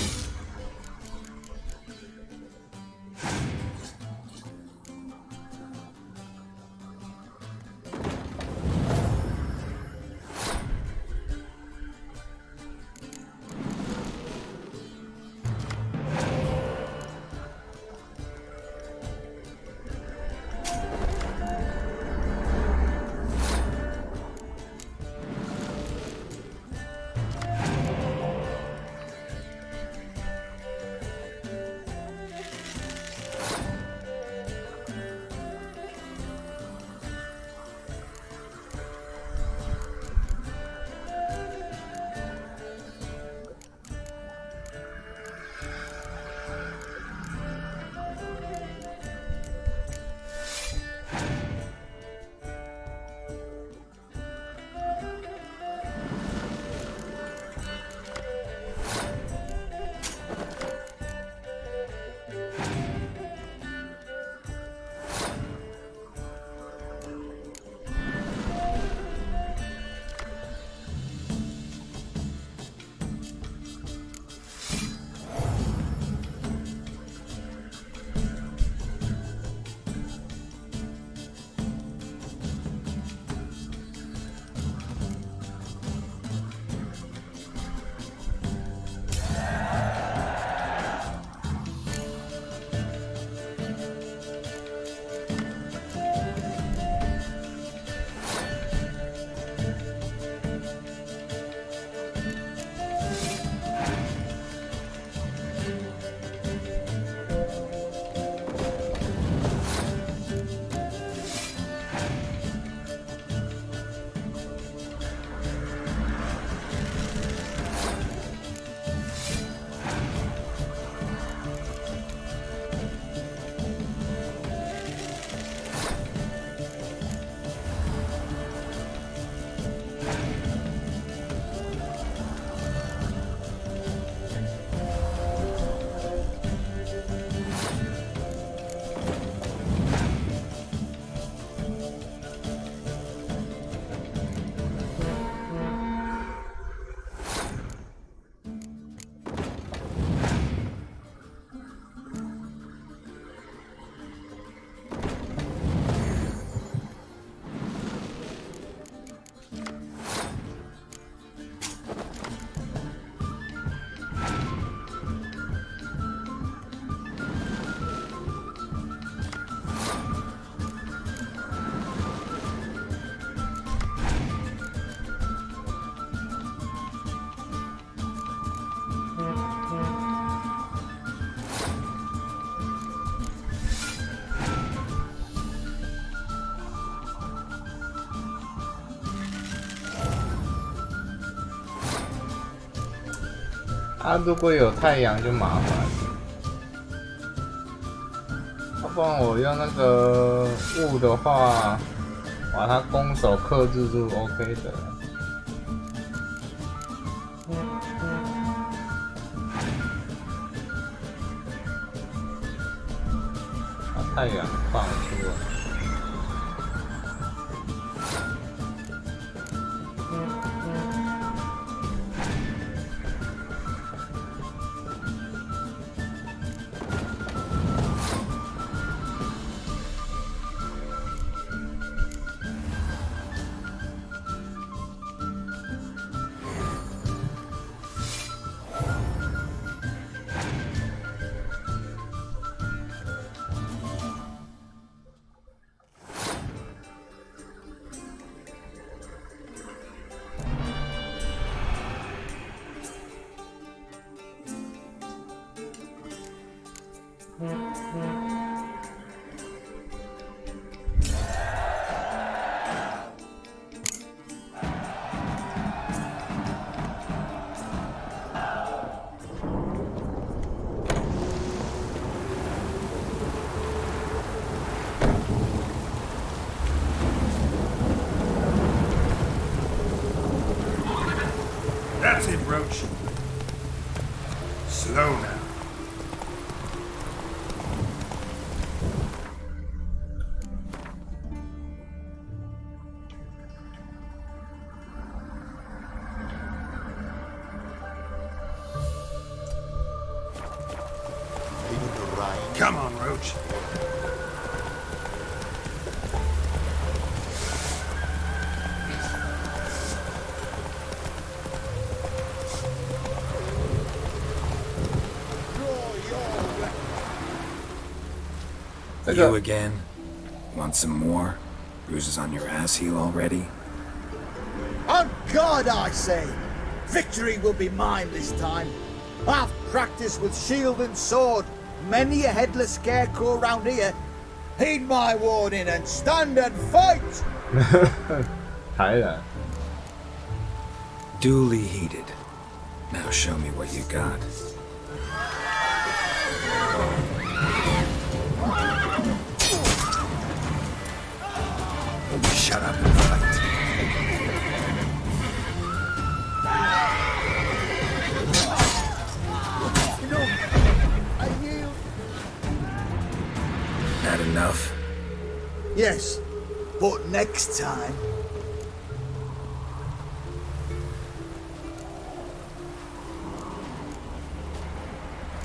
啊，如果有太阳就麻烦，要不然我用那个雾的话，把它攻守克制住 OK 的。把太阳放出来。That's it, Roach. Slow now. Come on, Roach. You again? Want some more? Bruises on your ass heel already? On God, I say! Victory will be mine this time. I've practiced with shield and sword. Many a headless scarecrow round here. Heed my warning and stand and fight! 台人 Duly heeded. Now show me what you got. Shut up and fight. I yield. Not enough? Yes, but next time.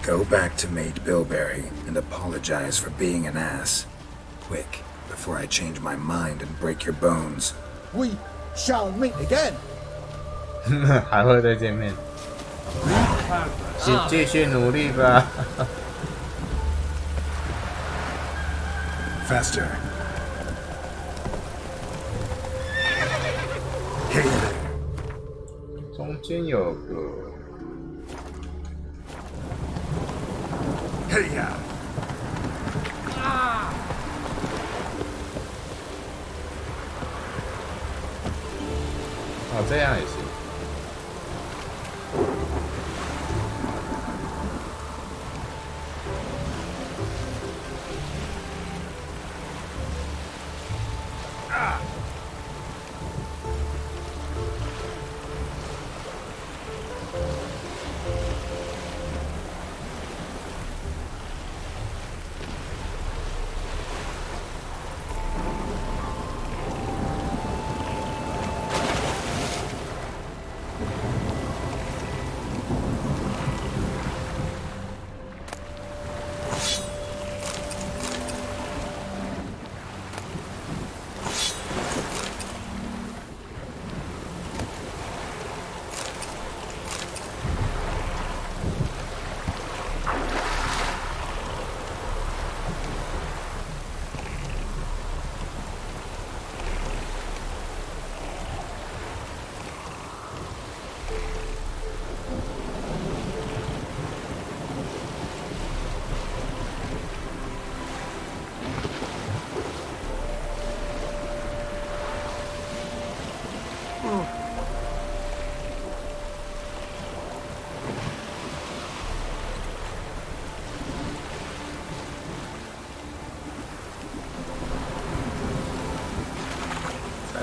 Go back to Maid Bilberry and apologize for being an ass. Quick, before I change my mind and break your bones. We shall meet again. 还会再见面，请继续努力吧。Faster. Hey there. 中间有个 Hey ya. 哦，这样也行。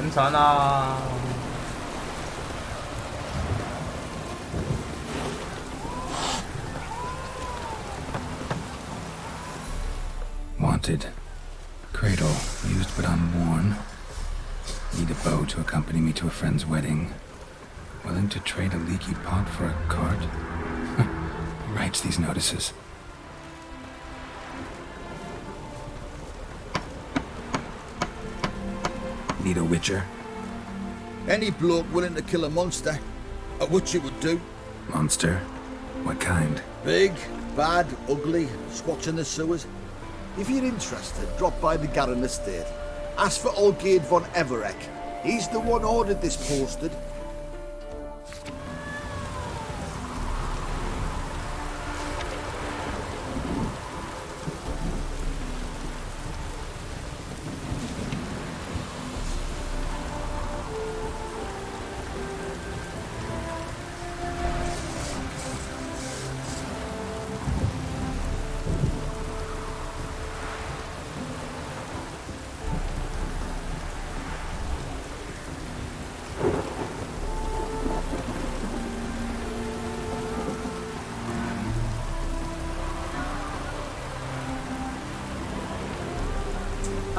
沉船啊！ Wanted. Cradle, used but unworn. Need a bow to accompany me to a friend's wedding. Willing to trade a leaky pot for a cart? Who writes these notices? Need a witcher? Any bloke willing to kill a monster, a witcher would do. Monster? What kind? Big, bad, ugly, squats in the sewers. If you're interested, drop by the Garren estate. Ask for Olgierd von Everek. He's the one ordered this posted.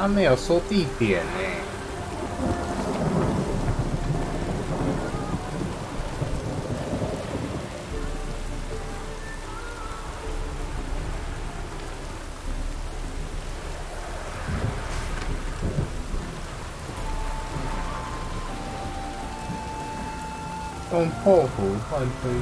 他没有说地点呢。用破釜换推车。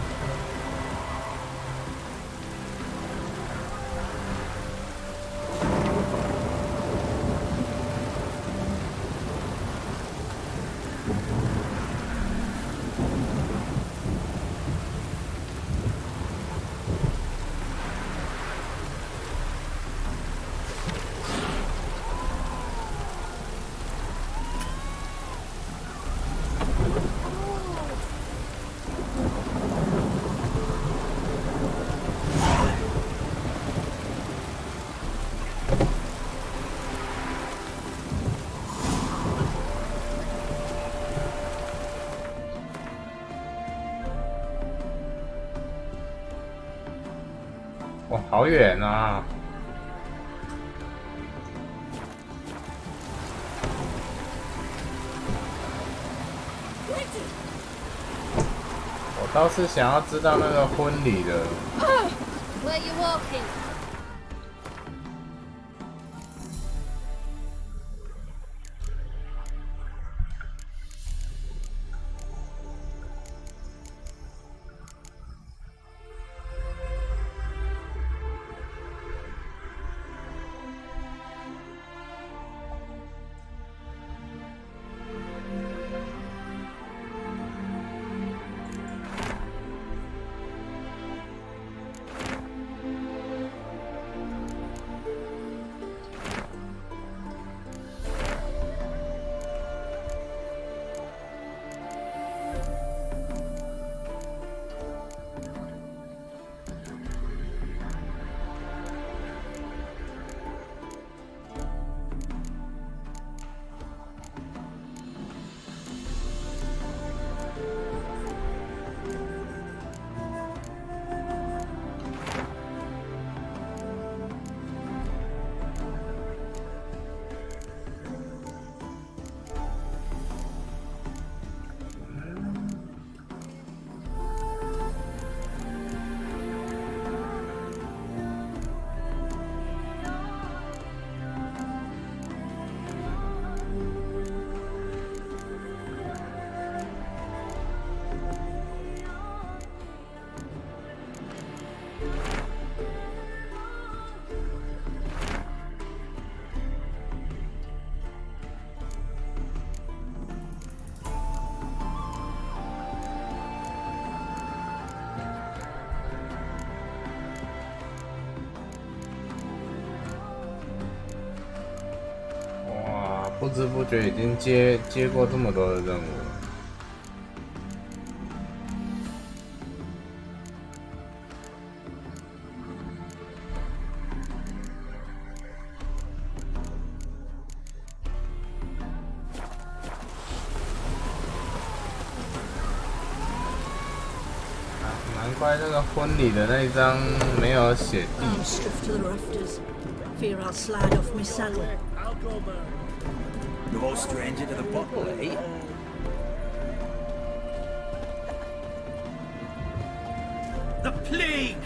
哇，好远啊！我倒是想要知道那个婚礼的。Where you walking? 不知不觉已经接过这么多的任务了。难怪那个婚礼的那一张没有写地点。 Fear I'll slide off my saddle. No stranger to the bottle, eh? The plague!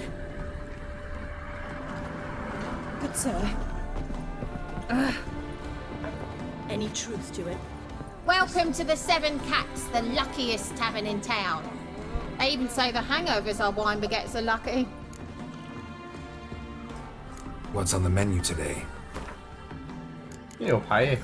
Good sir. Any truth to it? Welcome to the Seven Cats, the luckiest tavern in town. They even say the hangovers our wine baguettes are lucky. What's on the menu today? 有牌耶。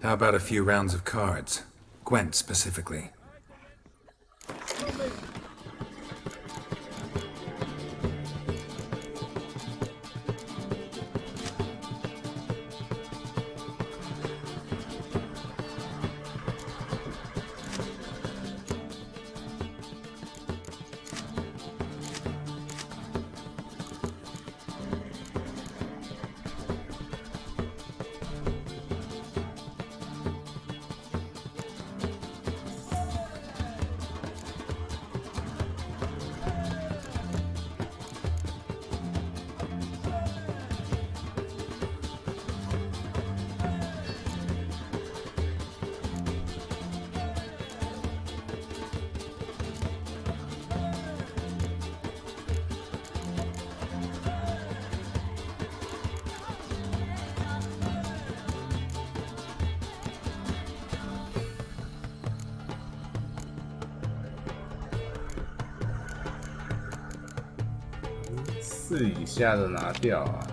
How about a few rounds of cards? Gwent specifically. 4以下的拿掉啊。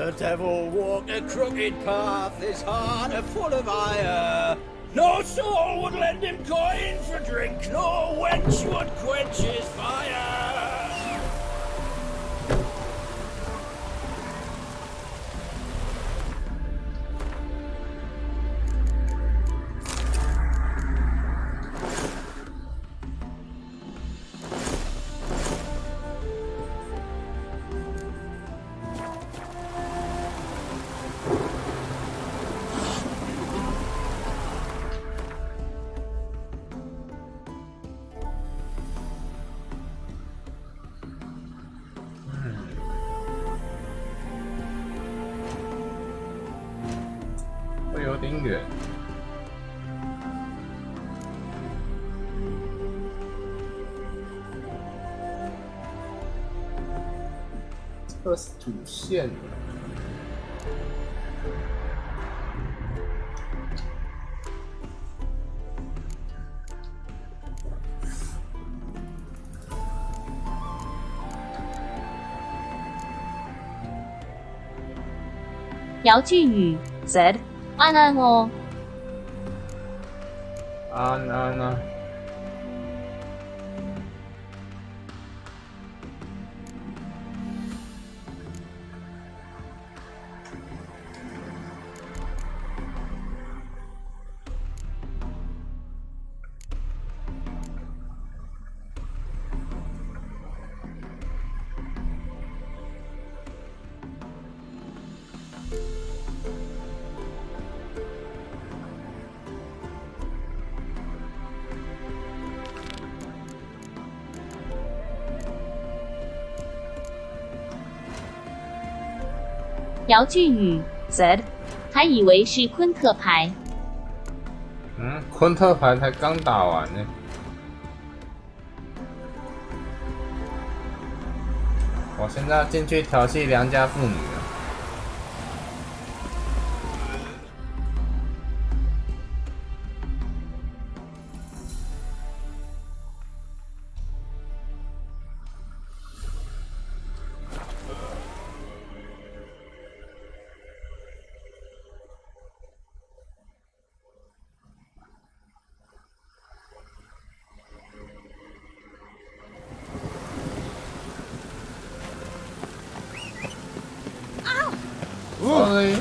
The devil walked a crooked path, his heart a full of ire. No soul would lend him coin for drink, no wench would quench his fire.会有点远。这是主线。姚俊宇 said, 安安哦。安安啊。姚俊宇 said, 还以为是昆特牌。昆特牌才刚打完呢。我现在要进去调戏良家妇女了。Sorry.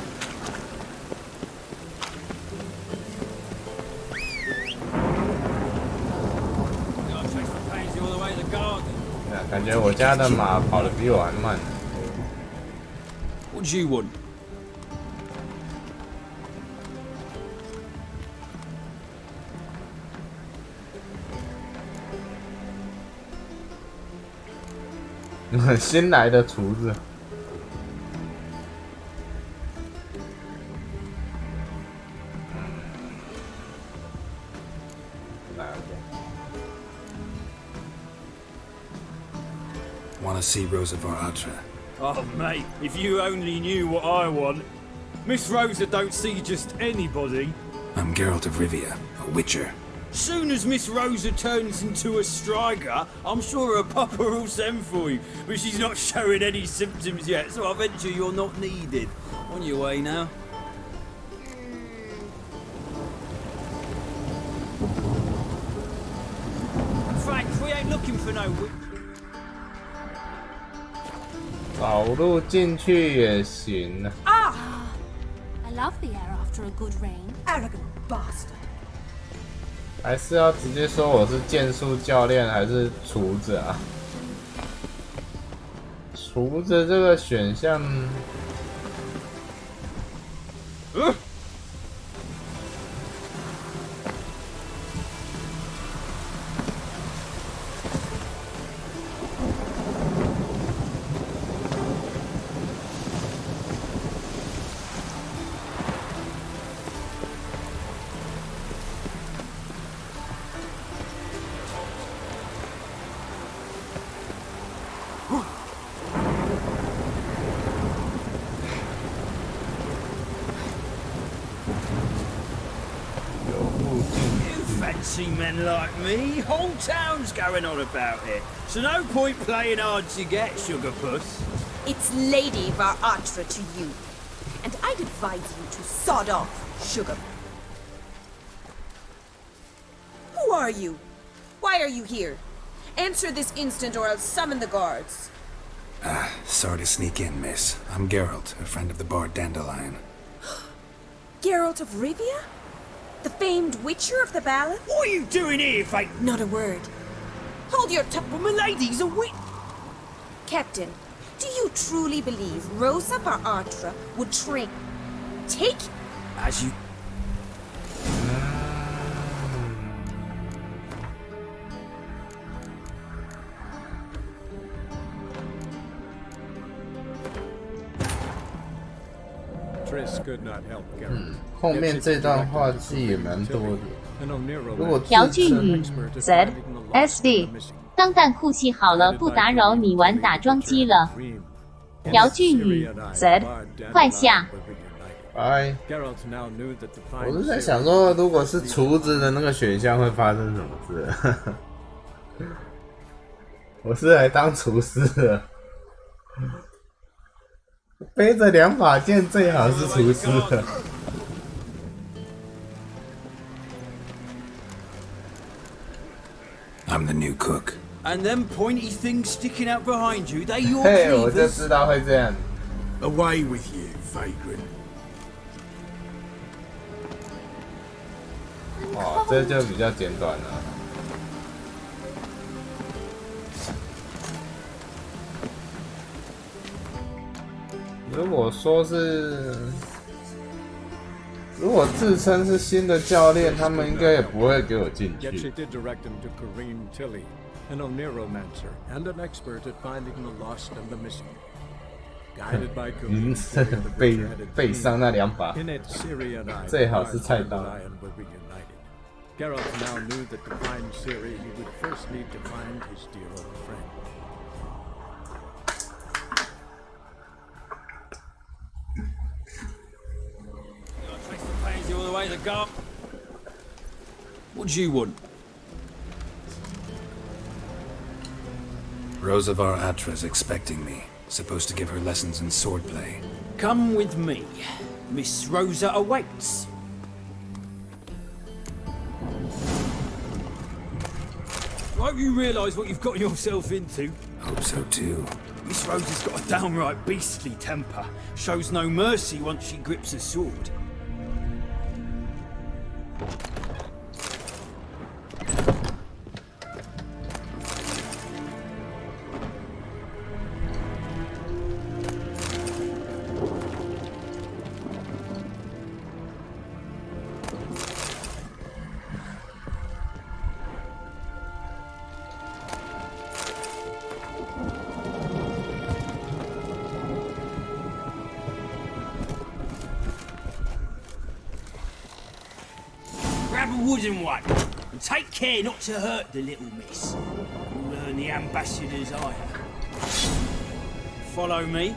Yeah, 感觉我家的马跑得比我还慢。What do you want? 新来的厨子。Want to see Rosa Atra? Oh, mate, if you only knew what I want. Miss Rosa don't see just anybody. I'm Geralt of Rivia, a witcher. Soon as Miss Rosa turns into a striker, I'm sure her papa will send for you. But she's not showing any symptoms yet, so I venture you're not needed. On your way now. Frank, we ain't looking for no witch. 走路进去也行啊。I love the air after a good rain. Arrogant bastard. 还是要直接说我是剑术教练还是厨子啊？厨子这个选项，Fancy men like me, whole town's going on about it. So no point playing hard to get, sugar puss. It's Lady Varatra to you. And I'd advise you to sod off, sugar. Who are you? Why are you here? Answer this instant or I'll summon the guards. Sorry to sneak in, miss. I'm Geralt, a friend of the bard Dandelion. Geralt of Rivia? The famed witcher of the ballad? What are you doing here, Fate? Not a word. Hold your tongue. Well, milady's a wit. Captain, do you truly believe Rosa Varatra would take? As you... Triss could not help Geralt. 后面这段话记也蛮多的。如果朴俊宇 Z SD 钢弹库气好了，不打扰你玩打桩机了。朴俊宇 Z 快下。哎，我是在想说，如果是厨子的那个选项会发生什么事？我是来当厨师的。背着2把剑最好是厨师的。I'm the new cook. And them pointy things sticking out behind you, they your 嘿，我就 cleavers? 知道会这样。Away with you, vagrant. 哦，这就比较简短了。如果说是，如果自称是新的教练，他们应该也不会给我进 Yet she 去。 did direct him to Kareem Tilly, an Oneromancer and an expert at finding the lost and the missing. Guided by Kareem Tilly, the 背 witcher had a 背上那2把 dream. In it, Ciri and I, 最好是菜刀。 Dandelion were reunited. Geralt now knew that to find Ciri, he would first need to find his dear old friend. All the way to go. What do you want? Rosa Varatra's expecting me. Supposed to give her lessons in swordplay. Come with me. Miss Rosa awaits. I hope you realise what you've got yourself into. Hope so too. Miss Rosa's got a downright beastly temper. Shows no mercy once she grips a sword. Grab a wooden one, and take care not to hurt the little miss. You'll learn the ambassador's ire. Follow me.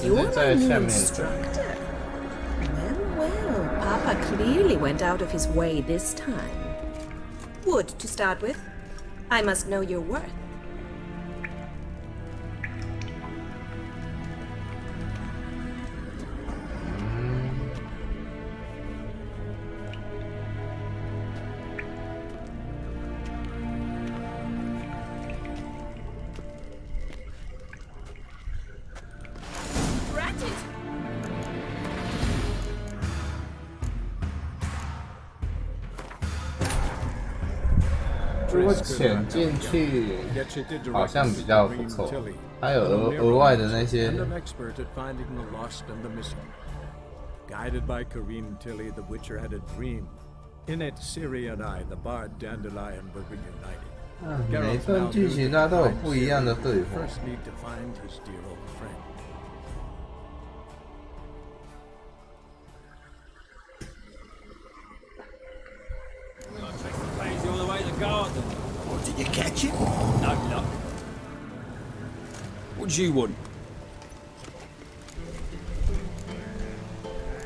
You're my new instructor. Well, Papa clearly went out of his way this time. Wood, to start with. I must know your worth. Granted. 如果潜进去，好像比较不错。还有额外的那些。 And an expert at finding the lost and the missing. Guided by Kareem Tilly, the Witcher had a dream. In it, Ciri and I, the bard Dandelion, were reunited. 每段剧情它都有不一样的对话。 First need to find his dear old friend. do you want?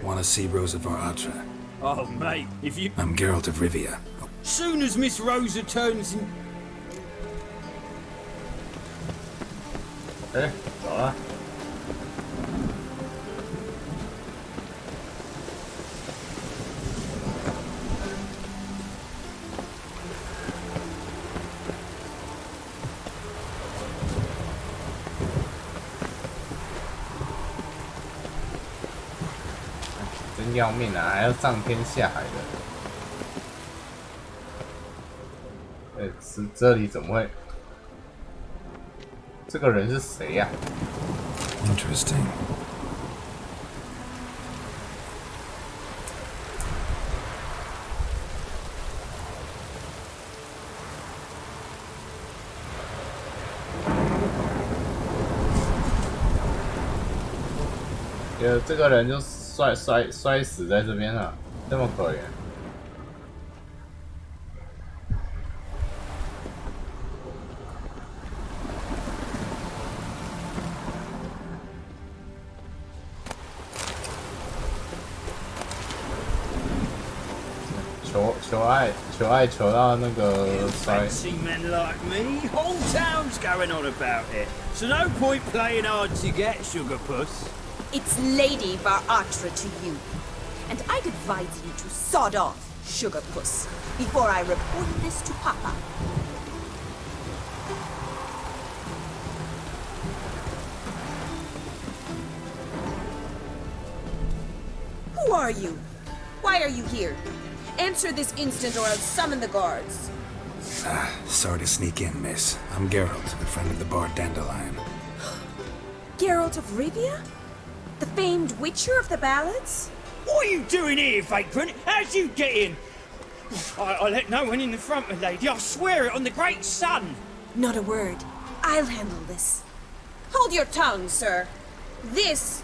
Want to see Rosa Atra? Oh, mate, if you... I'm Geralt of Rivia. Soon as Miss Rosa turns in... 哎，走了。真要命啊！还要上天下海的。是这里怎么会？这个人是谁呀？Interesting. 这个人就摔死在这边了，这么可怜。求到那个摔。 Fancy men like me, whole town's going on about it. So no point playing hard to get, sugar puss. It's Lady Atra to you. And I'd advise you to sod off, sugar puss, before I report this to Papa. Who are you? Why are you here? Answer this instant or I'll summon the guards. Sorry to sneak in, miss. I'm Geralt, the friend of the bard Dandelion. Geralt of Rivia? The famed witcher of the ballads? What are you doing here, vagrant? How'd you get in? I let no one in the front, my lady. I swear it on the great sun. Not a word. I'll handle this. Hold your tongue, sir. This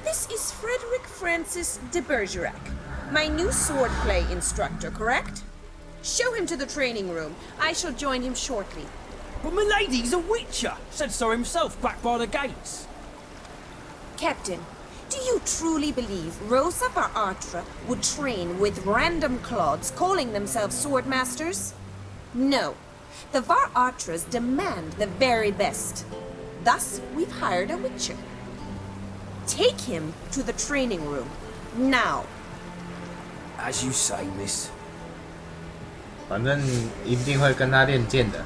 is Frederick Francis de Bergerac, my new swordplay instructor, correct? Show him to the training room. I shall join him shortly. But my lady's a witcher. Said so himself back by the gates. Captain, do you truly believe Rosa Atra would train with random clods calling themselves swordmasters? No. The Atras demand the very best. Thus, we've hired a witcher. Take him to the training room. Now. As you say, miss. 反正一定会跟他练剑的。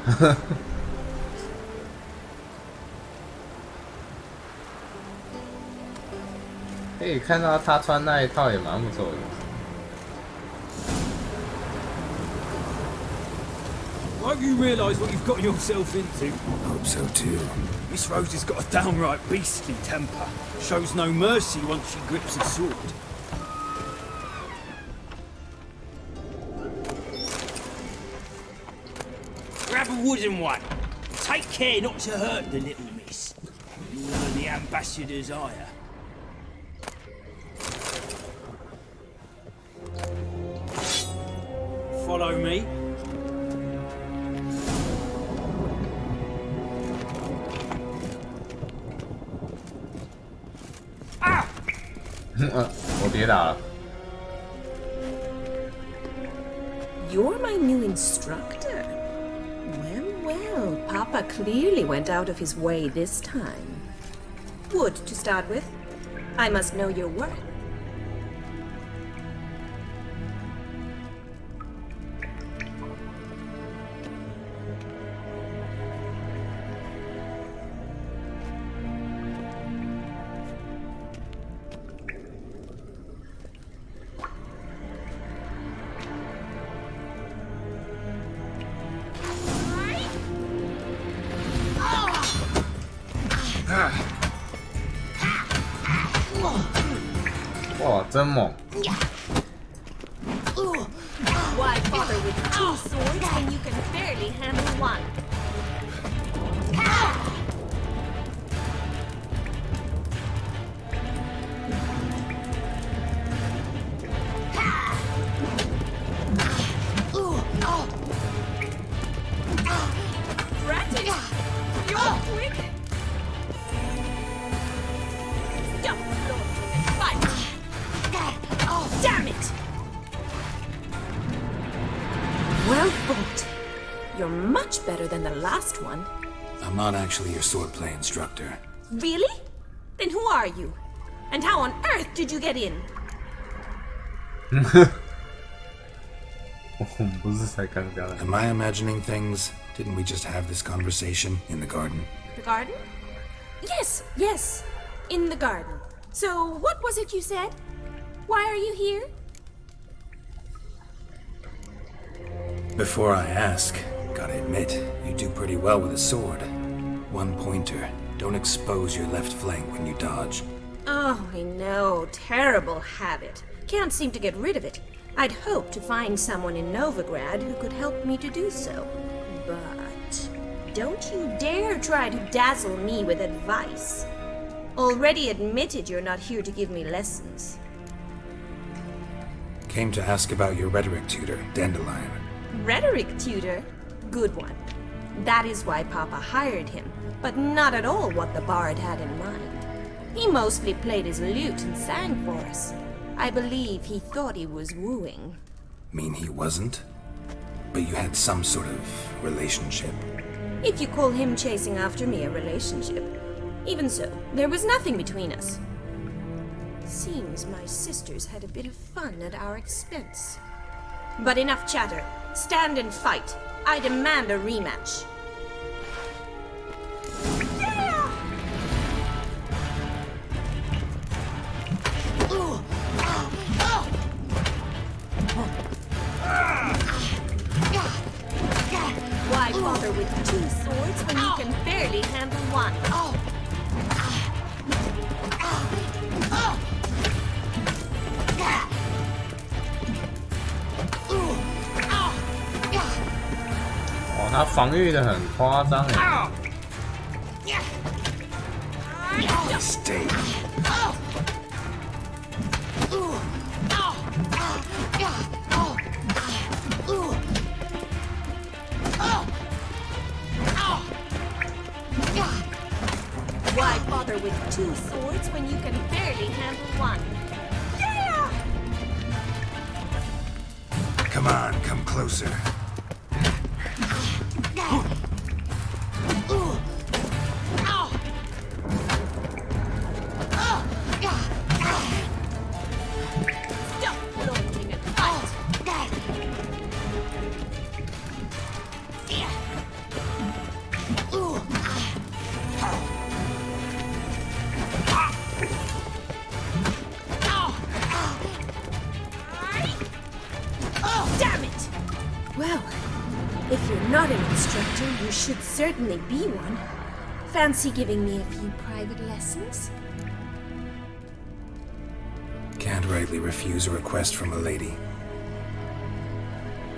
可以看到他穿那一套也蛮不错的。Hope you realise what you've got yourself into. Hope so too. Miss Rosa's got a downright beastly temper. Shows no mercy once she grips a sword. Grab a wooden one. Take care not to hurt the little miss. You'll earn the ambassador's ire. Follow me. Ah! 我跌倒了。 You're my new instructor. Well, Papa clearly went out of his way this time. Wood, to start with. I must know your worth. Wow, 真猛！ Why bother with two swords when you can barely handle one? Drat it! You're quick! better than the last one. I'm not actually your swordplay instructor. Really? Then who are you? And how on earth did you get in? Am I imagining things? Didn't we just have this conversation in the garden? The garden? Yes. In the garden. So, what was it you said? Why are you here? Before I ask, gotta admit, you do pretty well with a sword. One pointer. Don't expose your left flank when you dodge. Oh, I know. Terrible habit. Can't seem to get rid of it. I'd hoped to find someone in Novigrad who could help me to do so. But don't you dare try to dazzle me with advice. Already admitted you're not here to give me lessons. Came to ask about your rhetoric tutor, Dandelion. Rhetoric tutor? Good one. That is why Papa hired him, but not at all what the bard had in mind. He mostly played his lute and sang for us. I believe he thought he was wooing. Mean he wasn't? But you had some sort of relationship. If you call him chasing after me a relationship. Even so, there was nothing between us. Seems my sisters had a bit of fun at our expense. But enough chatter. Stand and fight. I demand a rematch. Why bother with two swords when you can barely handle one?他防御的很夸张哎。Stay. Why bother with two swords when you can barely handle one? Come on, come closer. You should certainly be one. Fancy giving me a few private lessons? Can't rightly refuse a request from a lady.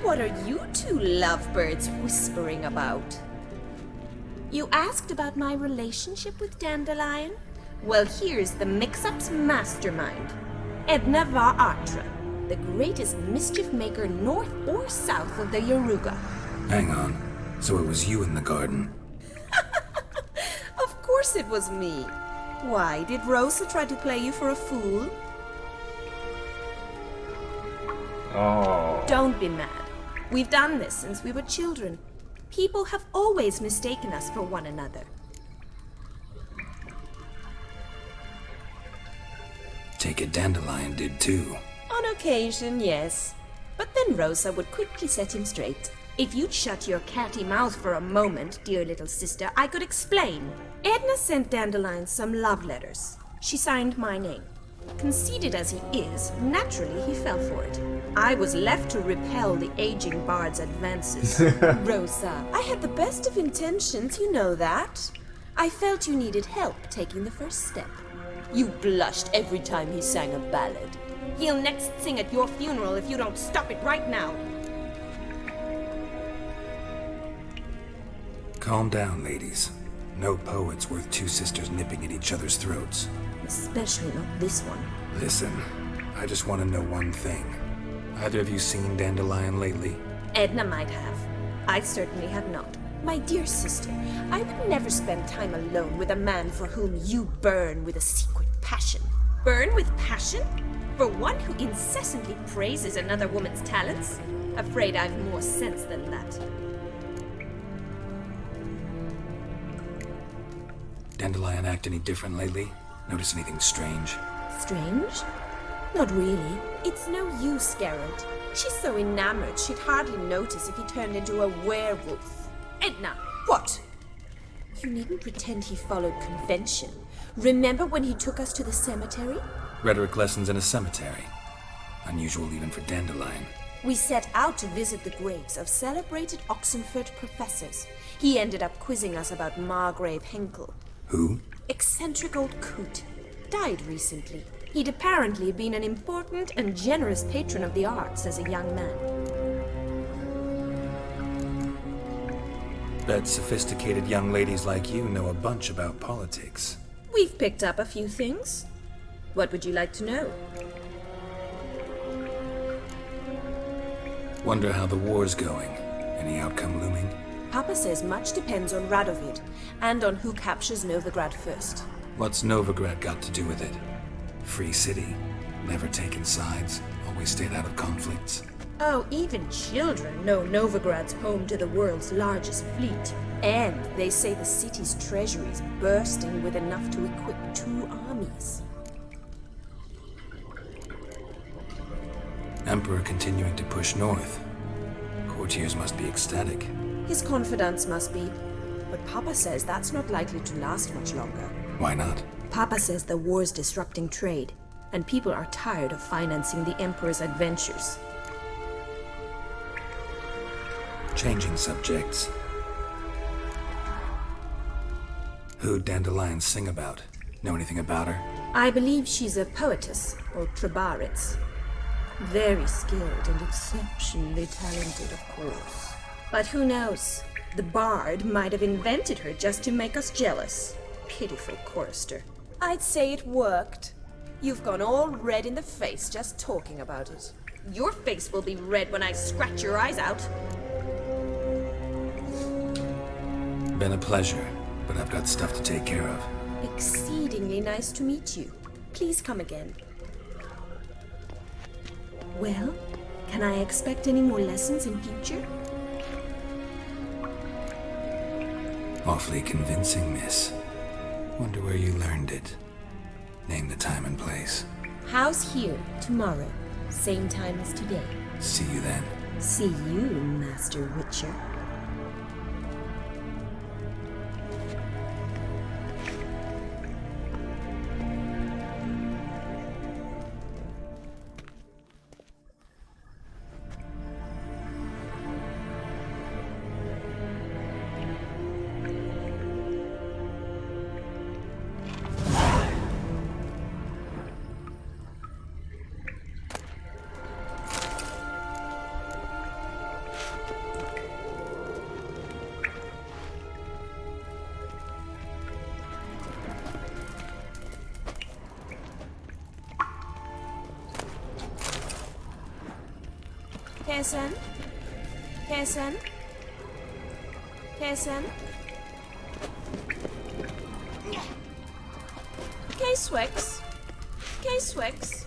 What are you two lovebirds whispering about? You asked about my relationship with Dandelion? Well, here's the mix-up's mastermind. Edna Va Atra, the greatest mischief maker north or south of the Yaruga. Hang on. So it was you in the garden? Of course it was me. Why, did Rosa try to play you for a fool? Oh. Don't be mad. We've done this since we were children. People have always mistaken us for one another. Take it Dandelion did too. On occasion, yes. But then Rosa would quickly set him straight. If you'd shut your catty mouth for a moment, dear little sister, I could explain. Edna sent Dandelion some love letters. She signed my name. Conceited as he is, naturally he fell for it. I was left to repel the aging bard's advances. Rosa, I had the best of intentions, you know that. I felt you needed help taking the first step. You blushed every time he sang a ballad. He'll next sing at your funeral if you don't stop it right now. Calm down, ladies. No poet's worth two sisters nipping at each other's throats. Especially not this one. Listen, I just want to know one thing. Either of you seen Dandelion lately? Edna might have. I certainly have not. My dear sister, I would never spend time alone with a man for whom you burn with a secret passion. Burn with passion? For one who incessantly praises another woman's talents? Afraid I've more sense than that. Dandelion act any different lately? Notice anything strange? Strange? Not really. It's no use, Geralt. She's so enamored she'd hardly notice if he turned into a werewolf. Edna! What? You needn't pretend he followed convention. Remember when he took us to the cemetery? Rhetoric lessons in a cemetery. Unusual even for Dandelion. We set out to visit the graves of celebrated Oxenford professors. He ended up quizzing us about Margrave Henkel. Who? Eccentric old coot. Died recently. He'd apparently been an important and generous patron of the arts as a young man. Bet sophisticated young ladies like you know a bunch about politics. We've picked up a few things. What would you like to know? Wonder how the war's going. Any outcome looming? Papa says much depends on Radovid, and on who captures Novigrad first. What's Novigrad got to do with it? Free city, never taken sides, always stayed out of conflicts. Oh, even children know Novigrad's home to the world's largest fleet. And they say the city's treasury is bursting with enough to equip 2 armies. Emperor continuing to push north. Courtiers must be ecstatic. His confidants must be. But Papa says that's not likely to last much longer. Why not? Papa says the war's disrupting trade, and people are tired of financing the Emperor's adventures. Changing subjects. Who'd Dandelion sing about? Know anything about her? I believe she's a poetess, or Trebaritz. Very skilled and exceptionally talented, of course. But who knows? The bard might have invented her just to make us jealous. Pitiful chorister. I'd say it worked. You've gone all red in the face just talking about it. Your face will be red when I scratch your eyes out. Been a pleasure, but I've got stuff to take care of. Exceedingly nice to meet you. Please come again. Well, can I expect any more lessons in future? Awfully convincing, miss. Wonder where you learned it. Name the time and place. House here, tomorrow. Same time as today. See you then. See you, Master Witcher. Pearson? Pearson? Pearson? K-Swix? K-Swix?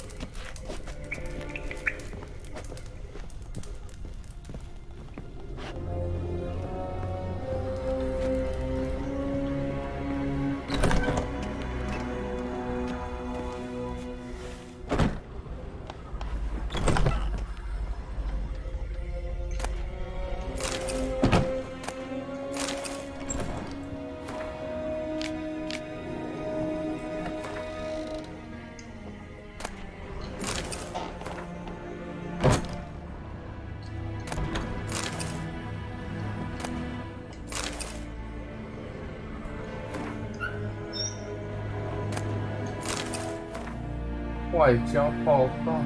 外交报告。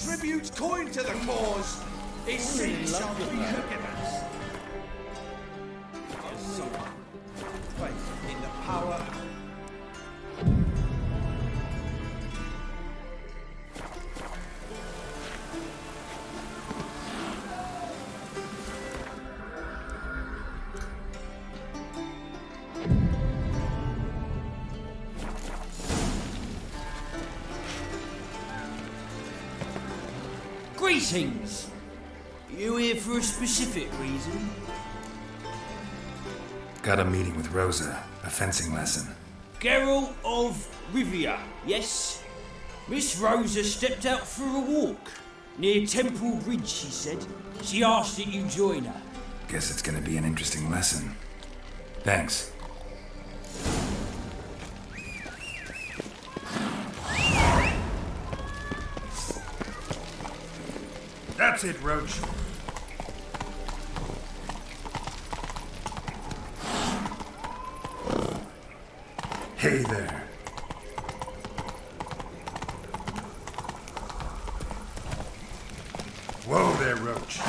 tributes coined to the cause, his sins shall be forgiven. Faith in the power. Greetings! You here for a specific reason? Got a meeting with Rosa, a fencing lesson. Geralt of Rivia, yes? Miss Rosa stepped out for a walk. Near Temple Bridge, she said. She asked that you join her. Guess it's gonna be an interesting lesson. Thanks. That's it, Roach. Hey there. Whoa there, Roach.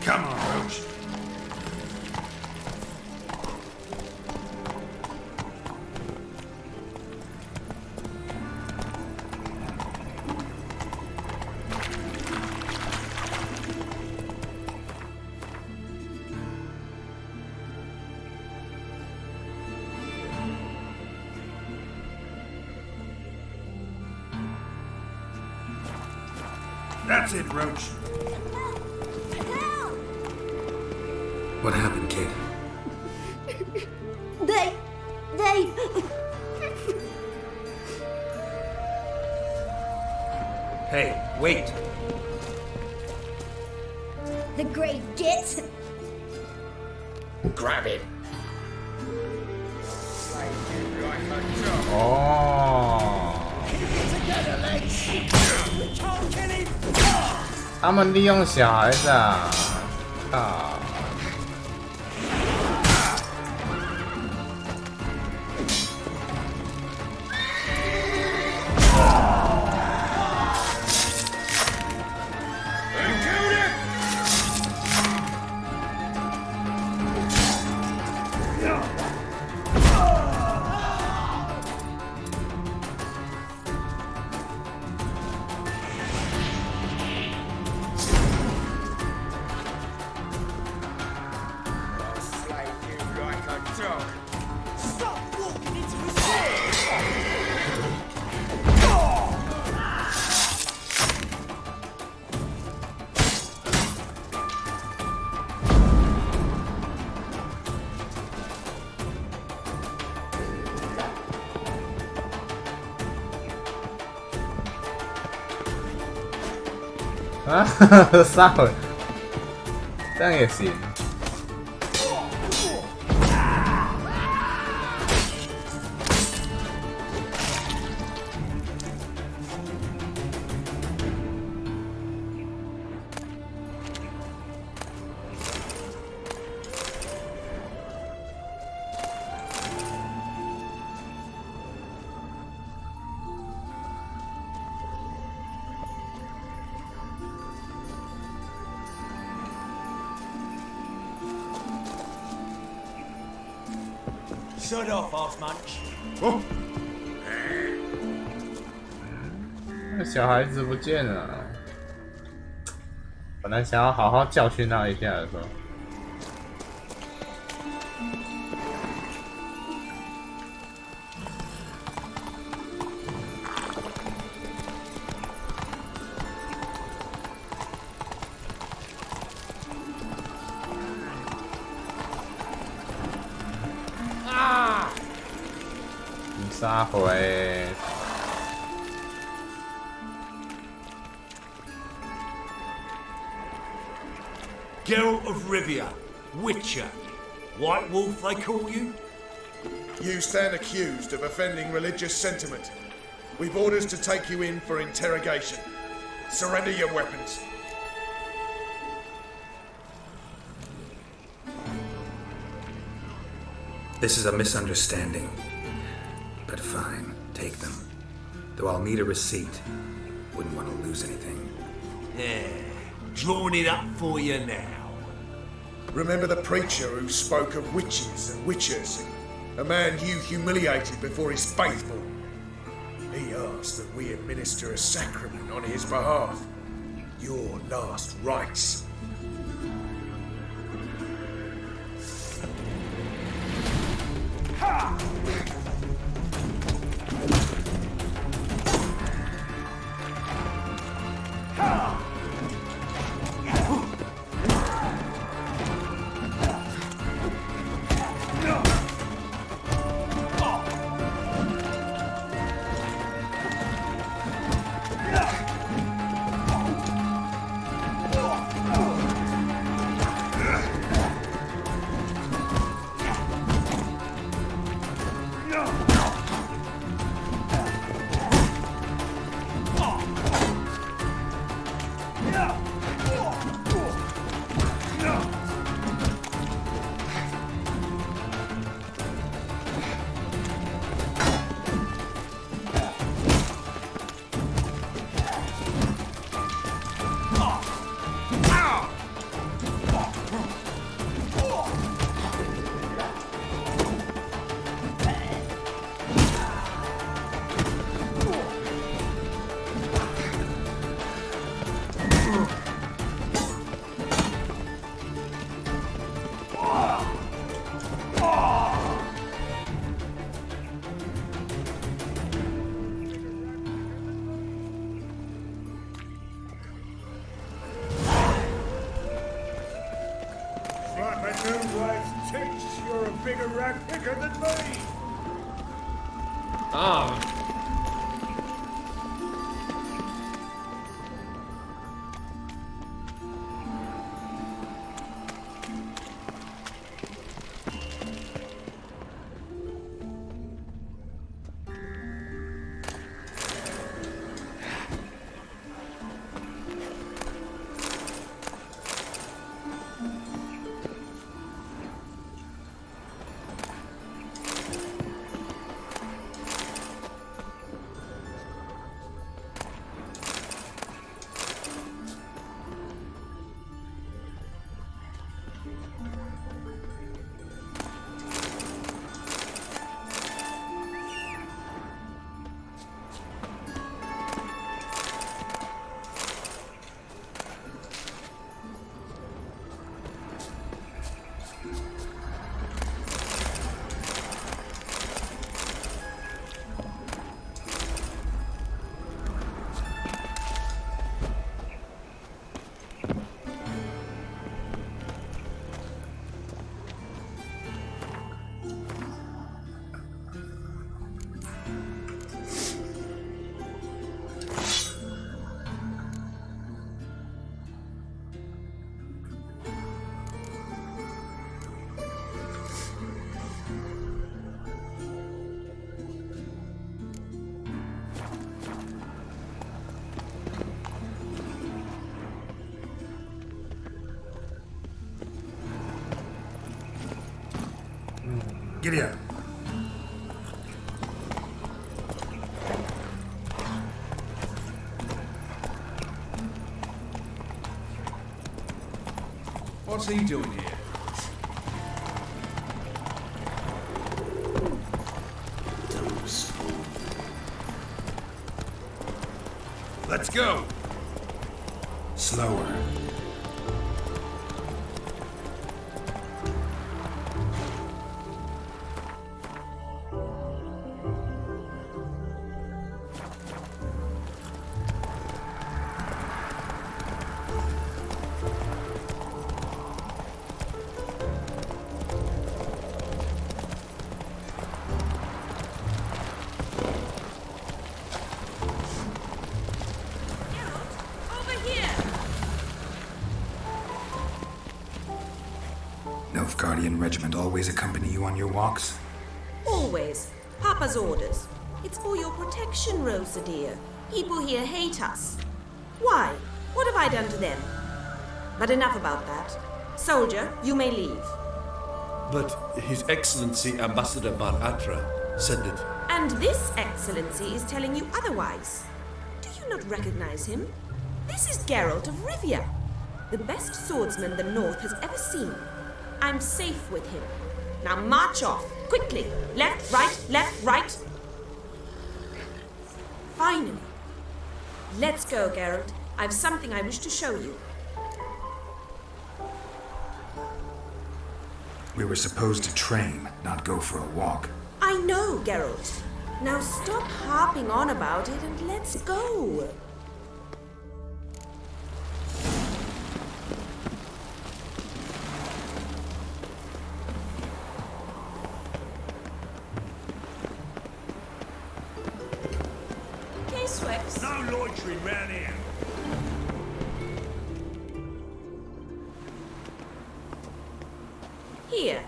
Come on, Roach. That's it, Roach. What happened, kid? They... Hey, wait. The great git. Grab it.哦，他们利用小孩子啊！啊！啊，杀回，这样也行。Shut off, Oz Munch. 哦，那小孩子不见了。本来想要好好教训他一下的时候。杀回。Geralt of Rivia, Witcher. White Wolf, they call you? You stand accused of offending religious sentiment. We've orders to take you in for interrogation. Surrender your weapons. This is a misunderstanding. But fine, take them. Though I'll need a receipt. Wouldn't want to lose anything. Yeah, drawing it up for you now. Remember the preacher who spoke of witches and witchers? A man you humiliated before his faithful. He asked that we administer a sacrament on his behalf. Your last rites. Ha! Ha! You're a bigger rat picker than me! Giddy up. What's he doing here? Let's go! Slower. Nilfgaardian regiment always accompany you on your walks? Always. Papa's orders. It's for your protection, Rosa dear. People here hate us. Why? What have I done to them? But enough about that. Soldier, you may leave. But His Excellency Ambassador Var Atra said that... And this excellency is telling you otherwise. Do you not recognize him? This is Geralt of Rivia, the best swordsman the North has ever seen. I'm safe with him. Now march off, quickly. Left, right. Finally. Let's go, Geralt. I've something I wish to show you. We were supposed to train, not go for a walk. I know, Geralt. Now stop harping on about it and let's go. Okay, Swex. No loitering round here. Here.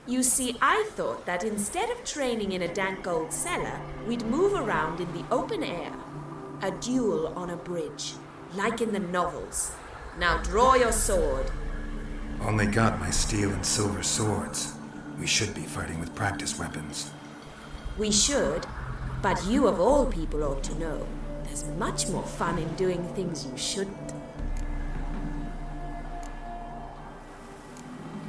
You see, I thought that instead of training in a dank old cellar, we'd move around in the open air. A duel on a bridge, like in the novels. Now draw your sword. Only got my steel and silver swords. We should be fighting with practice weapons. We should, but you of all people ought to know. There's much more fun in doing things you shouldn't.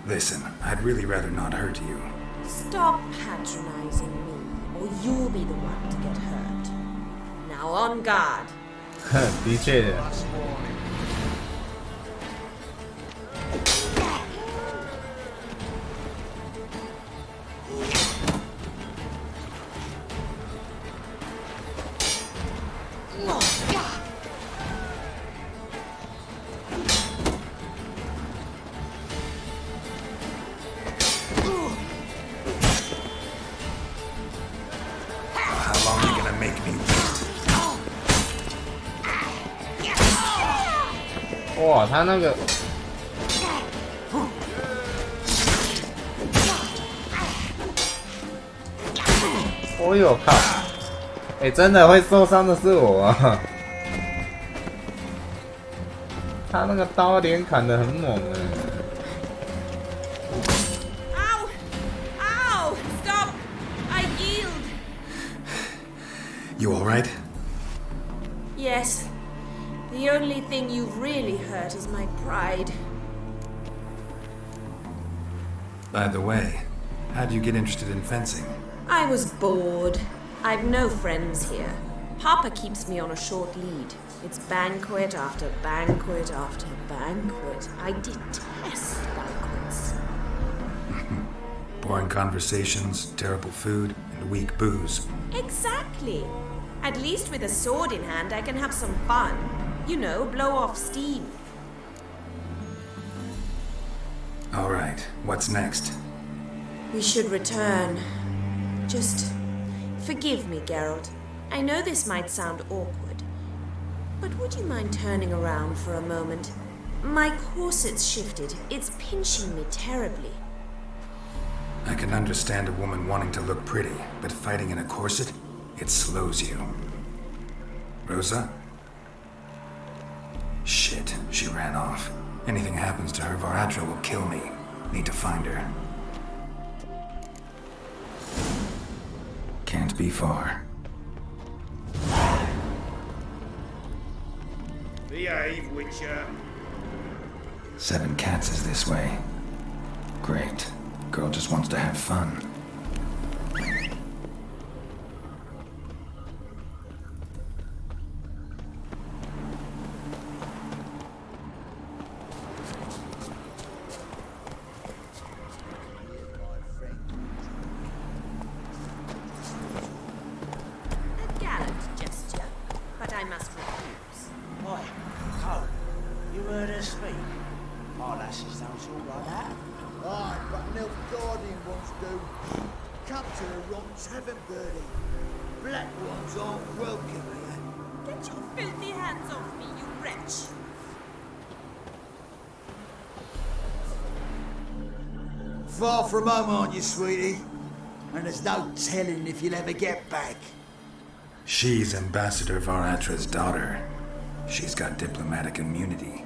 Listen, I'd really rather not hurt you. Stop patronizing me, or you'll be the one to get hurt. Now on guard. 的确的。哇，他那个，哦呦靠！哎，真的会受伤的是我啊！他那个刀连砍得很猛哎。Ow! Ow! Stop! I yield. You alright? Yes. The only thing you've really hurt is my pride. By the way, how'd you get interested in fencing? I was bored. I've no friends here. Papa keeps me on a short lead. It's banquet after banquet after banquet. I detest banquets. Boring conversations, terrible food, and weak booze. Exactly. At least with a sword in hand, I can have some fun. You know, blow off steam. All right, what's next? We should return. Just forgive me, Geralt. I know this might sound awkward, but would you mind turning around for a moment? My corset's shifted. It's pinching me terribly. I can understand a woman wanting to look pretty, but fighting in a corset, it slows you. Rosa? Shit, she ran off. Anything happens to her, Var Atra will kill me. Need to find her. Can't be far. Behave, Witcher. 7 Cats is this way. Great. Girl just wants to have fun. Far from home, aren't you, sweetie? And there's no telling if you'll ever get back. She's Ambassador Var Atra's daughter. She's got diplomatic immunity.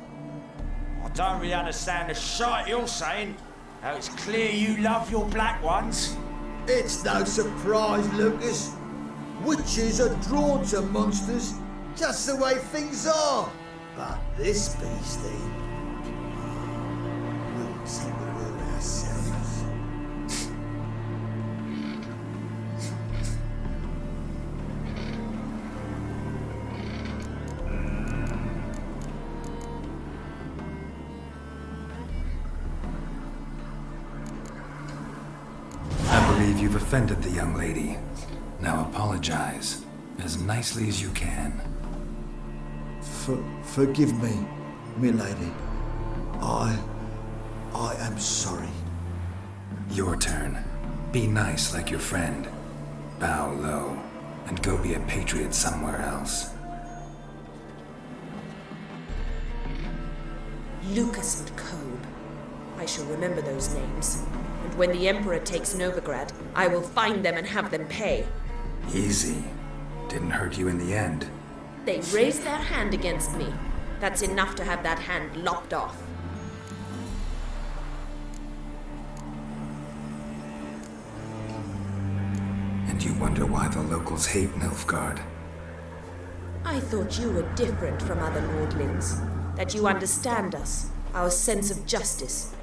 I don't really understand the shite you're saying. Now it's clear you love your black ones. It's no surprise, Lucas. Witches are drawn to monsters, just the way things are. But this beastie, we'll take the rule ourselves. I believe you've offended the young lady. Now apologize as nicely as you can. Forgive me, milady. I am sorry. Your turn. Be nice like your friend. Bow low, and go be a patriot somewhere else. Lucas and Kobe. I shall remember those names. And when the Emperor takes Novigrad, I will find them and have them pay. Easy. Didn't hurt you in the end. They raised their hand against me. That's enough to have that hand lopped off. And you wonder why the locals hate Nilfgaard. I thought you were different from other lordlings. That you understand us, our sense of justice.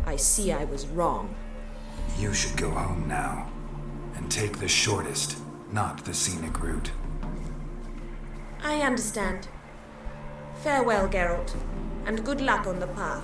I see I was wrong. You should go home now. And take the shortest, not the scenic route. I understand. Farewell, Geralt, and good luck on the path.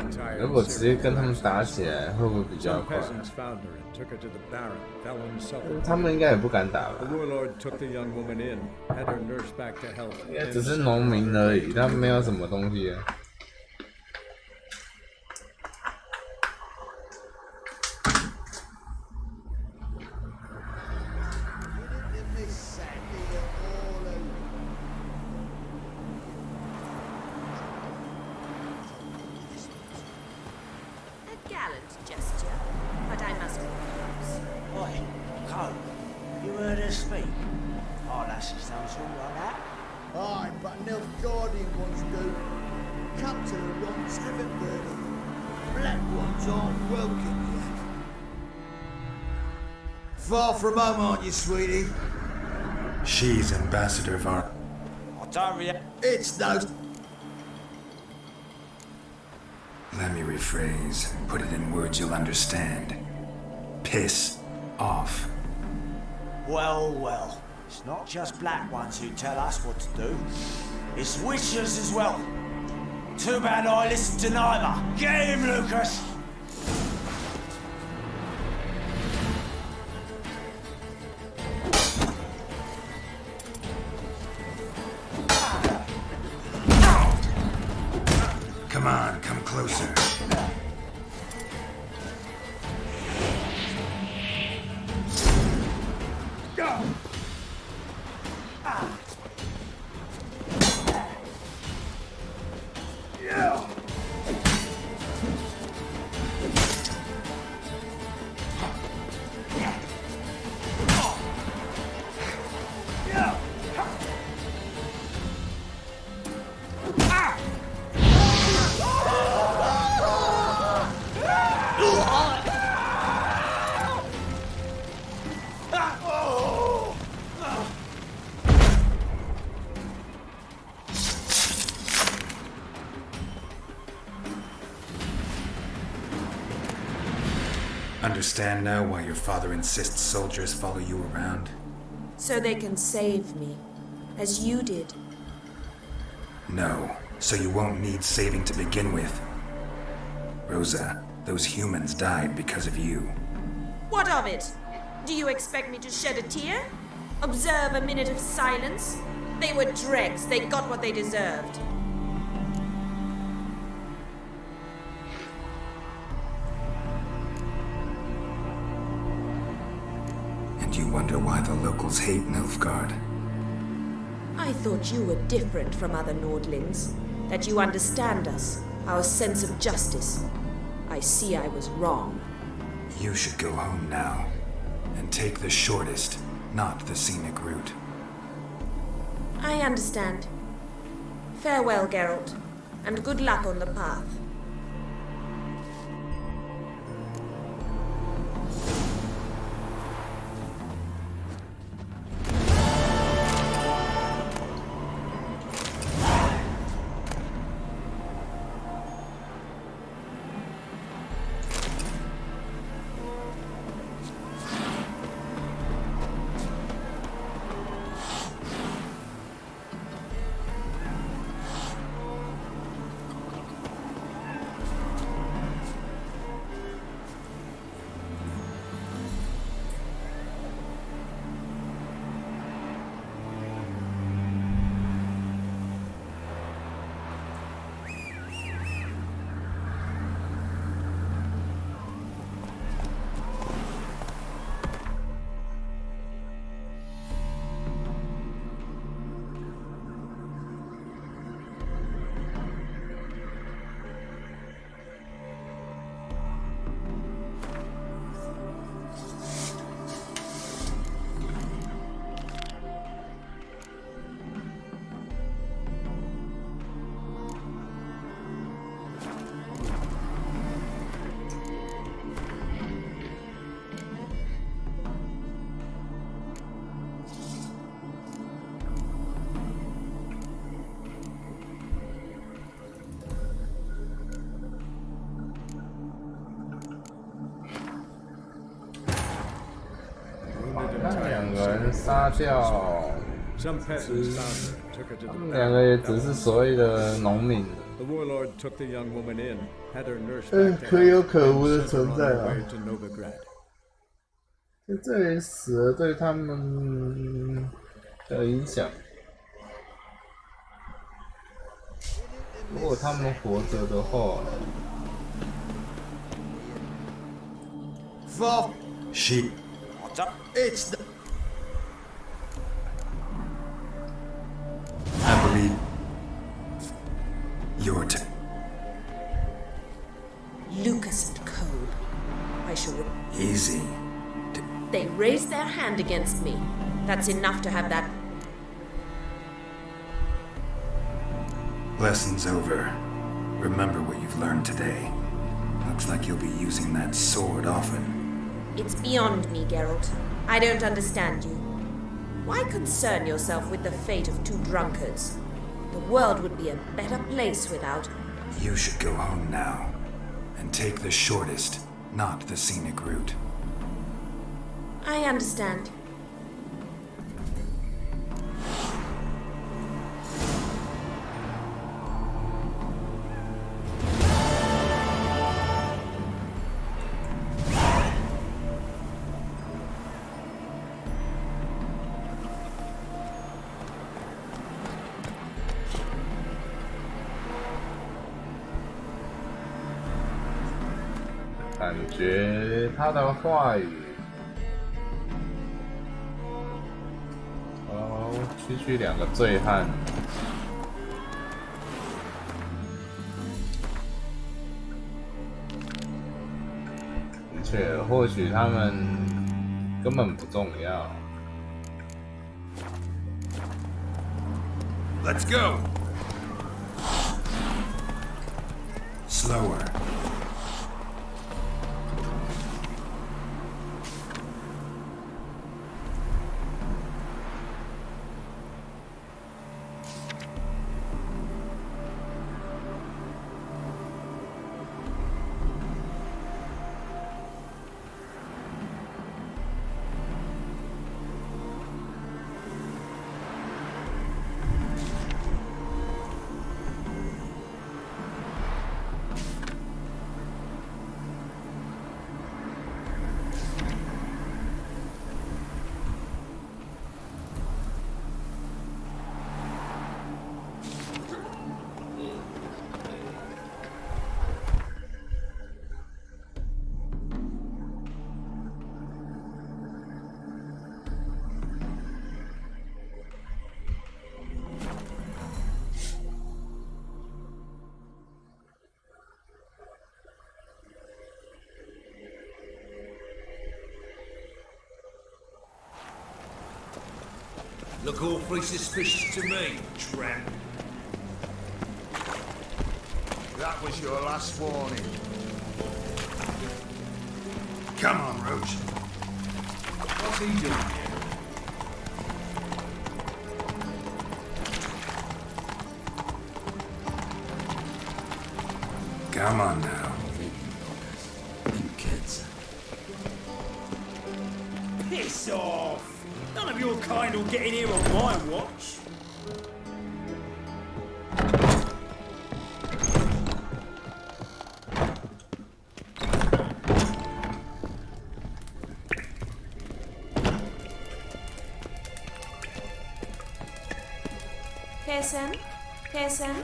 entire 如果直接跟他们打起来，会不会比较 Some 快？ peasants found her and took her to the Baron, fell and suffered. 他们应该也不敢打吧 The？ warlord took the young woman in, had her nursed back to health. 应该只是农民而已，他们没有什么东西啊。A gallant gesture, but I must refuse. Oi, Cole, you heard her speak? Our lassies don't talk like that. Aye, but Nilfgaardian ones do. Come to the wrong tavern, Bertie. Black ones aren't welcome here. Far from home, aren't you, sweetie? She's ambassador of our... I don't really... It's no... Let me rephrase. Put it in words you'll understand. Piss off. Well, well. It's not just black ones who tell us what to do. It's witches as well. Too bad I listened to neither. Get him, Lucas! Come on, come closer. Understand now why your father insists soldiers follow you around? So they can save me, as you did. No, so you won't need saving to begin with. Rosa, those humans died because of you. What of it? Do you expect me to shed a tear? Observe a minute of silence? They were dregs. They got what they deserved. the locals hate Nilfgaard. I thought you were different from other Nordlings, that you understand us, our sense of justice. I see I was wrong. You should go home now, and take the shortest, not the scenic route. I understand. Farewell, Geralt, and good luck on the path.那两个人杀掉，他们两个也只是所谓的农民，可有可无的存在啊。在这里死了对他们的影响，如果他们活着的话。She. What's up? It's the. I believe your turn. Lucas and Cole. I shall. Easy. They raised their hand against me. That's enough to have that. Lesson's over. Remember what you've learned today. Looks like you'll be using that sword often. It's beyond me, Geralt. I don't understand you. Why concern yourself with the fate of two drunkards? The world would be a better place without. You should go home now, and take the shortest, not the scenic route. I understand.感觉他的话语，区两个醉汉，的确，或许他们根本不重要。Let's go. Slower. look awfully suspicious to me, tramp. That was your last warning. Come on, Roach. What's he doing here? Come on now. Kids. Piss off! None of your kind will get in here on my watch. Pearson? Pearson?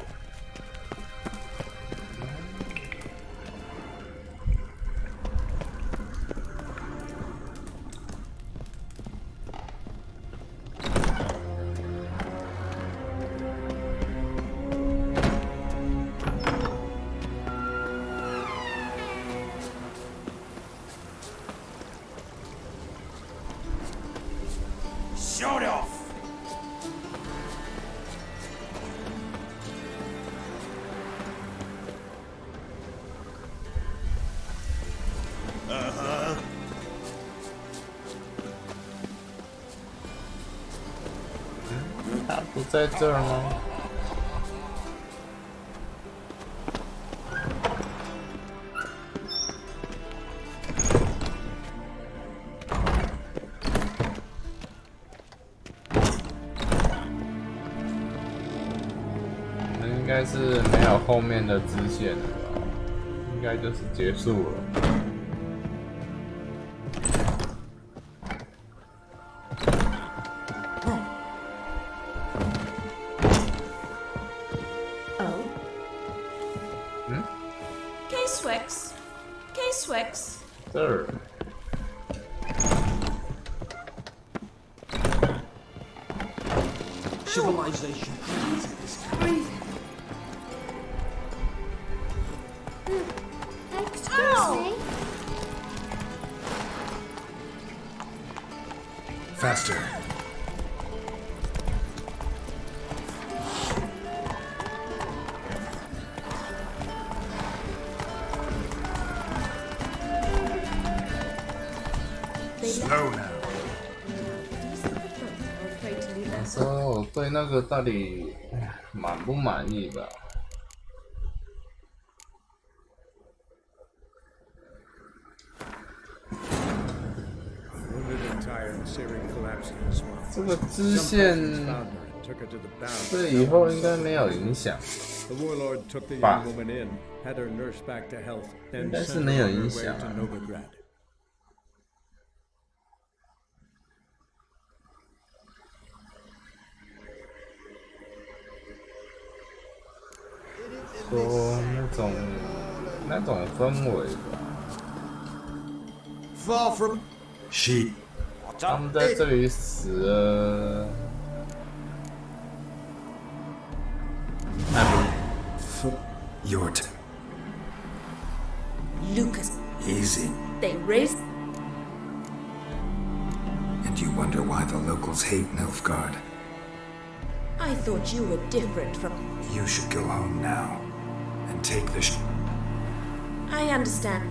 Shut off! Uh-huh. 他不在这儿吗？那应该是没有后面的支线了吧？应该就是结束了。 K-Swix. K-Swix. Sir. Civilization. Excuse me? Faster. Slow now. 说我对那个到底满不满意吧？ 这个支线对以后应该没有影响吧？应该是没有影响啊。说那种氛围吧。Far from. She. 他们在这里死了。Your turn. Lucas. Easy. They raised. And you wonder why the locals hate Nilfgaard. I thought you were different from. You should go home now and take the I understand.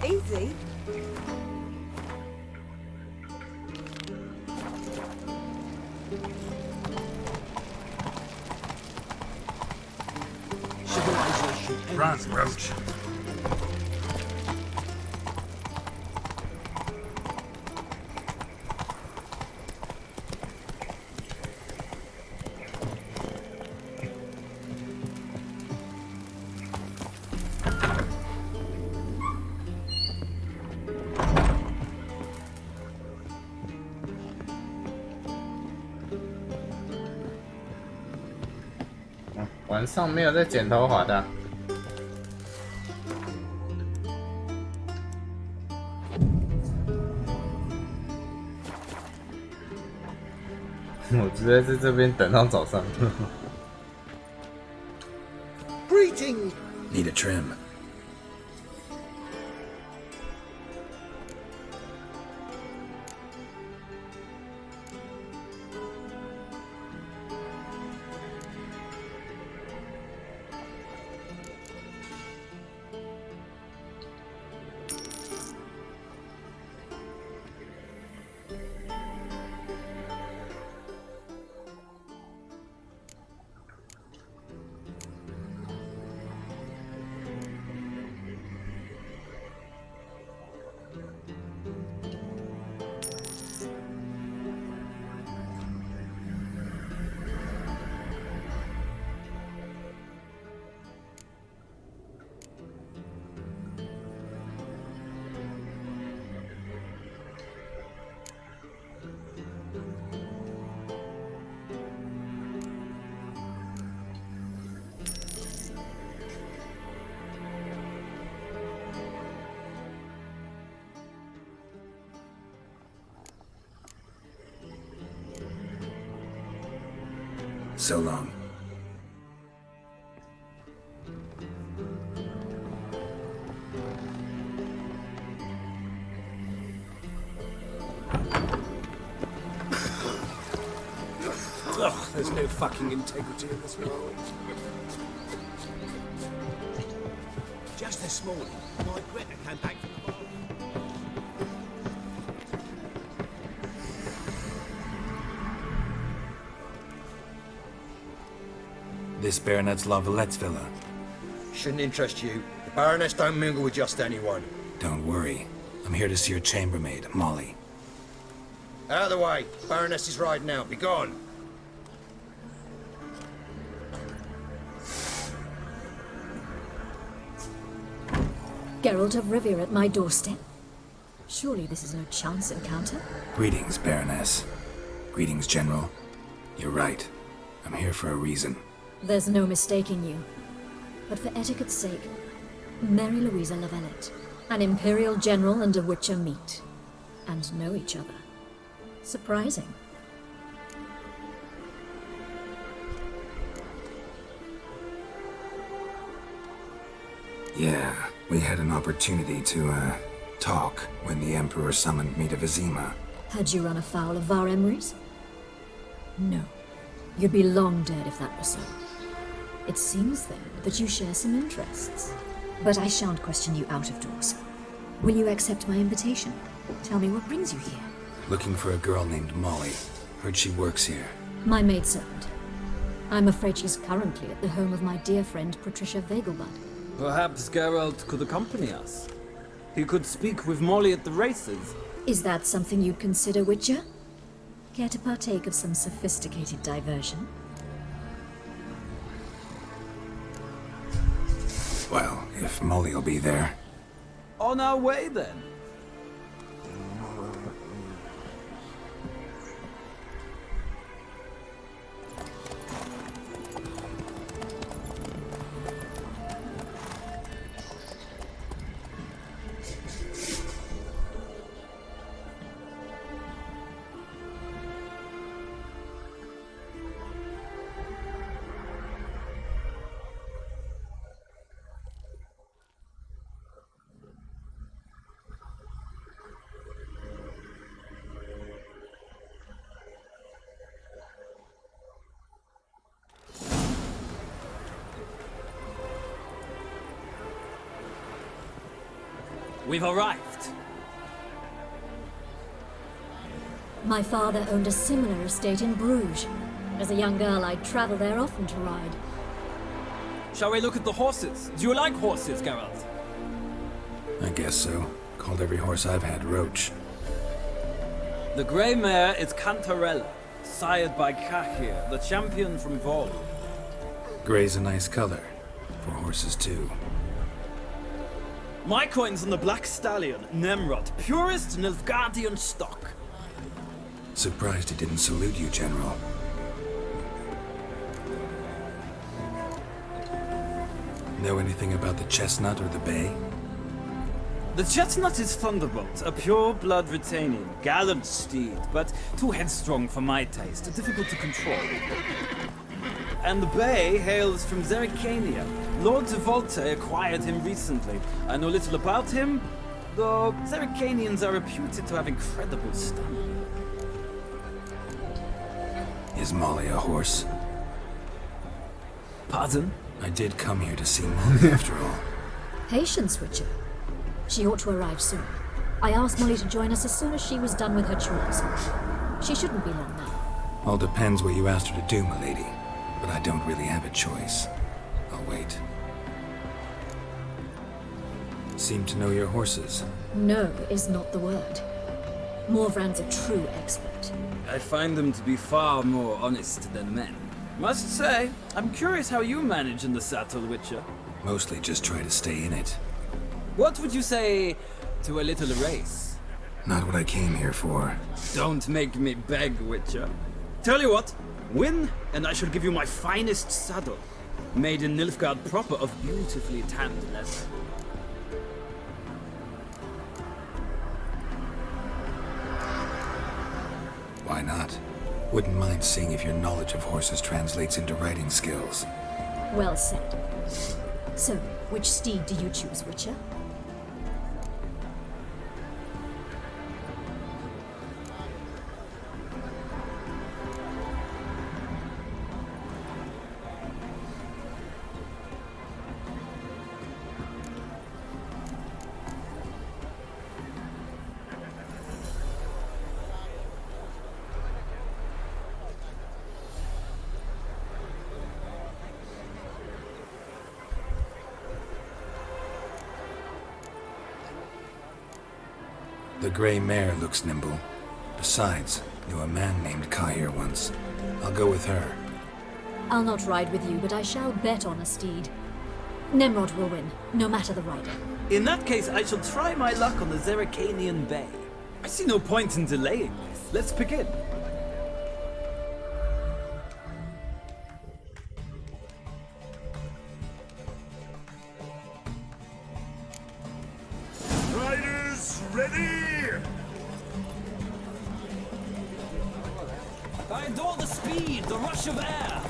Easy. Civilization. Run, Roach. 晚上没有在剪头发的啊。我直接在这边等到早上。Greeting. Need a trim. So long. Ugh, there's no fucking integrity in this world. Just this morning, my Greta came back from the bar. This Baronet's La Vallette's villa. Shouldn't interest you. The Baroness don't mingle with just anyone. Don't worry. I'm here to see your chambermaid, Molly. Out of the way. Baroness is riding out. Be gone. Geralt of Rivia at my doorstep? Surely this is no chance encounter? Greetings, Baroness. Greetings, General. You're right. I'm here for a reason. There's no mistaking you. But for etiquette's sake, Mary Louisa La Valette, an Imperial General and a Witcher meet, and know each other. Surprising. Yeah, we had an opportunity to, talk when the Emperor summoned me to Vizima. Had you run afoul of Var Emrys? No. You'd be long dead if that were so. It seems, then, that you share some interests. But I shan't question you out of doors. Will you accept my invitation? Tell me what brings you here. Looking for a girl named Molly. Heard she works here. My maidservant. I'm afraid she's currently at the home of my dear friend Patricia Vegelbud. Perhaps Geralt could accompany us. He could speak with Molly at the races. Is that something you'd consider, Witcher? Care to partake of some sophisticated diversion? Well, if Molly'll be there. On our way, then. We've arrived. My father owned a similar estate in Bruges. As a young girl, I'd travel there often to ride. Shall we look at the horses? Do you like horses, Geralt? I guess so. Called every horse I've had Roach. The grey mare is Cantarella, sired by Cahir, the champion from Vol. Grey's a nice color. For horses, too. My coin's on the Black Stallion, Nemrod, purest Nilfgaardian stock. Surprised he didn't salute you, General. Know anything about the chestnut or the bay? The chestnut is Thunderbolt, a pure-blood Retanian, gallant steed, but too headstrong for my taste, difficult to control. And the bay hails from Zerrikania. Lord Volta acquired him recently. I know little about him, though Zerrikanians are reputed to have incredible stamina. Is Molly a horse? Pardon? I did come here to see Molly after all. Patience, Witcher. She ought to arrive soon. I asked Molly to join us as soon as she was done with her chores. She shouldn't be long now. All depends what you asked her to do, milady. But I don't really have a choice. I'll wait. Seem to know your horses. No is not the word. Morvran's a true expert. I find them to be far more honest than men. Must say, I'm curious how you manage in the saddle, Witcher. Mostly just try to stay in it. What would you say to a little race? Not what I came here for. Don't make me beg, Witcher. Tell you what, win, and I shall give you my finest saddle. Made in Nilfgaard proper of beautifully tanned leather. Why not? Wouldn't mind seeing if your knowledge of horses translates into riding skills. Well said. So, which steed do you choose, Witcher? The gray mare looks nimble. Besides, knew a man named Kahir once. I'll go with her. I'll not ride with you, but I shall bet on a steed. Nemrod will win, no matter the rider. In that case, I shall try my luck on the Zerrikanian Bay. I see no point in delaying this. Let's begin. Riders, ready! I adore the speed, the rush of air.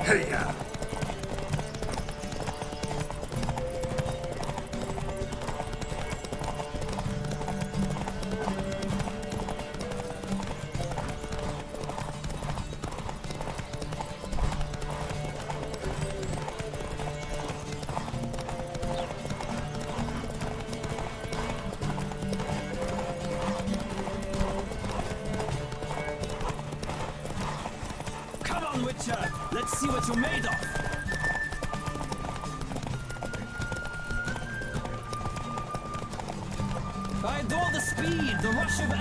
Hey-ya! Come on, Witcher. Let's see what you're made of. I adore the speed, the rush of air.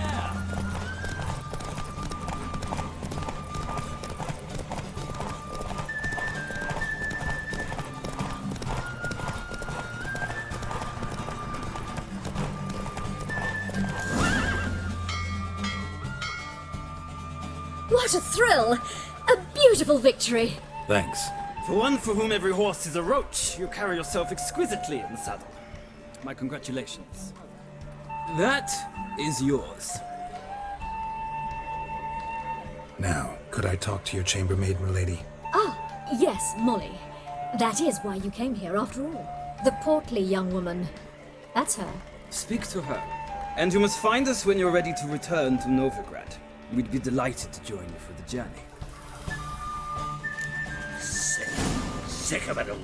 What a thrill! A beautiful victory! Thanks. For one for whom every horse is a roach, you carry yourself exquisitely in the saddle. My congratulations. That is yours. Now, could I talk to your chambermaid, milady? Ah, yes, Molly. That is why you came here after all. The portly young woman. That's her. Speak to her. And you must find us when you're ready to return to Novigrad. We'd be delighted to join you for the journey. Sick of it all.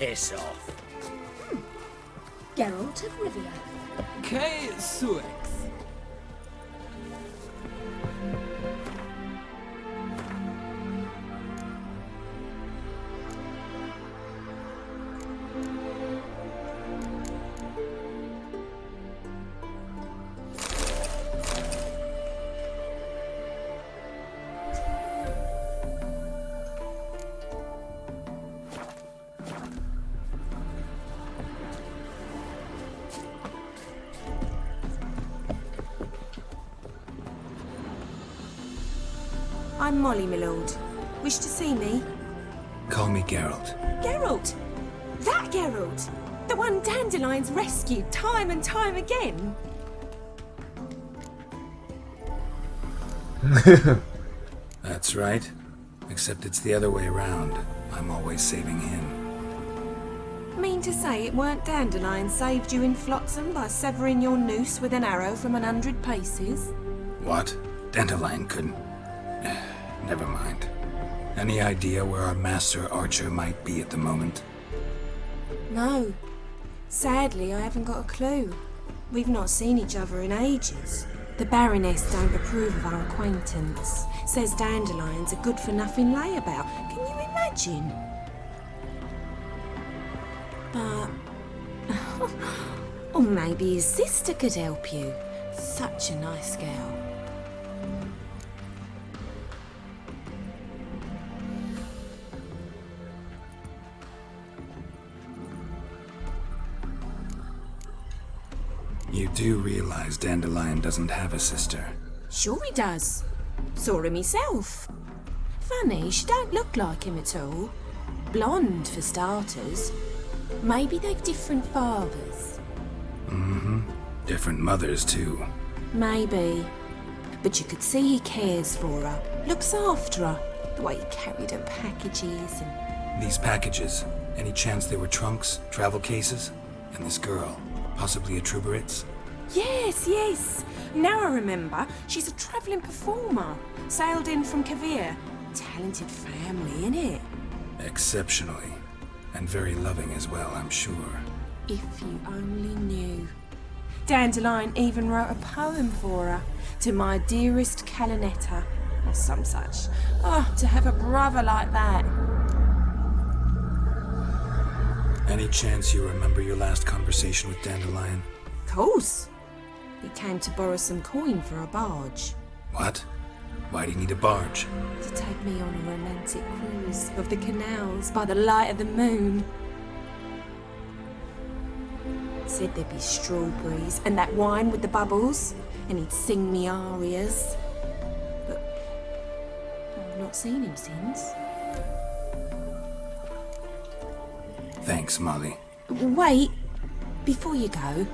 Piss off. Geralt of Rivia. K. Suex. I'm Molly, my lord. Wish to see me? Call me Geralt. Geralt! That Geralt! The one Dandelion's rescued time and time again! That's right. Except it's the other way around. I'm always saving him. Mean to say it weren't Dandelion saved you in Flotsam by severing your noose with an arrow from 100 paces? What? Dandelion couldn't... Never mind. Any idea where our master archer might be at the moment? No. Sadly, I haven't got a clue. We've not seen each other in ages. The Baroness don't approve of our acquaintance. Says Dandelion's a good-for-nothing layabout. Can you imagine? But... or maybe his sister could help you. Such a nice girl. You do realize Dandelion doesn't have a sister? Sure he does. Saw him himself. Funny, she don't look like him at all. Blonde, for starters. Maybe they've different fathers. Mm-hmm. Different mothers, too. Maybe. But you could see he cares for her. Looks after her. The way he carried her packages and... These packages, any chance they were trunks, travel cases? And this girl, possibly a Truberitz? Yes, yes. Now I remember. She's a travelling performer. Sailed in from Kavir. Talented family, innit? Exceptionally. And very loving as well, I'm sure. If you only knew. Dandelion even wrote a poem for her. To my dearest Calinetta. Or some such. Oh, to have a brother like that. Any chance you remember your last conversation with Dandelion? Of course. He came to borrow some coin for a barge. What? Why do you need a barge? To take me on a romantic cruise of the canals by the light of the moon. Said there'd be strawberries and that wine with the bubbles, and he'd sing me arias. But I've not seen him since. Thanks, Molly. Wait, before you go,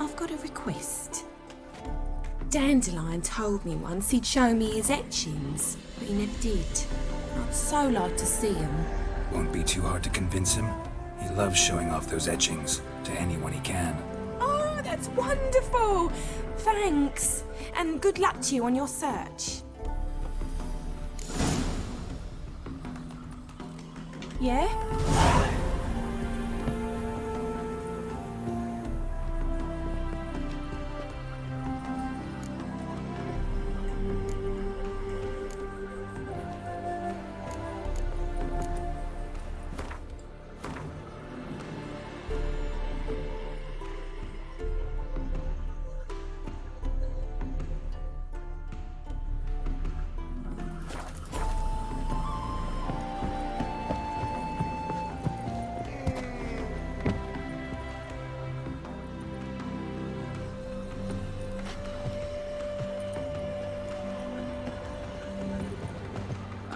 I've got a request. Dandelion told me once he'd show me his etchings, but he never did. I'd so like to see them. Won't be too hard to convince him. He loves showing off those etchings to anyone he can. Oh, that's wonderful! Thanks, and good luck to you on your search. Yeah?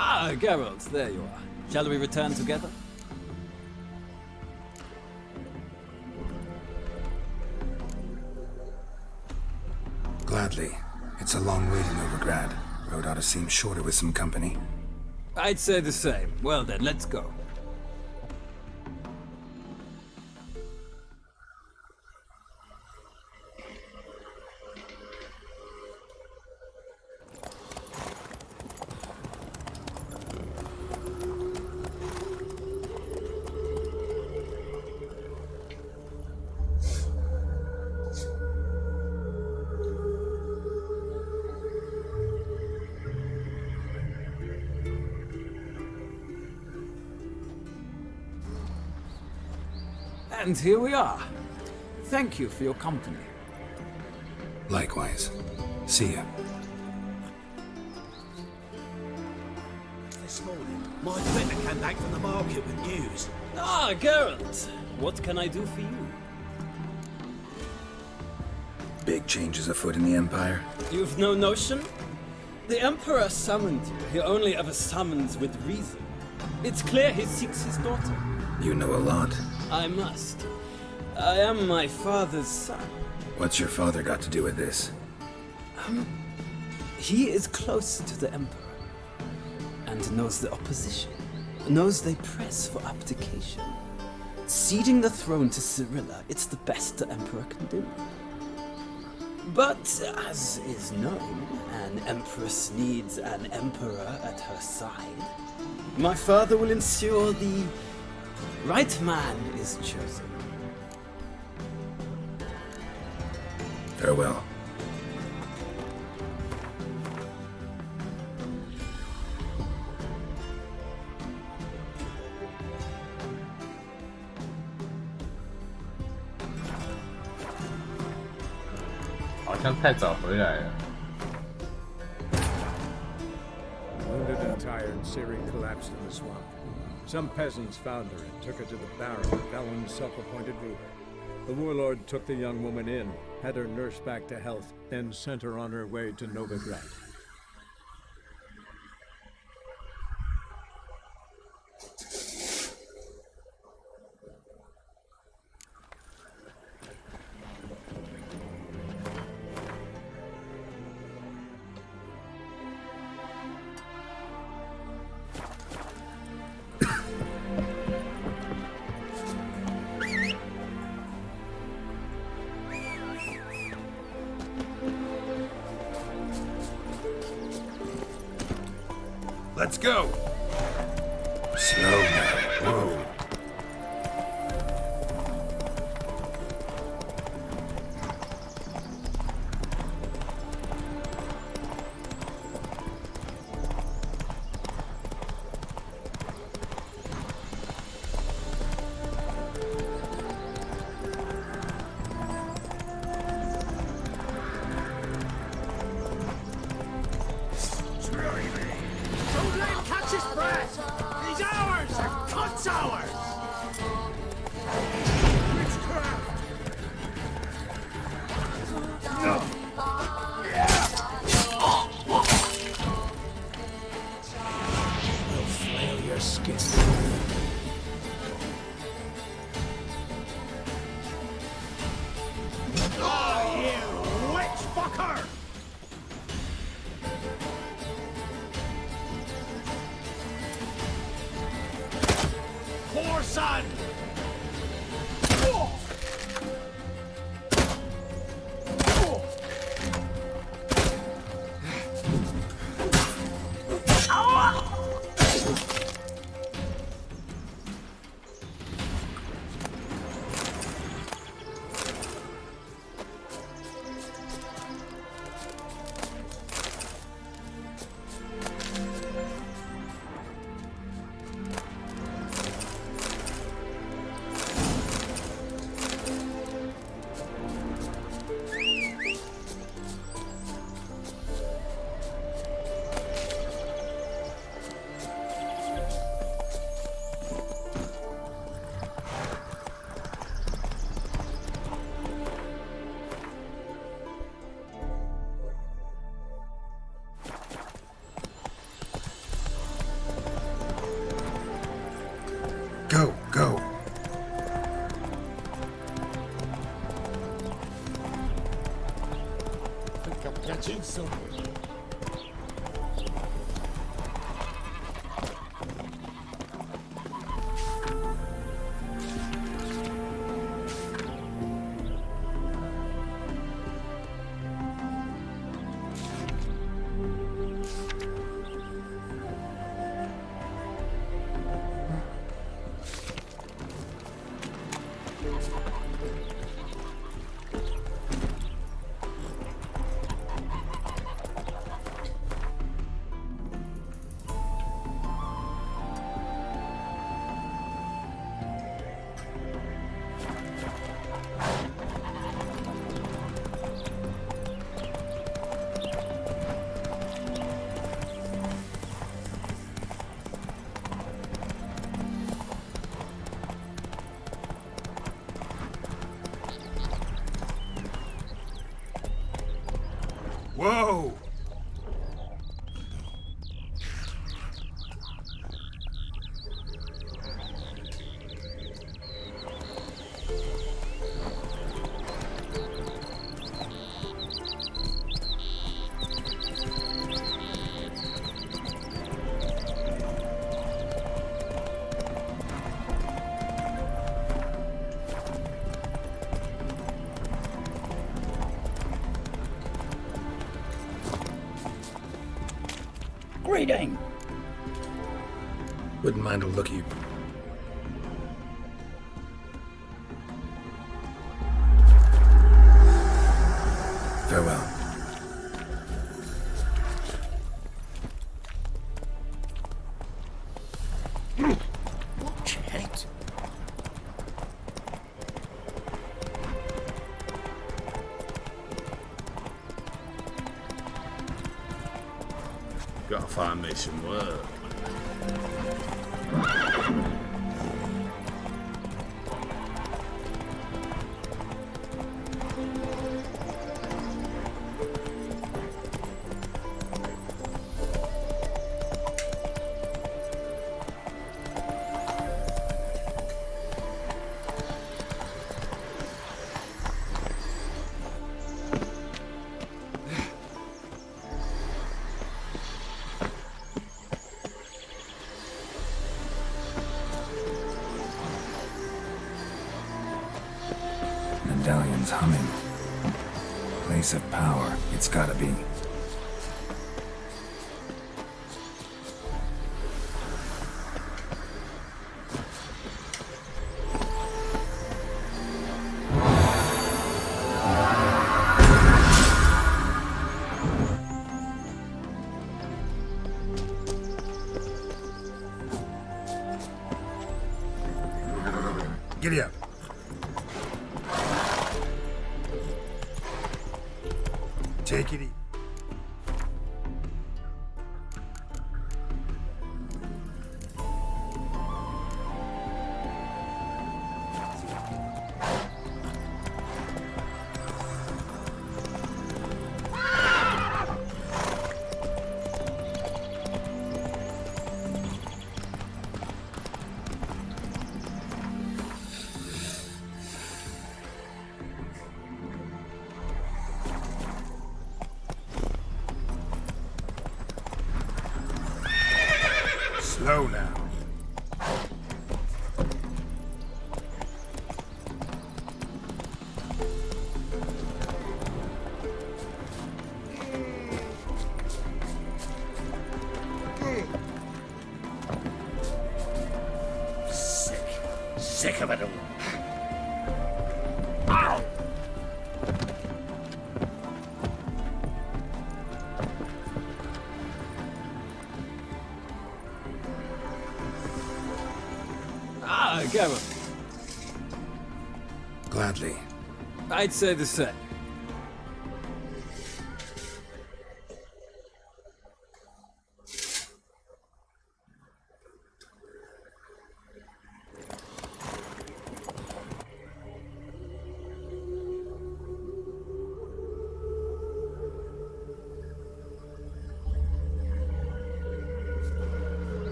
Ah, Geralt, there you are. Shall we return together? Gladly. It's a long way to Novigrad. Road ought to seem shorter with some company. I'd say the same. Well then, let's go. And here we are. Thank you for your company. Likewise. See ya. This morning, my glitter came back from the market with news. Ah, Geralt! What can I do for you? Big changes afoot in the Empire. You've no notion? The Emperor summoned you. He only ever summons with reason. It's clear he seeks his daughter. You know a lot. I must. I am my father's son. What's your father got to do with this? He is close to the Emperor and knows the opposition, knows they press for abdication. Ceding the throne to Cyrilla, it's the best the Emperor can do. But, as is known, an Empress needs an Emperor at her side. My father will ensure the right man is chosen. Farewell. Wounded and tired, Siri collapsed in the swamp. Some peasants found her and took her to the Baron, Valen's self-appointed ruler. The warlord took the young woman in, had her nursed back to health, then sent her on her way to Novigrad. Let's go! Slow now. Whoa. Don't let him catch his breath! He's ours! And cunt's ours! Witchcraft! No! I'll flail your skin. Oh, you witch fucker! Poor son! Go, go. I think I'm catching some. Greeting! Wouldn't mind a look at you. Farewell. Watch it. Gotta find me some work. Medallion's humming. Place of power, it's gotta be. Giddy up. Take it easy. Slow now. Sick of it all. Ow! Ah, Gareth. Gladly. I'd say the same.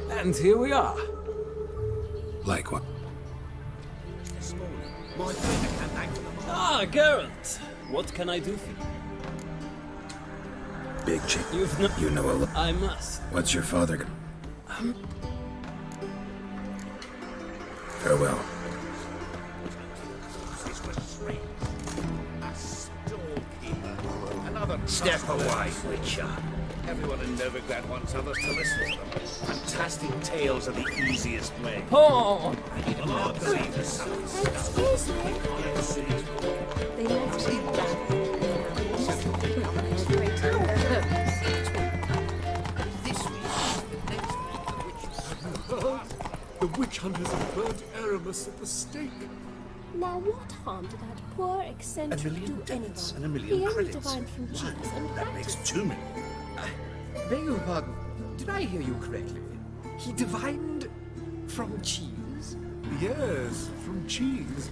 And here we are. Like what? This morning, my friend came back from the mine. Ah, Gareth. What can I do for you? Big chick. You've You know a lot. I must. What's your father? Farewell. Step away, Witcher. Everyone in Novigrad wants others to listen to them. Fantastic tales are the easiest way. Oh! Even I believe there's something stuff. They left me The witch hunters have burnt Aramis at the stake. Now what harm did that poor eccentric do anyone? And a million He only credits. divined from cheese and That makes 2 million. Beg your pardon. Did I hear you correctly? He divined from cheese? Yes, from cheese.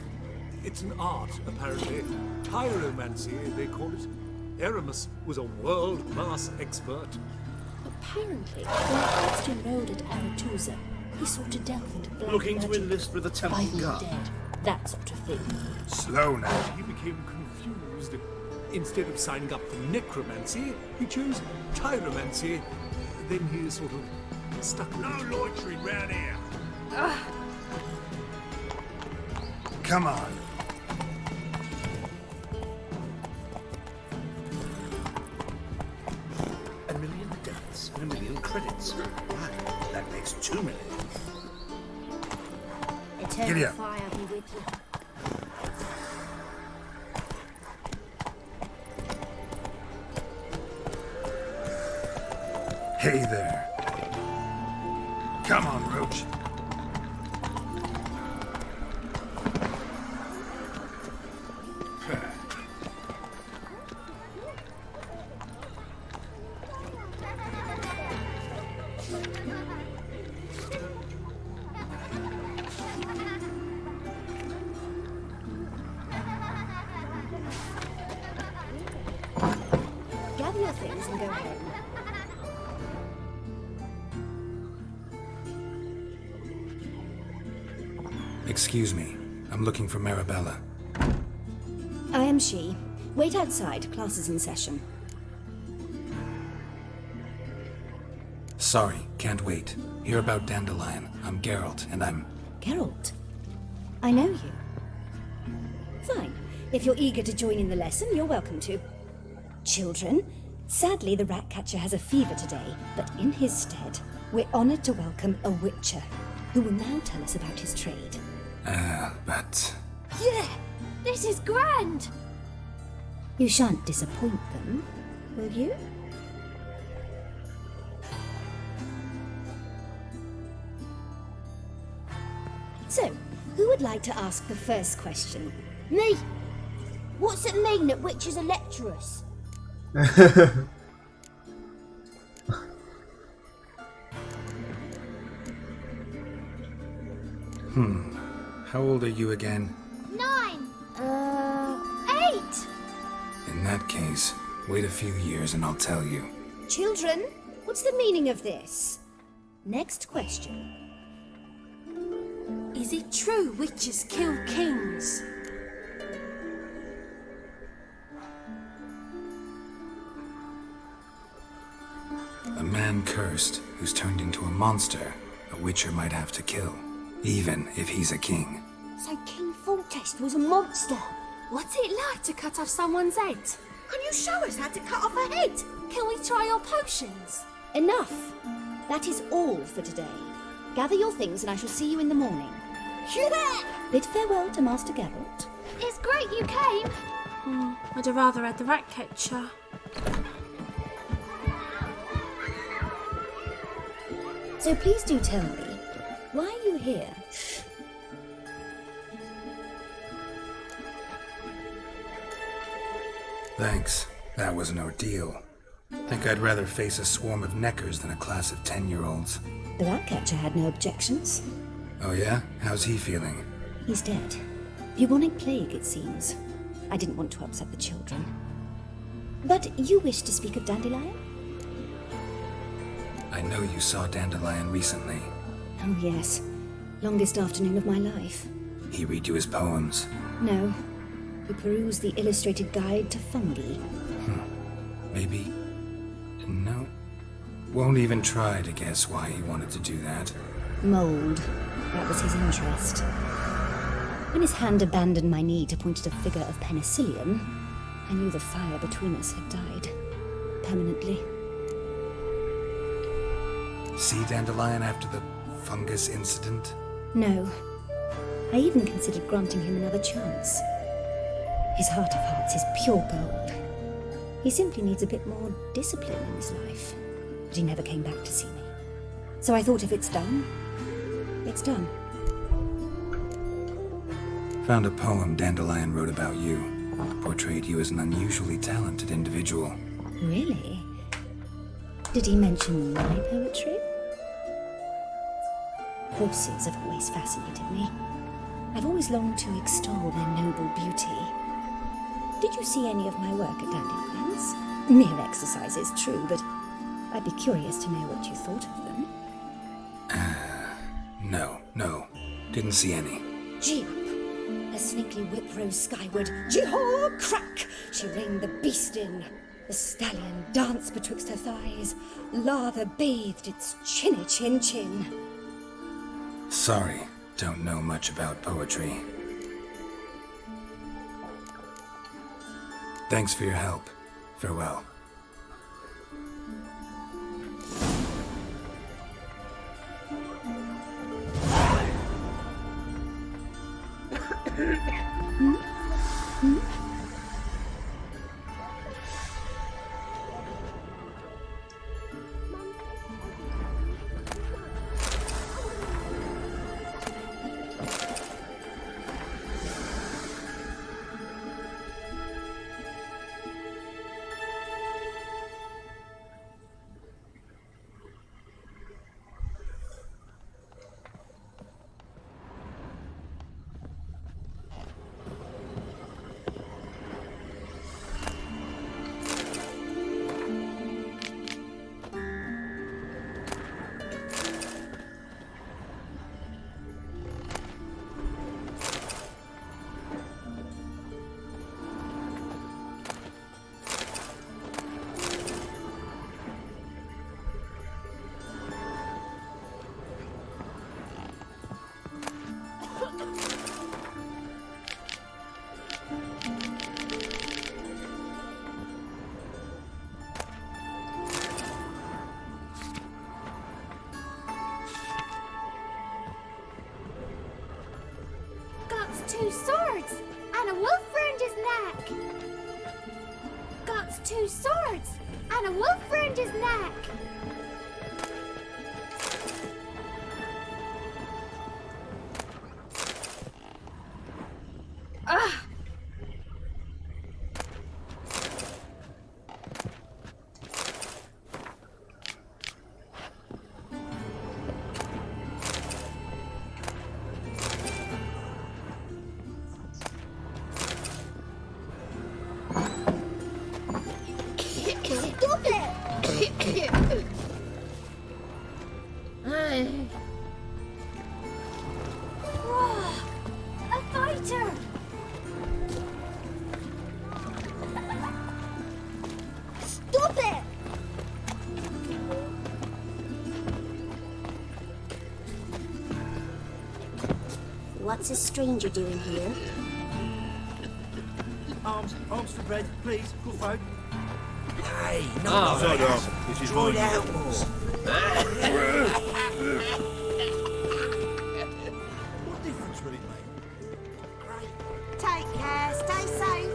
It's an art, apparently. Pyromancy, they call it. Aramis was a world-class expert. Apparently, when first enrolled at Aretusa, he sought to delve into black Looking to magic, enlist with the Temple fighting the Guard. dead, that sort of thing. Slow now. He became confused. Instead of signing up for necromancy, he chose tyromancy. Then he sort of stuck with it. No loitering round here. Come on. A million deaths That's 1 million credits. Right, that makes 2 million. Eternal fire be with you. Hey there. Come on, Roach. Gather your things and go home. Excuse me. I'm looking for Marabella. I am she. Wait outside. Class is in session. Sorry, can't wait. Hear about Dandelion. I'm Geralt, and I'm... Geralt? I know you. Fine. If you're eager to join in the lesson, you're welcome to. Children, sadly the Ratcatcher has a fever today, but in his stead, we're honored to welcome a Witcher, who will now tell us about his trade. But... Yeah, this is grand. You shan't disappoint them, will you? So, who would like to ask the first question? Me. What's it mean that witches are lecturers? How old are you again? 9. 8. In that case, wait a few years and I'll tell you. Children, what's the meaning of this? Next question. Is it true witches kill kings? A man cursed who's turned into a monster, a witcher might have to kill, even if he's a king. So King Foltest was a monster. What's it like to cut off someone's head? Can you show us how to cut off a head? Can we try your potions? Enough. That is all for today. Gather your things and I shall see you in the morning. Yeah! Bid farewell to Master Geralt. It's great you came. I'd have rather had the Ratcatcher. So please do tell me, why are you here? Thanks. That was an ordeal. Think I'd rather face a swarm of neckers than a class of 10-year-olds. The Ratcatcher had no objections. Oh yeah? How's he feeling? He's dead. Bubonic plague, it seems. I didn't want to upset the children. But you wish to speak of Dandelion? I know you saw Dandelion recently. Oh yes. Longest afternoon of my life. He read you his poems. No. He perused the illustrated guide to fungi. Maybe... No. Won't even try to guess why he wanted to do that. Mold. That was his interest. When his hand abandoned my knee to point at a figure of penicillium, I knew the fire between us had died. Permanently. See Dandelion after the fungus incident? No. I even considered granting him another chance. His heart of hearts is pure gold. He simply needs a bit more discipline in his life. But he never came back to see me. So I thought if it's done, it's done. Found a poem Dandelion wrote about you. Portrayed you as an unusually talented individual. Really? Did he mention my poetry? Horses have always fascinated me. I've always longed to extol their noble beauty. Did you see any of my work at Dandelion's? Mere exercises, true, but I'd be curious to know what you thought of them. No. Didn't see any. Gee up! A snaky whip rose skyward. Jee-haw! Crack! She reined the beast in. The stallion danced betwixt her thighs. Lather bathed its chinny chin. Sorry, don't know much about poetry. Thanks for your help. Farewell. Two swords and a wolf round his neck. Got two swords and a wolf round his neck. Ah! What's a stranger doing here? Arms for bread, please. Good folk. Hey, no. Shut up. This is Draw it my out fault. more. What difference will it make? Take care, stay safe.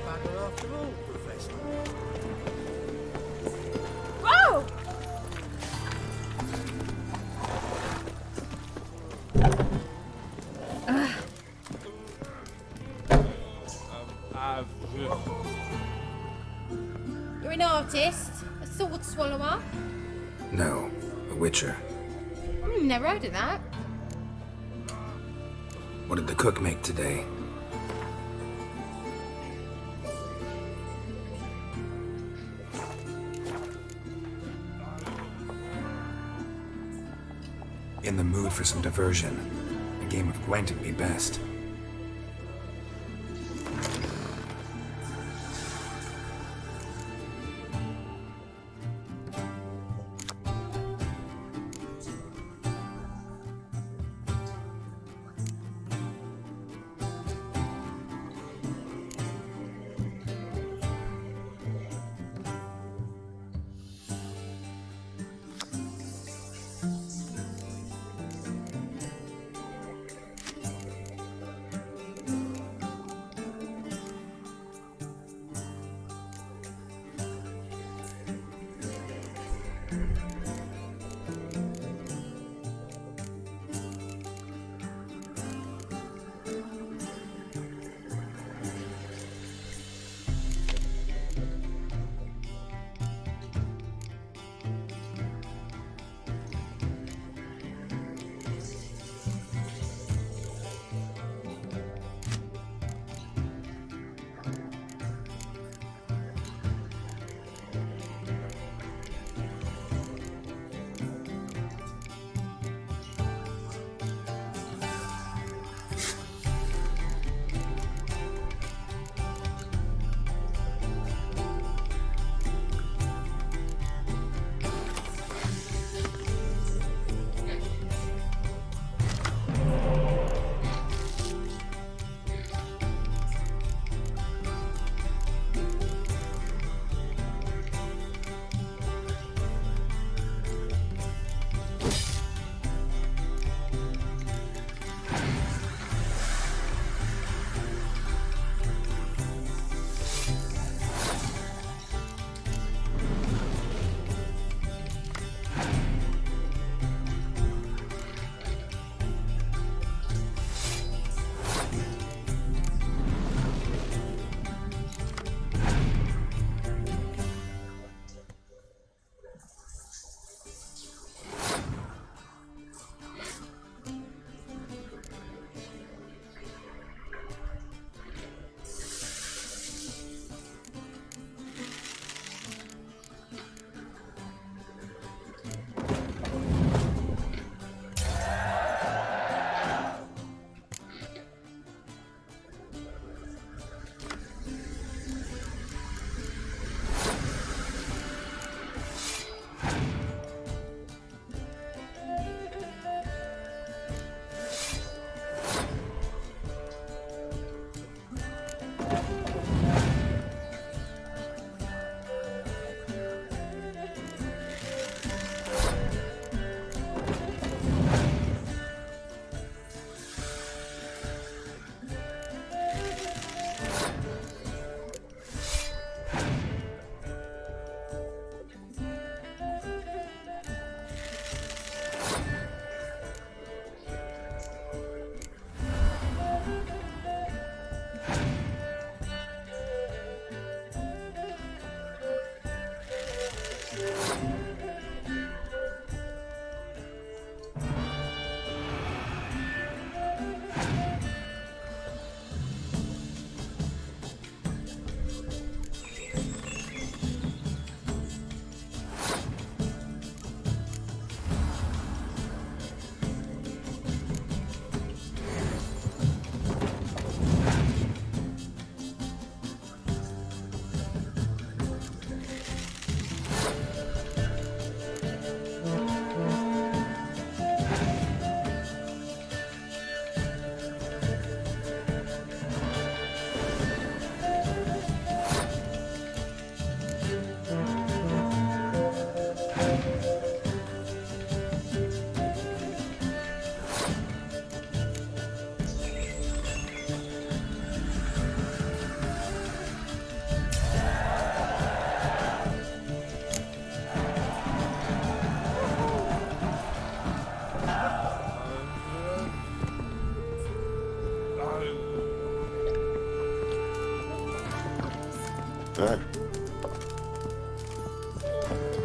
Bagger after all, Professor. Whoa! You're an artist? A sword swallower? No, a witcher. Never heard of that. What did the cook make today? In the mood for some diversion. A game of Gwent would be best.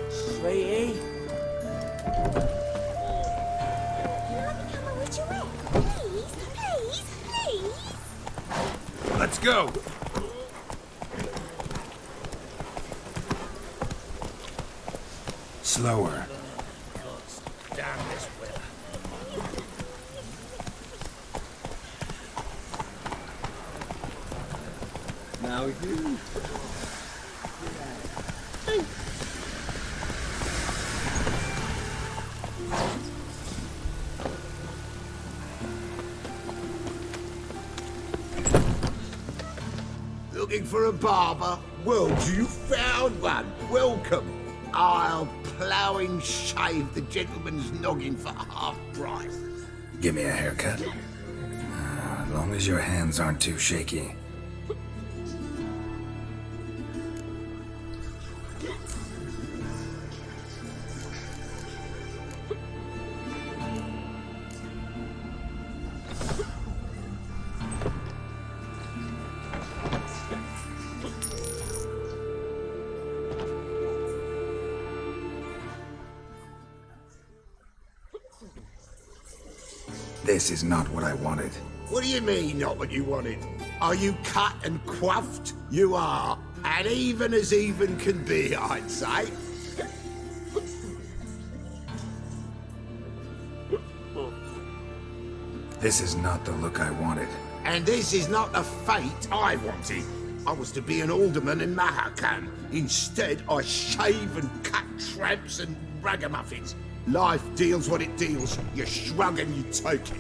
Sweetie. Let's go. Slower. Damn this weather. Now you. Looking for a barber? Well, you found one. Welcome. I'll ploughing shave the gentleman's noggin for half price. Give me a haircut. As long as your hands aren't too shaky. This is not what I wanted. What do you mean, not what you wanted? Are you cut and coiffed? You are. And even as even can be, I'd say. This is not the look I wanted. And this is not the fate I wanted. I was to be an alderman in Mahakam. Instead, I shave and cut tramps and ragamuffins. Life deals what it deals. You shrug and you take it.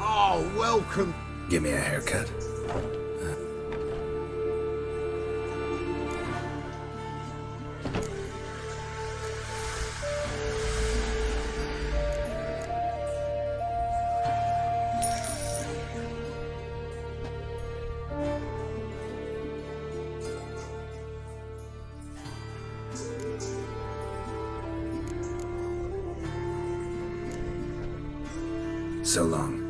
Oh, welcome. Give me a haircut. So long.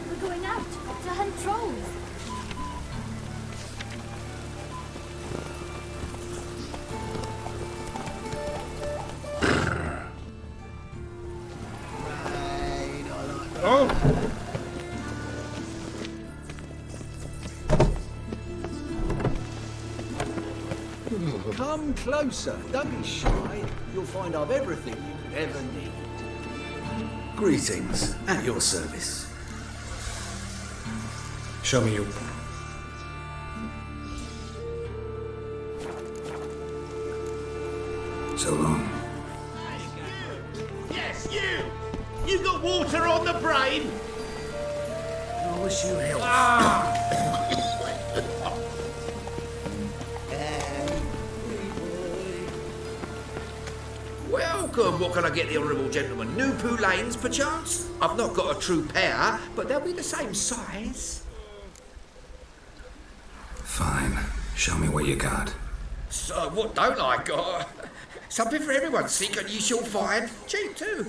We're going out to hunt trolls. Come closer, don't be shy. You'll find I've everything you could ever need. Greetings, at your service. Show me you. So long. Yes, you! You got water on the brain? I wish you health. Welcome. What can I get the honourable gentleman? New Poo Lanes, perchance? I've not got a true pair, but they'll be the same size. Fine. Show me what you got. So, what don't I got? Something for everyone. Seek and ye shall find. Cheap, too.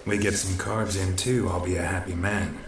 We get some carbs in too, I'll be a happy man.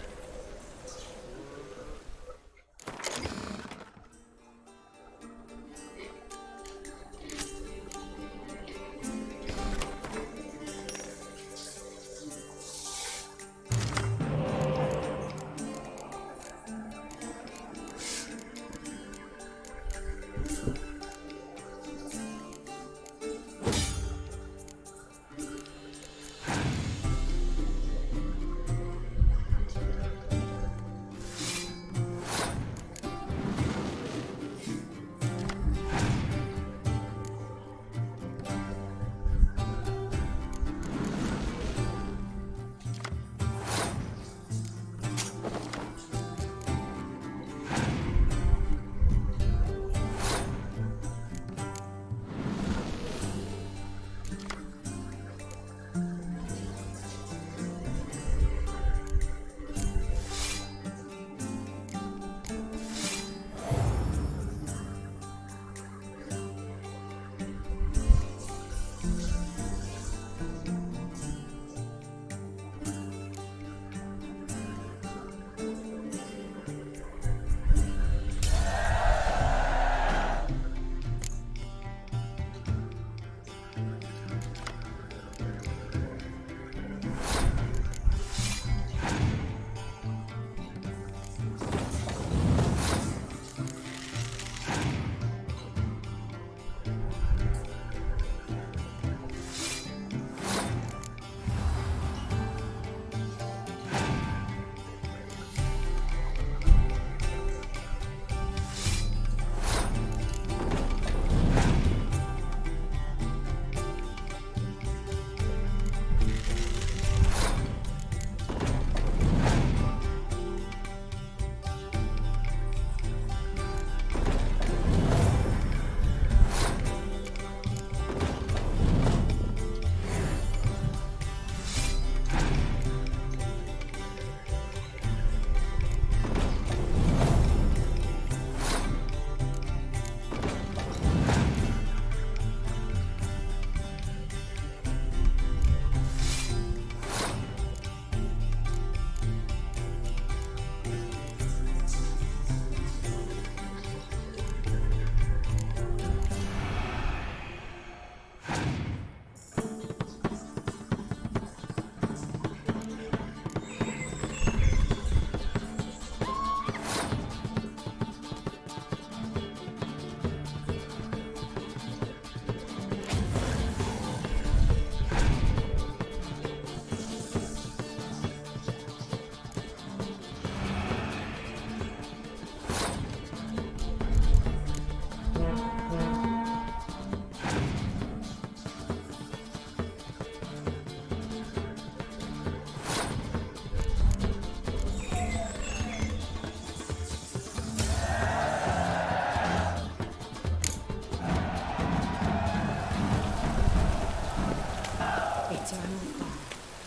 fire.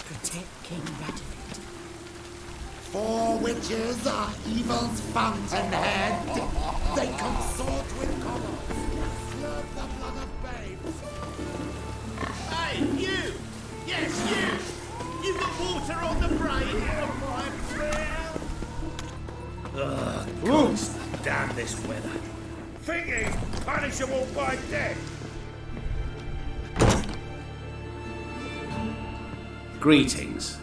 Protect King Radovit. 4 witches are evil's fountainhead. They consort with commerce, slurp the blood of babes. Hey, you! Yes, you! You got water on the brain of my prayer? Ugh, God, damn this weather. Thinking punishable by death. Greetings.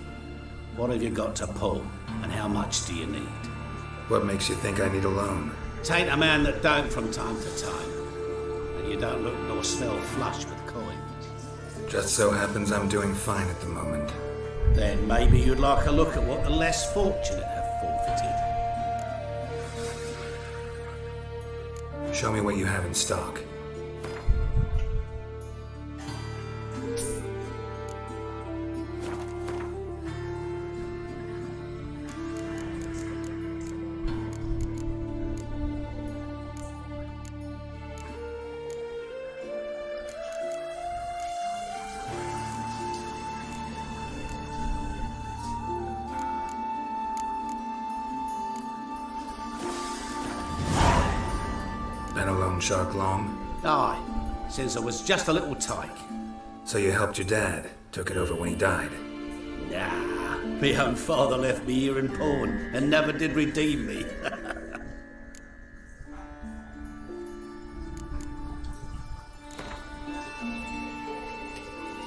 What have you got to pull, and how much do you need? What makes you think I need a loan? Tain't a man that don't from time to time. And you don't look nor smell flush with coins. Just so happens I'm doing fine at the moment. Then maybe you'd like a look at what the less fortunate have forfeited. Show me what you have in stock. Been a loan shark long? Aye, since I was just a little tyke. So you helped your dad, took it over when he died? Nah, my own father left me here in pawn and never did redeem me.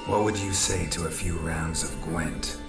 What would you say to a few rounds of Gwent?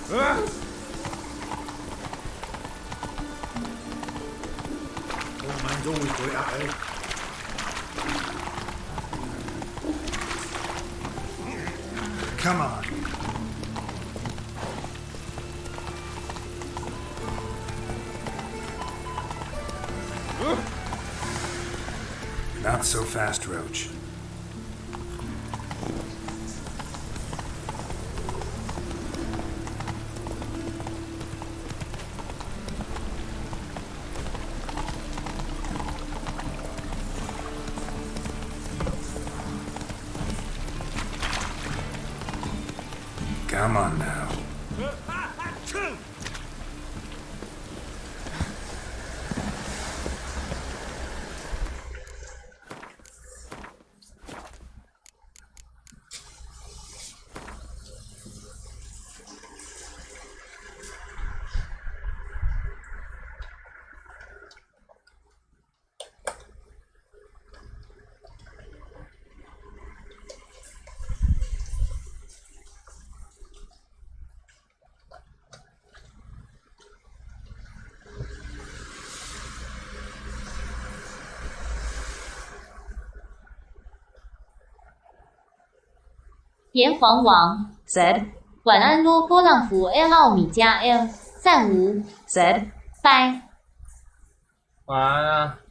Old man's always got it up there. Come on. Not so fast, Roach. Come on now.炎黄王 said 晚安咯波浪符 L 奥米加 L 暂无 said bye 晚安啊。